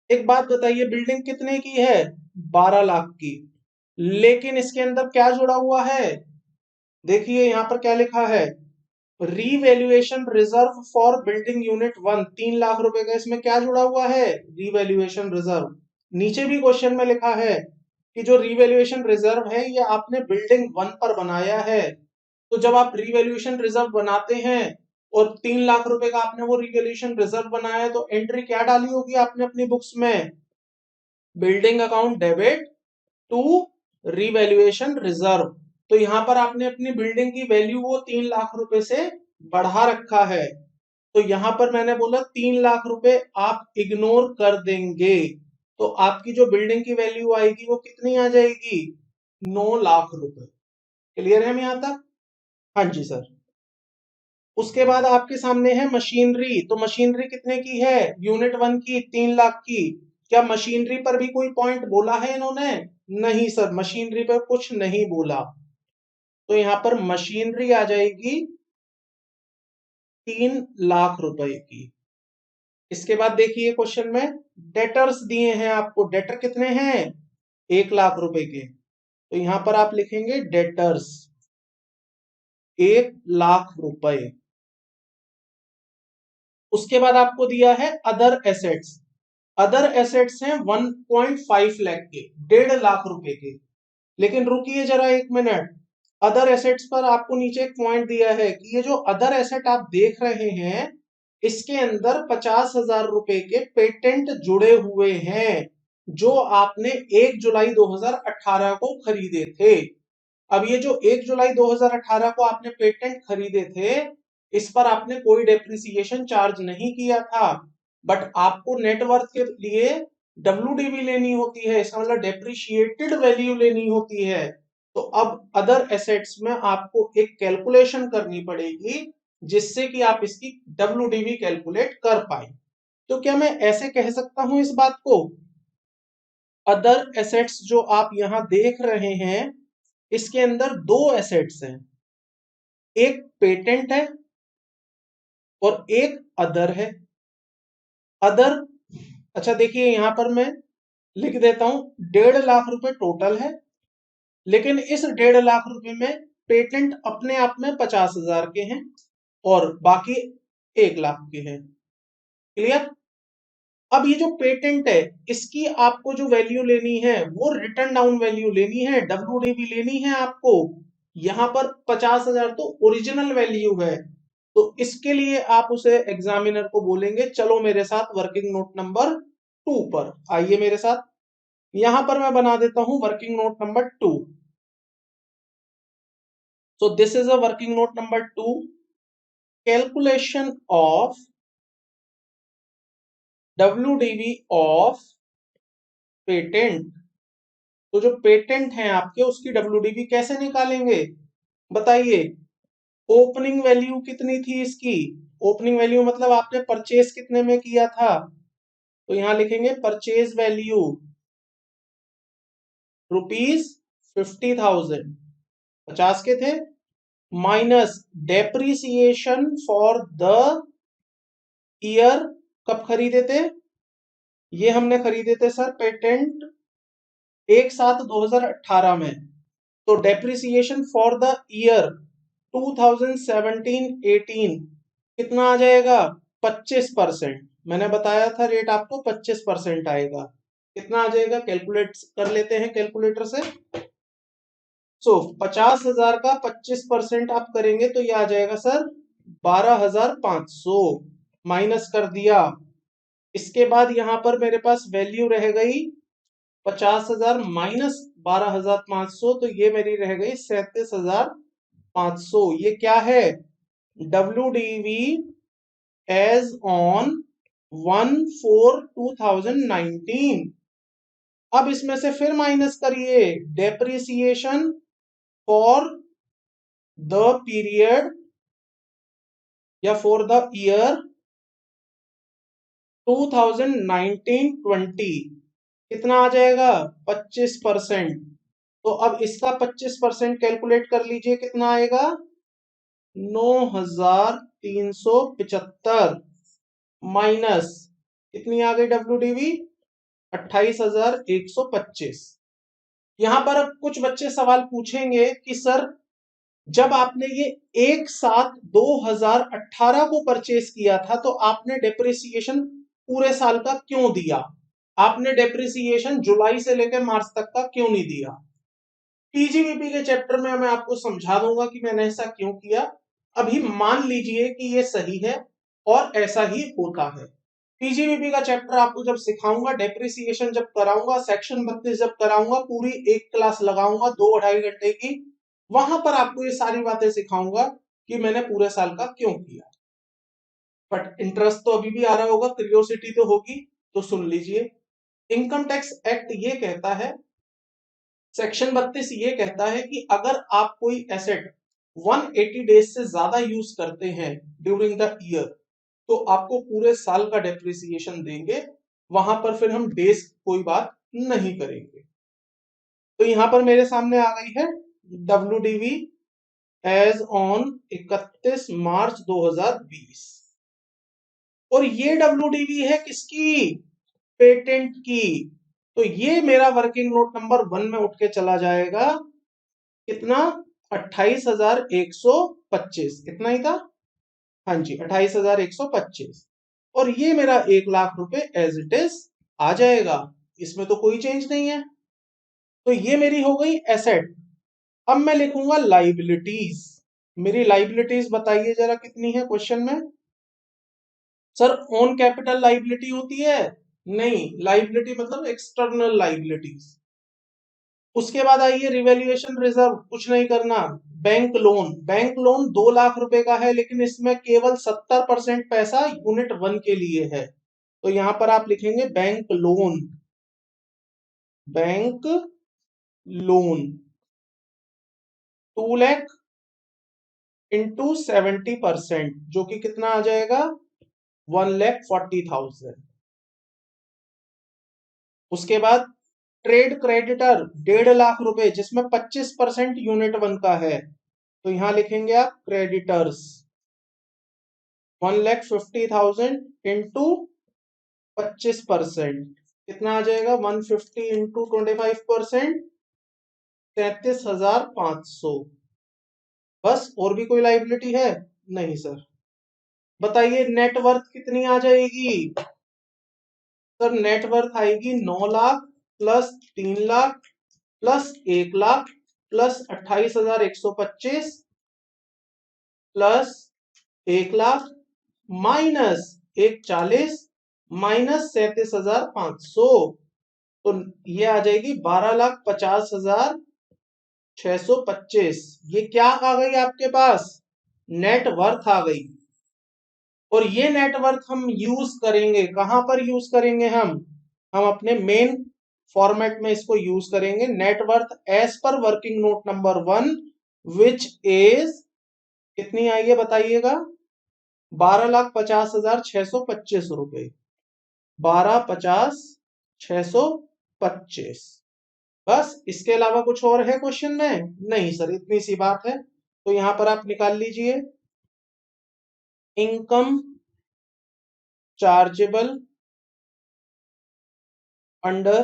एक बात बताइए, बिल्डिंग कितने की है? 12 लाख की। लेकिन इसके अंदर क्या जुड़ा हुआ है? देखिए यहां पर क्या लिखा है? Revaluation reserve for building unit 1 3 lakh रुपए का, इसमें क्या जुड़ा हुआ है? Revaluation reserve. नीचे भी क्वेश्चन में लिखा है कि जो रीवैल्यूएशन रिजर्व है ये आपने बिल्डिंग 1 पर बनाया है। तो जब आप रीवैल्यूएशन रिजर्व बनाते हैं और 3 लाख रुपए का आपने वो रीवैल्यूएशन रिजर्व बनाया है, तो एंट्री क्या डाली होगी आपने अपनी बुक्स में? Building account debit to revaluation reserve. तो यहां पर आपने अपनी बिल्डिंग की वैल्यू वो 3 लाख रुपए से बढ़ा रखा है। तो यहां पर मैंने बोला 3 लाख रुपए आप इग्नोर कर देंगे, तो आपकी जो बिल्डिंग की वैल्यू आएगी वो कितनी आ जाएगी? 9 लाख रुपए। क्लियर है हम यहां तक? हाँ जी सर। उसके बाद आपके सामने है मशीनरी। तो मशीनरी कितने की है? यूनिट 1 की 3 लाख की। क्या मशीनरी पर भी कोई पॉइंट बोला है इन्होंने? नहीं सर, मशीनरी पर कुछ नहीं बोला। तो यहां पर मशीनरी आ जाएगी 3 लाख रुपए की। इसके बाद देखिए क्वेश्चन में डेटर्स दिए हैं आपको। डेटर कितने हैं? 1 लाख रुपए के। तो यहां पर आप लिखेंगे डेटर्स 1 लाख रुपए। उसके बाद आपको दिया है अदर एसेट्स। अदर एसेट्स हैं 1.5 लाख के, 1.5 लाख रुपए के। लेकिन रुकिए जरा 1 मिनट। अदर एसेट्स पर आपको नीचे एक पॉइंट दिया है कि ये जो अदर एसेट आप देख रहे हैं इसके अंदर 50,000 रुपए के पेटेंट जुड़े हुए हैं जो आपने 1 जुलाई 2018 को खरीदे थे। अब ये जो 1 जुलाई 2018 को आपने पेटेंट खरीदे थे इस पर आपने कोई डेप्रिसिएशन चार्ज नहीं किया था, बट आपको नेटवर्थ के लिए WDV लेनी होती है, इसका मतलब डेप्रिशिएटेड वैल्यू लेनी होती है। तो अब अदर एसेट्स में आपको एक कैलकुलेशन करनी पड़ेगी जिससे कि आप इसकी WDV कैलकुलेट कर पाए। तो क्या मैं ऐसे कह सकता हूं इस बात को? अदर एसेट्स जो आप यहां देख रहे हैं इसके अंदर 2 एसेट्स हैं, एक पेटेंट है और एक अदर है। अदर, अच्छा देखिए यहां पर मैं लिख देता हूं 1.5 लाख रुपए टोटल है, लेकिन इस 1.5 लाख रुपए में पेटेंट अपने आप में 50,000 के हैं और बाकी 1 लाख के हैं। क्लियर? अब ये जो पेटेंट है इसकी आपको जो वैल्यू लेनी है वो रिटर्न डाउन वैल्यू लेनी है, WDV लेनी है आपको। यहां पर 50,000 तो ओरिजिनल वैल्यू है, तो इसके लिए आप उसे एग्जामिनर को बोलेंगे चलो मेरे साथ वर्किंग नोट नंबर 2 पर आइए मेरे साथ। यहां पर मैं बना देता हूं working note number 2। So this is a working note number 2, calculation of WDV of patent. तो जो पेटेंट है आपके उसकी WDV कैसे निकालेंगे बताइए? ओपनिंग वैल्यू कितनी थी इसकी? ओपनिंग वैल्यू मतलब आपने परचेज कितने में किया था? तो यहां लिखेंगे परचेज वैल्यू ₹50,000, 50 के थे, minus depreciation for the year. कब खरीदे थे? ये हमने खरीदे थे सर पेटेंट 1/7/2018 में। तो डेप्रिसिएशन फॉर द ईयर 2017-18 कितना आ जाएगा? 25%। मैंने बताया था रेट आपको 25% आएगा। कितना आ जाएगा कैलकुलेट कर लेते हैं कैलकुलेटर से। सो 50,000 का 25% आप करेंगे तो ये आ जाएगा सर 12,500। माइनस कर दिया। इसके बाद यहां पर मेरे पास वैल्यू रह गई 50,000 माइनस 12,500, तो ये मेरी रह गई 37,500। ये क्या है? WDV as on 1/4/2019। अब इसमें से फिर माइनस करिए डेप्रिसिएशन फॉर द पीरियड या फॉर द ईयर 2019-20। कितना आ जाएगा? 25%। तो अब इसका 25% कैलकुलेट कर लीजिए कितना आएगा? 9,375 माइनस कितनी आ गई WDV? 28,125। यहां पर अब कुछ बच्चे सवाल पूछेंगे कि सर जब आपने ये एक साथ 2018 को परचेस किया था तो आपने डेप्रिसिएशन पूरे साल का क्यों दिया? आपने डेप्रिसिएशन जुलाई से लेकर मार्च तक का क्यों नहीं दिया? पीजीबीपी के चैप्टर में मैं आपको समझा दूंगा कि मैंने ऐसा क्यों किया। अभी मान लीजिए कि ये सही है और ऐसा ही होता है। पीजीबीपी का चैप्टर आपको जब सिखाऊंगा, डेप्रिसिएशन जब कराऊंगा, सेक्शन 32 जब कराऊंगा, पूरी एक क्लास लगाऊंगा 2-2.5 घंटे की, वहां पर आपको ये सारी बातें सिखाऊंगा कि मैंने पूरे साल का क्यों किया। बट इंटरेस्ट तो अभी भी आ रहा होगा, क्यूरियोसिटी तो होगी, तो सुन लीजिए। इनकम टैक्स एक्ट ये कहता है, सेक्शन 32 ये कहता है कि अगर आप कोई एसेट 180 डेज से ज्यादा यूज करते हैं ड्यूरिंग द ईयर, तो आपको पूरे साल का डेप्रिसिएशन देंगे। वहां पर फिर हम डेज कोई बात नहीं करेंगे। तो यहां पर मेरे सामने आ गई है WDV एज ऑन 31 मार्च 2020। और ये WDV है किसकी? पेटेंट की। तो ये मेरा वर्किंग नोट नंबर 1 में उठ के चला जाएगा। कितना? 28,125। इतना ही था। हाँ जी, 28,125। और ये मेरा 1,00,000 रुपए एज इट इज आ जाएगा। इसमें तो कोई चेंज नहीं है। तो ये मेरी हो गई एसेट। अब मैं लिखूंगा लाइबिलिटीज। मेरी लाइबिलिटीज बताइए जरा कितनी है क्वेश्चन में। सर ओन कैपिटल लाइबिलिटी होती है? नहीं, लाइबिलिटी मतलब एक्सटर्नल लाइबिलिटीज। उसके बाद आइए रिवैल्यूएशन रिजर्व, कुछ नहीं करना। बैंक लोन, बैंक लोन 2,00,000 रुपए का है, लेकिन इसमें केवल 70% पैसा यूनिट 1 के लिए है। तो यहां पर आप लिखेंगे bank loan, bank loan 2 lakh into 70%, जो कि कितना आ जाएगा? 1,40,000। उसके बाद ट्रेड क्रेडिटर 1,50,000 रुपए, जिसमें 25% यूनिट 1 का है। तो यहां लिखेंगे आप क्रेडिटर्स 1,50,000 इंटू 25%, कितना आ जाएगा? 150 इंटू 25%, 33,500। बस, और भी कोई लाइबिलिटी है? नहीं सर। बताइए नेटवर्थ कितनी आ जाएगी? सर नेटवर्थ आएगी 9 lakh plus 3 lakh plus 1 lakh plus 28,125 plus 1 lakh minus 140 minus 37,500। तो ये आ जाएगी 12,50,625। ये क्या आ गई आपके पास? नेटवर्थ आ गई। और ये नेटवर्थ हम यूज करेंगे कहां पर? यूज करेंगे हम अपने मेन फॉर्मेट में इसको यूज करेंगे। नेटवर्थ एज पर working note number 1 which is कितनी आई है बताइएगा? 12,50,625 रुपए। 12,50,625। बस, इसके अलावा कुछ और है क्वेश्चन में? नहीं सर, इतनी सी बात है। तो यहां पर आप निकाल लीजिए income chargeable under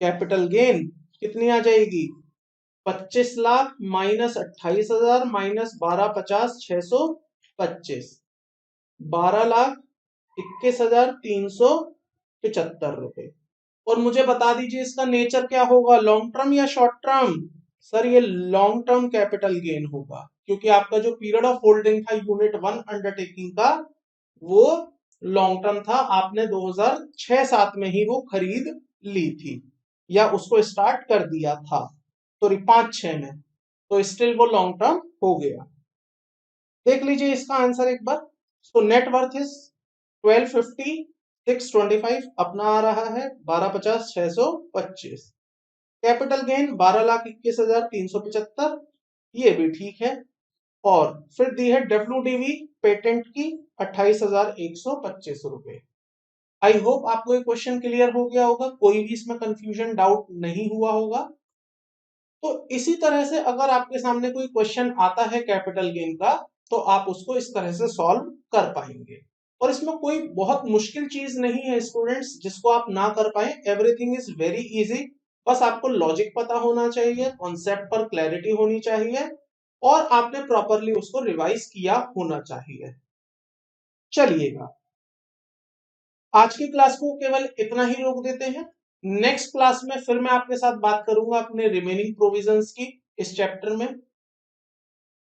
capital gain कितनी आ जाएगी? 25 लाख माइनस 28,000 माइनस 12,50,625, 12,21,375 रुपए। और मुझे बता दीजिए इसका नेचर क्या होगा, लॉन्ग टर्म या शॉर्ट टर्म? सर ये लॉन्ग टर्म कैपिटल गेन होगा, क्योंकि आपका जो पीरियड ऑफ होल्डिंग था यूनिट 1 अंडरटेकिंग का, वो लॉन्ग टर्म था। आपने 2006-07 में ही वो खरीद ली थी या उसको स्टार्ट कर दिया था, सॉरी 5-6 में, तो स्टिल वो लॉन्ग टर्म हो गया। देख लीजिए इसका आंसर एक बार। सो नेट वर्थ इज 1250,625 अपना आ रहा है 12,50,625। कैपिटल गेन 12,21,375, ये भी ठीक है। और फिर दी है WDV पेटेंट की 28,125 रुपए। आई होप आपको ये क्वेश्चन क्लियर हो गया होगा, कोई भी इसमें कंफ्यूजन डाउट नहीं हुआ होगा। तो इसी तरह से अगर आपके सामने कोई क्वेश्चन आता है कैपिटल गेन का, तो आप उसको इस तरह से सॉल्व कर पाएंगे। और इसमें कोई बहुत मुश्किल चीज नहीं है स्टूडेंट्स जिसको आप ना कर पाए। Everything is very easy. बस आपको लॉजिक पता होना चाहिए, कॉन्सेप्ट पर क्लैरिटी होनी चाहिए और आपने प्रॉपरली उसको रिवाइज किया होना चाहिए। चलिएगा, आज की क्लास को केवल इतना ही रोक देते हैं। नेक्स्ट क्लास में फिर मैं आपके साथ बात करूंगा अपने रिमेनिंग प्रोविजंस की इस चैप्टर में,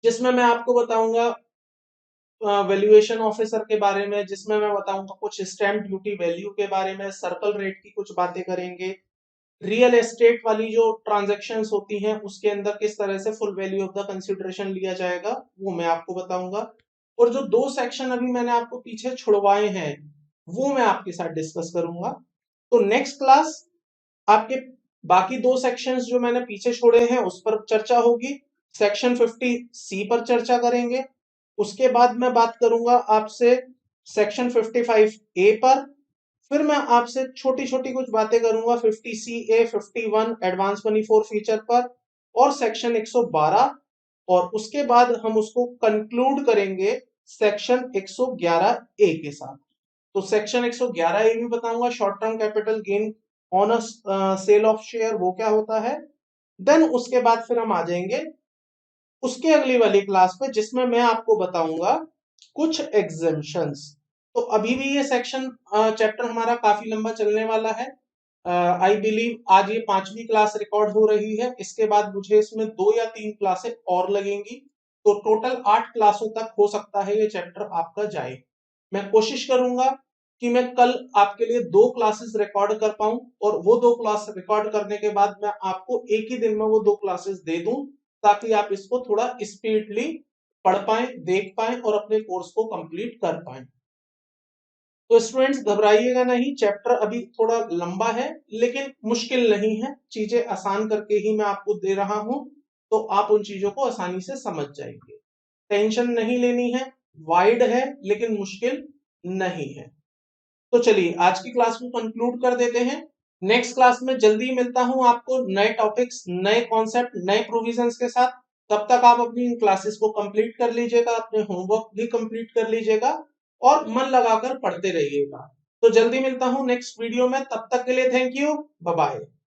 जिसमें मैं आपको बताऊंगा वैल्यूएशन ऑफिसर के बारे में, जिसमें मैं बताऊंगा कुछ स्टैम्प ड्यूटी वैल्यू के बारे में, सर्कल रेट की कुछ बातें करेंगे, रियल एस्टेट वाली जो ट्रांजैक्शंस होती हैं उसके अंदर किस तरह से full value of the consideration लिया जाएगा वो मैं आपको बताऊंगा। और जो 2 सेक्शन अभी मैंने आपको पीछे छुड़वाए हैं वो मैं आपके साथ डिस्कस करूंगा। तो नेक्स्ट क्लास आपके बाकी 2 सेक्शंस जो मैंने पीछे छोड़े हैं उस पर चर्चा होगी। सेक्शन 50C पर चर्चा करेंगे। उसके बाद मैं बात करूंगा आपसे सेक्शन 55A पर। फिर मैं आपसे छोटी छोटी कुछ बातें करूंगा 50CA 51 advance money for feature पर और सेक्शन 112, और उसके बाद हम उसको कंक्लूड करेंगे सेक्शन 111A के साथ। तो सेक्शन 111A भी बताऊंगा, short term capital gain on a sale of share, वो क्या होता है। देन उसके बाद फिर हम आ जाएंगे उसके अगली वाली क्लास पे, जिसमें मैं आपको बताऊंगा कुछ एग्जेम्पशंस। तो अभी भी ये सेक्शन चैप्टर हमारा काफी लंबा चलने वाला है। आई बिलीव आज ये 5वीं क्लास रिकॉर्ड हो रही है, इसके बाद मुझे इसमें 2 या 3 क्लासें और लगेंगी, तो टोटल 8 क्लासों तक हो सकता है ये चैप्टर आपका जाए। मैं कोशिश करूंगा कि मैं कल आपके लिए 2 क्लासेस रिकॉर्ड कर पाऊं, और वो 2 क्लास रिकॉर्ड करने के बाद मैं आपको एक ही दिन में वो 2 क्लासेस दे दूं, ताकि आप इसको थोड़ा स्पीडली पढ़ पाएं, देख पाएं और अपने कोर्स को कंप्लीट कर पाएं। तो स्टूडेंट्स घबराइएगा नहीं, चैप्टर अभी थोड़ा लंबा है लेकिन मुश्किल नहीं है, चीजें आसान करके ही मैं आपको दे रहा हूं, तो आप उन चीजों को आसानी से समझ जाएंगे। टेंशन नहीं लेनी है, वाइड है लेकिन मुश्किल नहीं है। तो चलिए आज की क्लास को कंक्लूड कर देते हैं। नेक्स्ट क्लास में जल्दी मिलता हूं आपको नए टॉपिक्स, नए कॉन्सेप्ट, नए प्रोविजंस के साथ। तब तक आप अपनी इन क्लासेस को कंप्लीट कर लीजिएगा, अपने होमवर्क भी कंप्लीट कर लीजिएगा और मन लगाकर पढ़ते रहिएगा। तो जल्दी मिलता हूं नेक्स्ट वीडियो में, तब तक के लिए थैंक यू, बाय बाय।